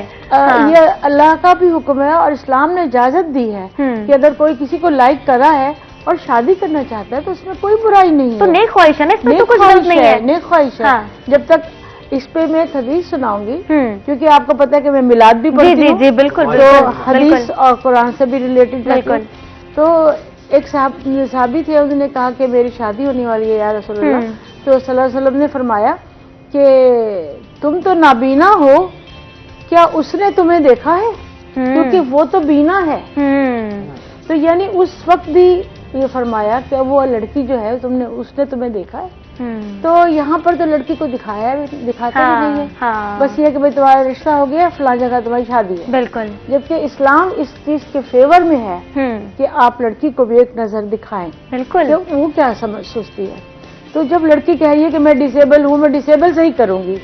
ये अल्लाह का भी हुक्म है और इस्लाम ने इजाजत दी है कि अगर कोई किसी को लाइक करा है और शादी करना चाहता है तो उसमें कोई बुराई नहीं है। तो नेक ख्वाहिश है ना, इसमें तो कुछ गलत नहीं है। नेक ख्वाहिश है। जब तक इस पे मैं एक हदीस सुनाऊंगी, क्योंकि आपको पता है कि मैं मिलाद भी पढ़ती हूँ। जी बिल्कुल। तो हदीस और कुरान से भी रिलेटेड। तो एक साहबी थे, उन्होंने कहा कि मेरी शादी होने वाली है या रसूलुल्लाह। तो सल्लल्लाहु अलैहि वसल्लम ने फरमाया कि तुम तो नाबीना हो, क्या उसने तुम्हें देखा है? क्योंकि वो तो बीना है। तो यानी उस वक्त भी ये फरमाया कि वो लड़की जो है उसने तुम्हें देखा है। तो यहाँ पर तो लड़की को दिखाता भी नहीं है। बस ये कि भाई तुम्हारा रिश्ता हो गया, फला जगह तुम्हारी शादी है। बिल्कुल। जबकि इस्लाम इस चीज के फेवर में है कि आप लड़की को भी एक नजर दिखाएं। बिल्कुल। तो वो क्या सोचती है? तो जब लड़की कह रही है कि मैं डिसेबल हूँ, मैं डिसेबल से ही करूंगी,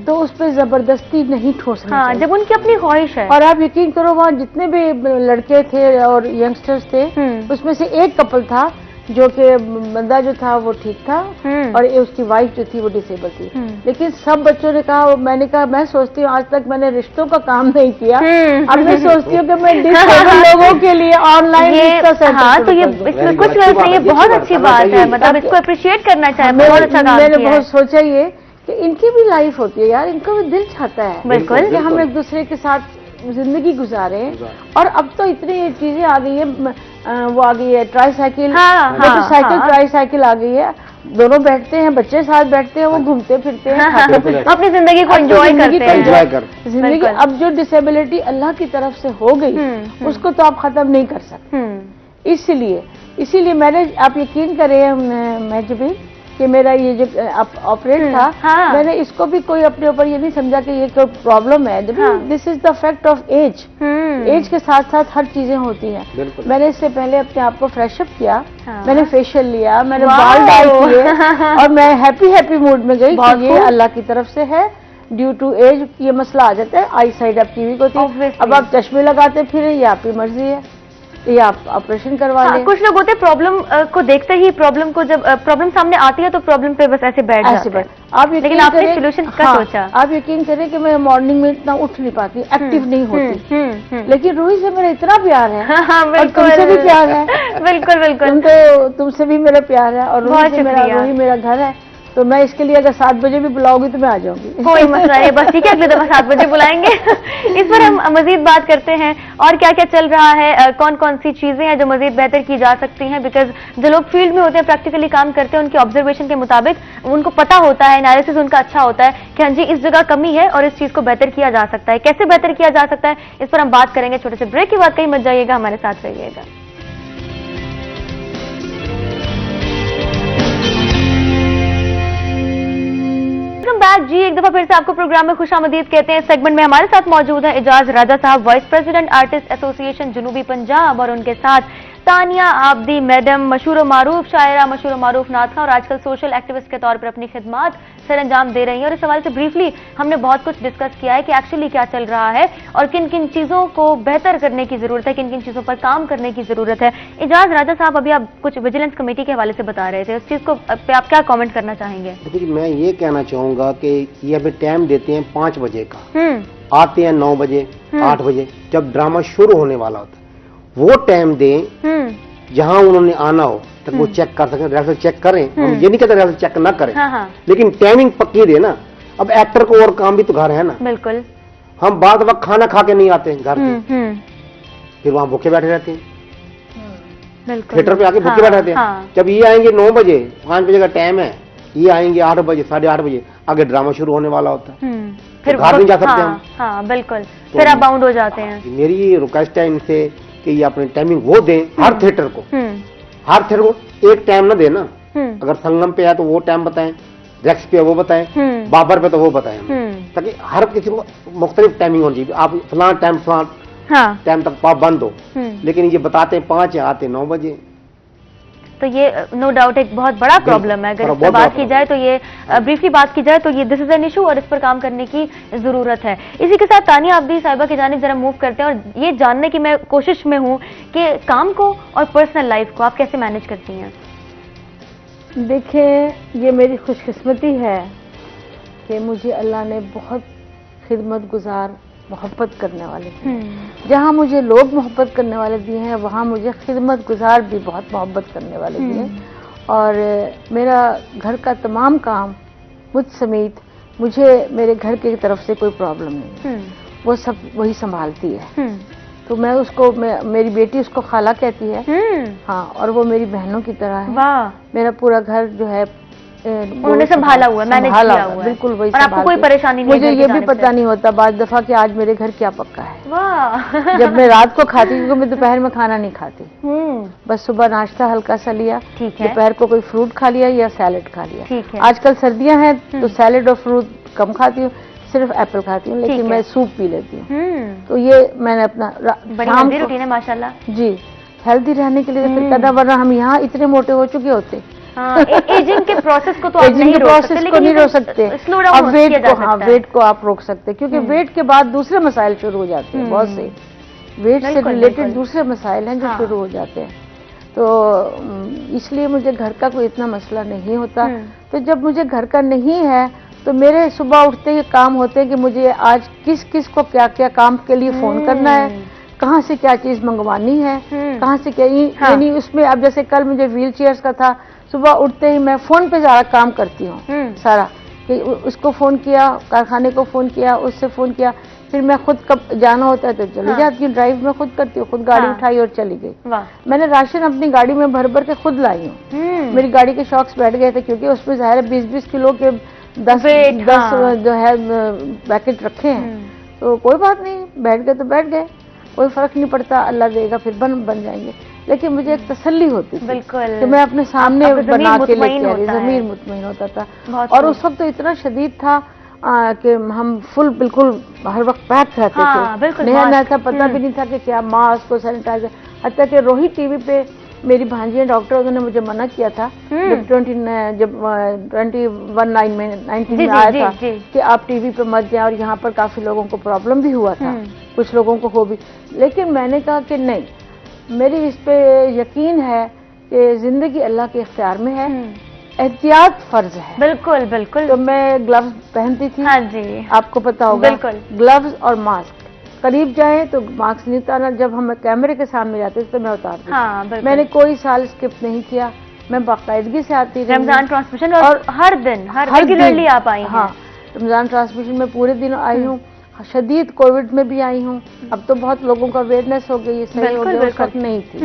तो उस पर जबरदस्ती नहीं ठोसना चाहिए। जब उनकी अपनी ख्वाहिश है। और आप यकीन करो, वहाँ जितने भी लड़के थे और यंगस्टर्स थे, उसमें से एक कपल था जो कि बंदा जो था वो ठीक था और उसकी वाइफ जो थी वो डिसेबल थी। लेकिन सब बच्चों ने कहा, मैंने कहा मैं सोचती हूँ आज तक मैंने रिश्तों का काम नहीं किया, अब मैं सोचती हूँ कि मैं डिसेबल लोगों के लिए ऑनलाइन रिश्ता सेंटर। तो ये इसमें कुछ गलत नहीं है, बहुत अच्छी बात है, मतलब इसको अप्रिशिएट करना चाहिए। बहुत अच्छा काम मैंने बहुत सोचा ये कि इनकी भी लाइफ होती है यार, इनका भी दिल चाहता है बिल्कुल कि हम एक दूसरे के साथ जिंदगी गुजारे। और अब तो इतनी चीजें आ गई है, वो आ गई है ट्राईसाइकिल, मोटरसाइकिल, ट्राईसाइकिल आ गई है, दोनों बैठते हैं, बच्चे साथ बैठते हैं, वो घूमते फिरते हैं, अपनी जिंदगी को एंजॉय करते हैं। जिंदगी अब जो डिसेबिलिटी अल्लाह की तरफ से हो गई उसको तो आप खत्म नहीं कर सकते। इसीलिए मैंने, आप यकीन करें महजबी कि मेरा ये जो ऑपरेट था, मैंने इसको भी कोई अपने ऊपर ये नहीं समझा कि ये कोई प्रॉब्लम है। This is the fact of age. Age के साथ साथ हर चीजें होती हैं। मैंने इससे पहले अपने आप को फ्रेशअप किया, मैंने फेशियल लिया, मैंने बाल डाई किए और मैं हैप्पी मूड में गई कि ये अल्लाह की तरफ से है। ड्यू टू एज ये मसला आ जाता है, आई साइड आपकी वीक होती है। अब आप चश्मे लगाते फिर, ये आपकी मर्जी है, या आप ऑपरेशन करवा लें। कुछ लोग होते हैं प्रॉब्लम को देखते ही, प्रॉब्लम को जब प्रॉब्लम सामने आती है तो प्रॉब्लम पे बस ऐसे बैठ जाते हैं। आप लेकिन आपने सोल्यूशन का सोचा। आप यकीन करें कि मैं मॉर्निंग में इतना उठ नहीं पाती, एक्टिव नहीं होती, लेकिन रूही से मेरा इतना प्यार है और तुमसे भी प्यार है। बिल्कुल बिल्कुल। तुमसे भी मेरा प्यार है और रूही मेरा घर है। तो मैं इसके लिए अगर 7 बजे भी बुलाओगी तो मैं आ जाऊंगी, कोई मसला नहीं, बस ठीक है, अगले दफा 7 बजे बुलाएंगे। इस पर हम मजीद बात करते हैं और क्या क्या चल रहा है, कौन कौन सी चीजें हैं जो मजीद बेहतर की जा सकती हैं। बिकॉज जो लोग फील्ड में होते हैं, प्रैक्टिकली काम करते हैं, उनके ऑब्जर्वेशन के मुताबिक उनको पता होता है, एनालिसिस उनका अच्छा होता है कि हाँ जी इस जगह कमी है और इस चीज को बेहतर किया जा सकता है। कैसे बेहतर किया जा सकता है इस पर हम बात करेंगे छोटे से ब्रेक के बाद। कहीं मत जाइएगा, हमारे साथ रहिएगा। बैक जी, एक दफा फिर से आपको प्रोग्राम में खुशामदीद कहते हैं। सेगमेंट में हमारे साथ मौजूद है एजाज राजा साहब, वाइस प्रेसिडेंट आर्टिस्ट एसोसिएशन जनूबी पंजाब, और उनके साथ तानिया आबदी मैडम, मशहूर मारूफ शायरा, मशहूर मारूफ नाथखा, और आजकल सोशल एक्टिविस्ट के तौर पर अपनी खिदमात सरअंजाम दे रही हैं। और इस हवाले से ब्रीफली हमने बहुत कुछ डिस्कस किया है कि एक्चुअली क्या चल रहा है और किन किन चीजों को बेहतर करने की जरूरत है, किन किन चीजों पर काम करने की जरूरत है। एजाज राजा साहब, अभी आप कुछ विजिलेंस कमेटी के हवाले से बता रहे थे, उस चीज को पे आप क्या कॉमेंट करना चाहेंगे? देखिए, मैं ये कहना चाहूंगा कि ये अभी टाइम देते हैं 5 बजे का, आते हैं 9 बजे 8 बजे, जब ड्रामा शुरू होने वाला होता है वो टाइम दें जहां उन्होंने आना हो तक वो चेक कर सकें, रिहर्सल चेक करें। हम ये नहीं कहते रिहर्सल चेक ना करें, लेकिन टाइमिंग पक्की दे ना। अब एक्टर को और काम भी तो घर है ना। बिल्कुल। हम बाद वक्त खाना खा के नहीं आते हैं घर पे, फिर वहां भूखे बैठे रहते हैं, थिएटर पे आके भूखे बैठे रहते हैं। जब ये आएंगे 9 बजे, 5 बजे का टाइम है, ये आएंगे 8 बजे 8:30 बजे, आगे ड्रामा शुरू होने वाला होता है, फिर घर नहीं जा सकते हम। हाँ बिल्कुल, फिर आप बाउंड हो जाते हैं। मेरी रिक्वेस्ट है इनसे कि ये अपनी टाइमिंग वो दें हर थिएटर को, हर थिएटर को एक टाइम ना देना। अगर संगम पे है तो वो टाइम बताएं, रेक्स पे वो बताएं, बाबर पे तो वो बताएं, ताकि हर किसी को मुख्तलिफ टाइमिंग होनी चाहिए। आप फलां टाइम फलां टाइम तक पाप बंद हो, लेकिन ये बताते हैं 5 आते 9 बजे। तो ये नो डाउट एक बहुत बड़ा प्रॉब्लम है। अगर इस पर बात की जाए तो ये ब्रीफली बात की जाए तो ये दिस इज एन इशू और इस पर काम करने की जरूरत है। इसी के साथ तानिया आबदी साहिबा की जानिब जरा मूव करते हैं और ये जानने की मैं कोशिश में हूँ कि काम को और पर्सनल लाइफ को आप कैसे मैनेज करती हैं? देखिए, ये मेरी खुशकिस्मती है कि मुझे अल्लाह ने बहुत खिदमत गुजार, मोहब्बत करने वाले दिए। जहाँ मुझे लोग मोहब्बत करने वाले दिए हैं, वहाँ मुझे खिदमत गुजार भी बहुत मोहब्बत करने वाले दिए। और मेरा घर का तमाम काम मुझ समेत, मुझे मेरे घर की तरफ से कोई प्रॉब्लम नहीं, वो सब वही संभालती है। तो मैं उसको मेरी बेटी उसको खाला कहती है। हाँ, और वो मेरी बहनों की तरह है। वाह। मेरा पूरा घर जो है उन्होंने संभाला हुआ, मैनेज किया हुआ है। बिल्कुल वही। और आपको कोई परेशानी नहीं? मुझे ये भी पता नहीं होता बाद दफा कि आज मेरे घर क्या पक्का है। वाह। जब मैं रात को खाती, क्योंकि मैं दोपहर में खाना नहीं खाती, बस सुबह नाश्ता हल्का सा लिया, ठीक है, दोपहर को कोई फ्रूट खा लिया या सैलेड खा लिया। ठीक है। आजकल सर्दियां हैं तो सैलेड और फ्रूट कम खाती हूँ, सिर्फ एप्पल खाती हूँ, लेकिन मैं सूप पी लेती हूँ। तो ये मैंने अपना शाम को रूटीन है माशाल्लाह जी। हेल्दी रहने के लिए फिर करना, वरना हम यहाँ इतने मोटे हो चुके होते। एजिंग के प्रोसेस को तो आप नहीं रोक सकते, स्लो डाउन अब वेट को आप रोक सकते, क्योंकि वेट के बाद दूसरे मसाइल शुरू हो जाते हैं। बहुत से वेट से रिलेटेड दूसरे मसाइल हैं जो शुरू हो जाते हैं। तो इसलिए मुझे घर का कोई इतना मसला नहीं होता। तो जब मुझे घर का नहीं है तो मेरे सुबह उठते ही काम होते हैं कि मुझे आज किस किस को क्या क्या काम के लिए फोन करना है, कहाँ से क्या चीज मंगवानी है, कहाँ से क्या, यानी उसमें अब जैसे कल मुझे व्हील चेयर्स का था, सुबह उठते ही मैं फोन पे सारा काम करती हूँ सारा, कि उसको फोन किया, कारखाने को फोन किया, उससे फोन किया, फिर मैं खुद कब जाना होता है तो चली जाती हूँ, ड्राइव में खुद करती हूँ, खुद गाड़ी उठाई और चली गई। मैंने राशन अपनी गाड़ी में भर भर के खुद लाई हूँ। मेरी गाड़ी के शॉक्स बैठ गए थे, क्योंकि उसमें ज़ाहिर 20-20 किलो के 10 जो है पैकेट रखे हैं। तो कोई बात नहीं, बैठ गए तो बैठ गए, कोई फर्क नहीं पड़ता, अल्लाह देगा फिर बन जाएंगे। लेकिन मुझे एक तसल्ली होती थी कि मैं अपने सामने बना के लेके आ रही, ज़मीर मुतमईन होता था। और उस वक्त तो इतना शदीद था कि हम फुल बिल्कुल हर वक्त पैक रहते थे, नया था, पता भी नहीं था कि क्या मास्क और सैनिटाइजर। हत्या कि रोहित टीवी पे मेरी भांजी डॉक्टर, उन्होंने मुझे मना किया था जब 19 में आया था कि आप टीवी पे मत जाए, और यहाँ पर काफी लोगों को प्रॉब्लम भी हुआ था, कुछ लोगों को हो भी। लेकिन मैंने कहा कि नहीं, मेरी इस पे यकीन है कि जिंदगी अल्लाह के इख्तियार में है, एहतियात फर्ज है। बिल्कुल बिल्कुल। तो मैं ग्लव्स पहनती थी। हाँ जी, आपको पता होगा। बिल्कुल। ग्लव्स और मास्क, करीब जाए तो मास्क नहीं उतारना, जब हम कैमरे के सामने जाते तो मैं उतारती। हाँ, मैंने कोई साल स्किप नहीं किया, मैं बाकायदगी से आती रही। रमजान ट्रांसमिशन और हर दिन रेगुलरली आप आई हैं। हाँ, रमजान ट्रांसमिशन में पूरे दिन आई हूँ, शदीद कोविड में भी आई हूँ। अब तो बहुत लोगों का अवेयरनेस हो गई, सही हो गया, शक नहीं थी।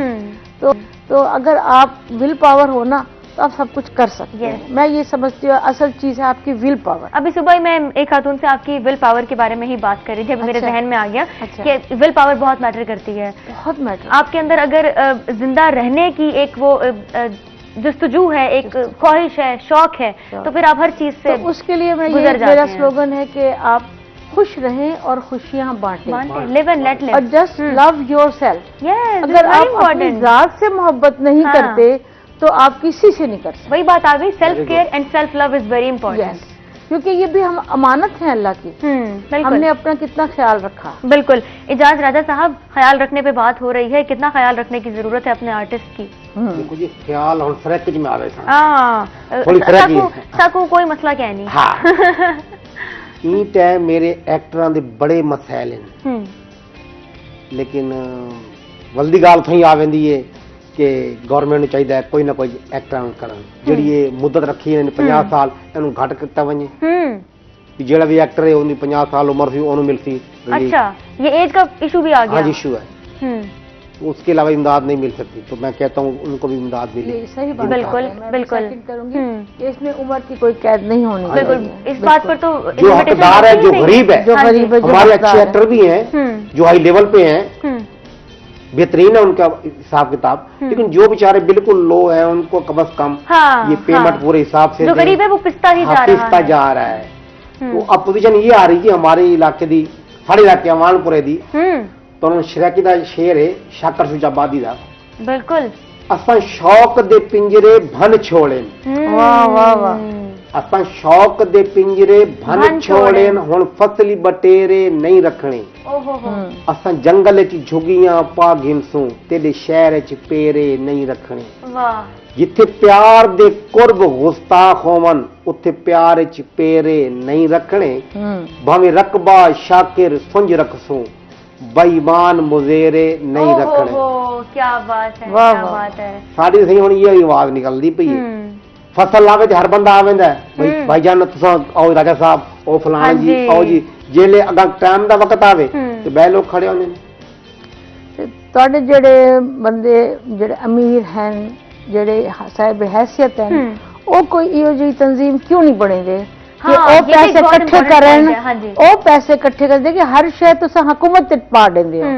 तो अगर आप विल पावर हो ना तो आप सब कुछ कर सकते हैं। मैं ये समझती हूँ असल चीज है आपकी विल पावर। अभी सुबह ही मैं एक खातून से आपकी विल पावर के बारे में ही बात कर रही थी, अभी मेरे जहन में आ गया कि विल पावर बहुत मैटर करती है। बहुत मैटर। आपके अंदर अगर जिंदा रहने की एक वो जस्तजू है, एक ख्वाहिश है, शौक है, तो फिर आप हर चीज से तो उसके लिए मैं मेरा स्लोगन है कि आप खुश रहें और खुशियां बांटें। Live and let live. और जस्ट लव योरसेल्फ। अगर आप अपनी जात से मोहब्बत नहीं करते तो आप किसी से नहीं कर सकते। वही बात आ गई, self care and self love is very important. क्योंकि ये भी हम अमानत है अल्लाह की। हमने अपना कितना ख्याल रखा। बिल्कुल। इजाज राजा साहब, ख्याल रखने पे बात हो रही है, कितना ख्याल रखने की जरूरत है अपने आर्टिस्ट की? देखो जी, ख्याल और फर्क में आवे था। साकू कोई मसला क्या नहीं। हाँ। ई टाइम मेरे एक्टरां दे बड़े मसैल हैं, लेकिन वल्दी गाल थी आ वेंदी है कि गवर्नमेंट ਨੂੰ ਚਾਹੀਦਾ ਕੋਈ ਨਾ ਕੋਈ ਐਕਟਰਾਂ ਨੂੰ ਕਰਨ, ਜਿਹੜੀ ਇਹ ਮੁੱਦਤ ਰੱਖੀ ਇਹਨਾਂ ਨੇ 50 ਸਾਲ, ਇਹਨੂੰ ਘੱਟ ਕੀਤਾ ਵਣੇ। कि ਜਿਹੜਾ भी एक्टर है उनकी 50 साल उम्र थी उन्होंने मिलती। अच्छा, ये एज का इशू भी आ गया? हाँ जी, इशू है। उसके अलावा इमदाद नहीं मिल सकती, तो मैं कहता हूँ उनको भी इमदाद मिले। सही बात। बिल्कुल बिल्कुल करूंगी कि इसमें उम्र की कोई कैद नहीं होनी। बिल्कुल, इस बात पर तो जो हकदार है, जो गरीब है, हमारे अच्छे एक्टर भी हैं जो हाई लेवल पे हैं, बेहतरीन है उनका हिसाब किताब, लेकिन जो बेचारे बिल्कुल लो है उनको कम से कम ये पेमेंट पूरे हिसाब से, जो गरीब है वो पिसता ही जा रहा है। तो अब पोजीशन ये आ रही थी हमारे इलाके दी, साढ़े इलाके अमानपुरे दी, तो उन्होंने शरैकी का शेर है शाकर सुजाबादी का। बिल्कुल। असां शौक दे पिंजरे भन छोड़े। वाह वाह वाह। असां शौक दे पिंजरे भन छोड़े, हुण फसली बटेरे नहीं रखने। असां जंगल च झुगियां पा घिनसूं, तेरे शहर च पेरे नहीं रखने। जिथे प्यार दे कुर्ब गुस्ताख होवन, उत्थे प्यार च पेरे नहीं रखने। भाਵੇਂ रकबा शाकिर सुंज रखसूं, बेईमान मुजेरे नहीं रखने। क्या बात है, क्या बात है। साड़ी सही हुण ये आवाज निकलदी पई है। फसल लावे हर बंदा आवेंदा है, भाईजान तुसां आओ राजा साहब, ओ फलाना जी आओ जी, जेले अगर टाइम दा वक्त आवे तो बह लोग खड़े होंदे ने। ਤੁਹਾਡੇ ਜਿਹੜੇ ਬੰਦੇ ਜਿਹੜੇ ਅਮੀਰ ਹਨ ਜਿਹੜੇ ਸਾਹਿਬ ਹੈਸੀਅਤ ਹਨ ਉਹ ਕੋਈ ਇਹੋ ਜਿਹੀ ਤਨਜ਼ੀਮ ਕਿਉਂ ਨਹੀਂ ਬਣੇਦੇ ਕਿ ਉਹ ਪੈਸੇ ਇਕੱਠੇ ਕਰਨ ਉਹ ਪੈਸੇ ਇਕੱਠੇ ਕਰਦੇ ਕਿ ਹਰ ਸ਼ੈ ਤੁਸੀਂ ਹਕੂਮਤ ਤੇ ਪਾ ਦਿੰਦੇ ਹੋ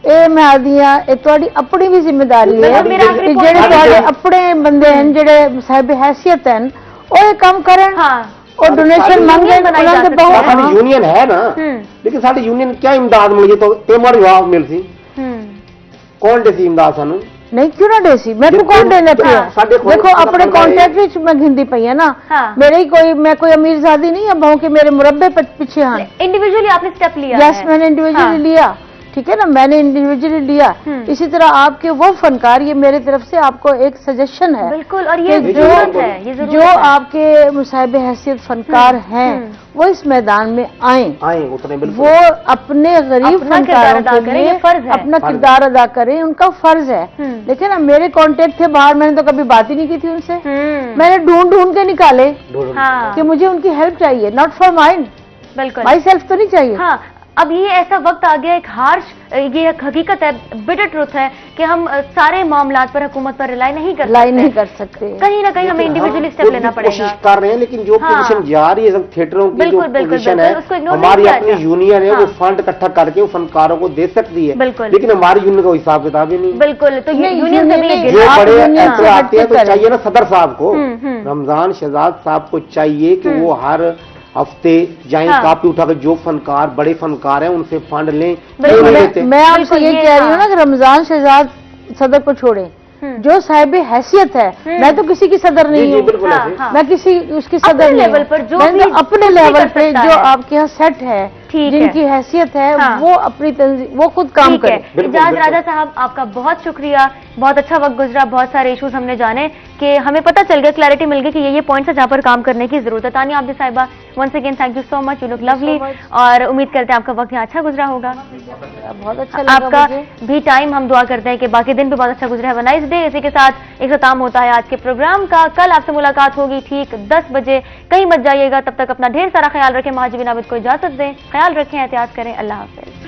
ਇਹ ਮੈਂ ਆਦੀ ਆ ਇਹ ਤੁਹਾਡੀ ਆਪਣੀ ਵੀ ਜ਼ਿੰਮੇਵਾਰੀ ਹੈ ਕਿ ਜਿਹੜੇ ਤੁਹਾਡੇ ਆਪਣੇ ਬੰਦੇ ਹਨ ਜਿਹੜੇ ਸਾਹਿਬ ਹੈਸੀਅਤ ਹਨ ਉਹ ਇਹ ਕੰਮ ਕਰਨ और डोनेशन मांगे बहुत यूनियन है ना लेकिन साडी यूनियन क्या इमदाद मिली तो पेमेंट जवाब मिलती कौन देसी इमदाद सानू नहीं क्यों ना देसी मेरे को कौन देने पे देखो अपने कॉन्टेक्ट विच मैं गिनती पई है ना मेरे ही कोई मैं कोई अमीर ज़ादी नहीं है बहु के मेरे मुरब्बे पीछे हाँ इंडिविजुअली आपने स्टेप लिया यस मैंने इंडिविजुअली लिया ठीक है ना मैंने इंडिविजुअली लिया इसी तरह आपके वो फनकार ये मेरी तरफ से आपको एक सजेशन है बिल्कुल और ये जरूरत है जो आपके मुसाहिब हैसियत फनकार हैं वो इस मैदान में आए उतने वो अपने गरीब फनकारों के लिए अपना किरदार अदा करें उनका फर्ज है लेकिन मेरे कांटेक्ट थे बाहर मैंने तो कभी बात ही नहीं की थी उनसे मैंने ढूंढ के निकाले कि मुझे उनकी हेल्प चाहिए नॉट फॉर माइंड बिल्कुल माई सेल्फ तो नहीं चाहिए अब ये ऐसा वक्त आ गया एक हार्श ये एक हकीकत है बिटर ट्रुथ है कि हम सारे मामलात पर हुकूमत पर रिलाई नहीं कर सकते कहीं ना कहीं हमें इंडिविजुअली स्टेप लेना पड़ेगा कोशिश कर रहे हैं लेकिन जो पोजीशन जा रही है थिएटरों की जो पोजीशन है हमारी अपनी यूनियन है वो फंड इकट्ठा करके वो फनकारों को दे सकती है लेकिन हमारी यूनियन का हिसाब किताब ही नहीं बिल्कुल तो ये यूनियन जो बड़े ऐसे आते हैं तो चाहिए ना सदर साहब को रमजान शहजाद साहब को चाहिए कि वो हर हफ्ते जाएं कापी उठाकर जो फनकार बड़े फनकार हैं उनसे फंड लें मैं आपसे ये कह रही हूँ ना कि रमजान शहजाद सदर को छोड़े जो साहिब हैसियत है मैं तो किसी की सदर नहीं हूँ मैं किसी उसकी सदर लेवल पर जो भी अपने लेवल पे जो आपके यहाँ सेट है जिनकी हैसियत है वो अपनी वो खुद काम करे इजाज राजा साहब आपका बहुत शुक्रिया बहुत अच्छा वक्त गुजरा बहुत सारे इश्यूज हमने जाने कि हमें पता चल गया क्लैरिटी मिल गई कि ये पॉइंट्स है जहाँ पर काम करने की जरूरत है तानिया आबिद साहिबा once again thank you so much you look lovely और उम्मीद करते हैं आपका वक्त यहाँ अच्छा गुजरा होगा बहुत अच्छा लगा आपका भी टाइम हम दुआ करते हैं कि बाकी दिन भी बहुत अच्छा गुजरा है नाइस डे इसी के साथ इख्तिताम होता है आज के प्रोग्राम का कल आपसे मुलाकात होगी ठीक 10 बजे कहीं मत जाइएगा तब तक अपना ढेर सारा ख्याल रखें महाजबीन आबिद को इजाजत दें ख्याल रखें एहतियात करें अल्लाह हाफिज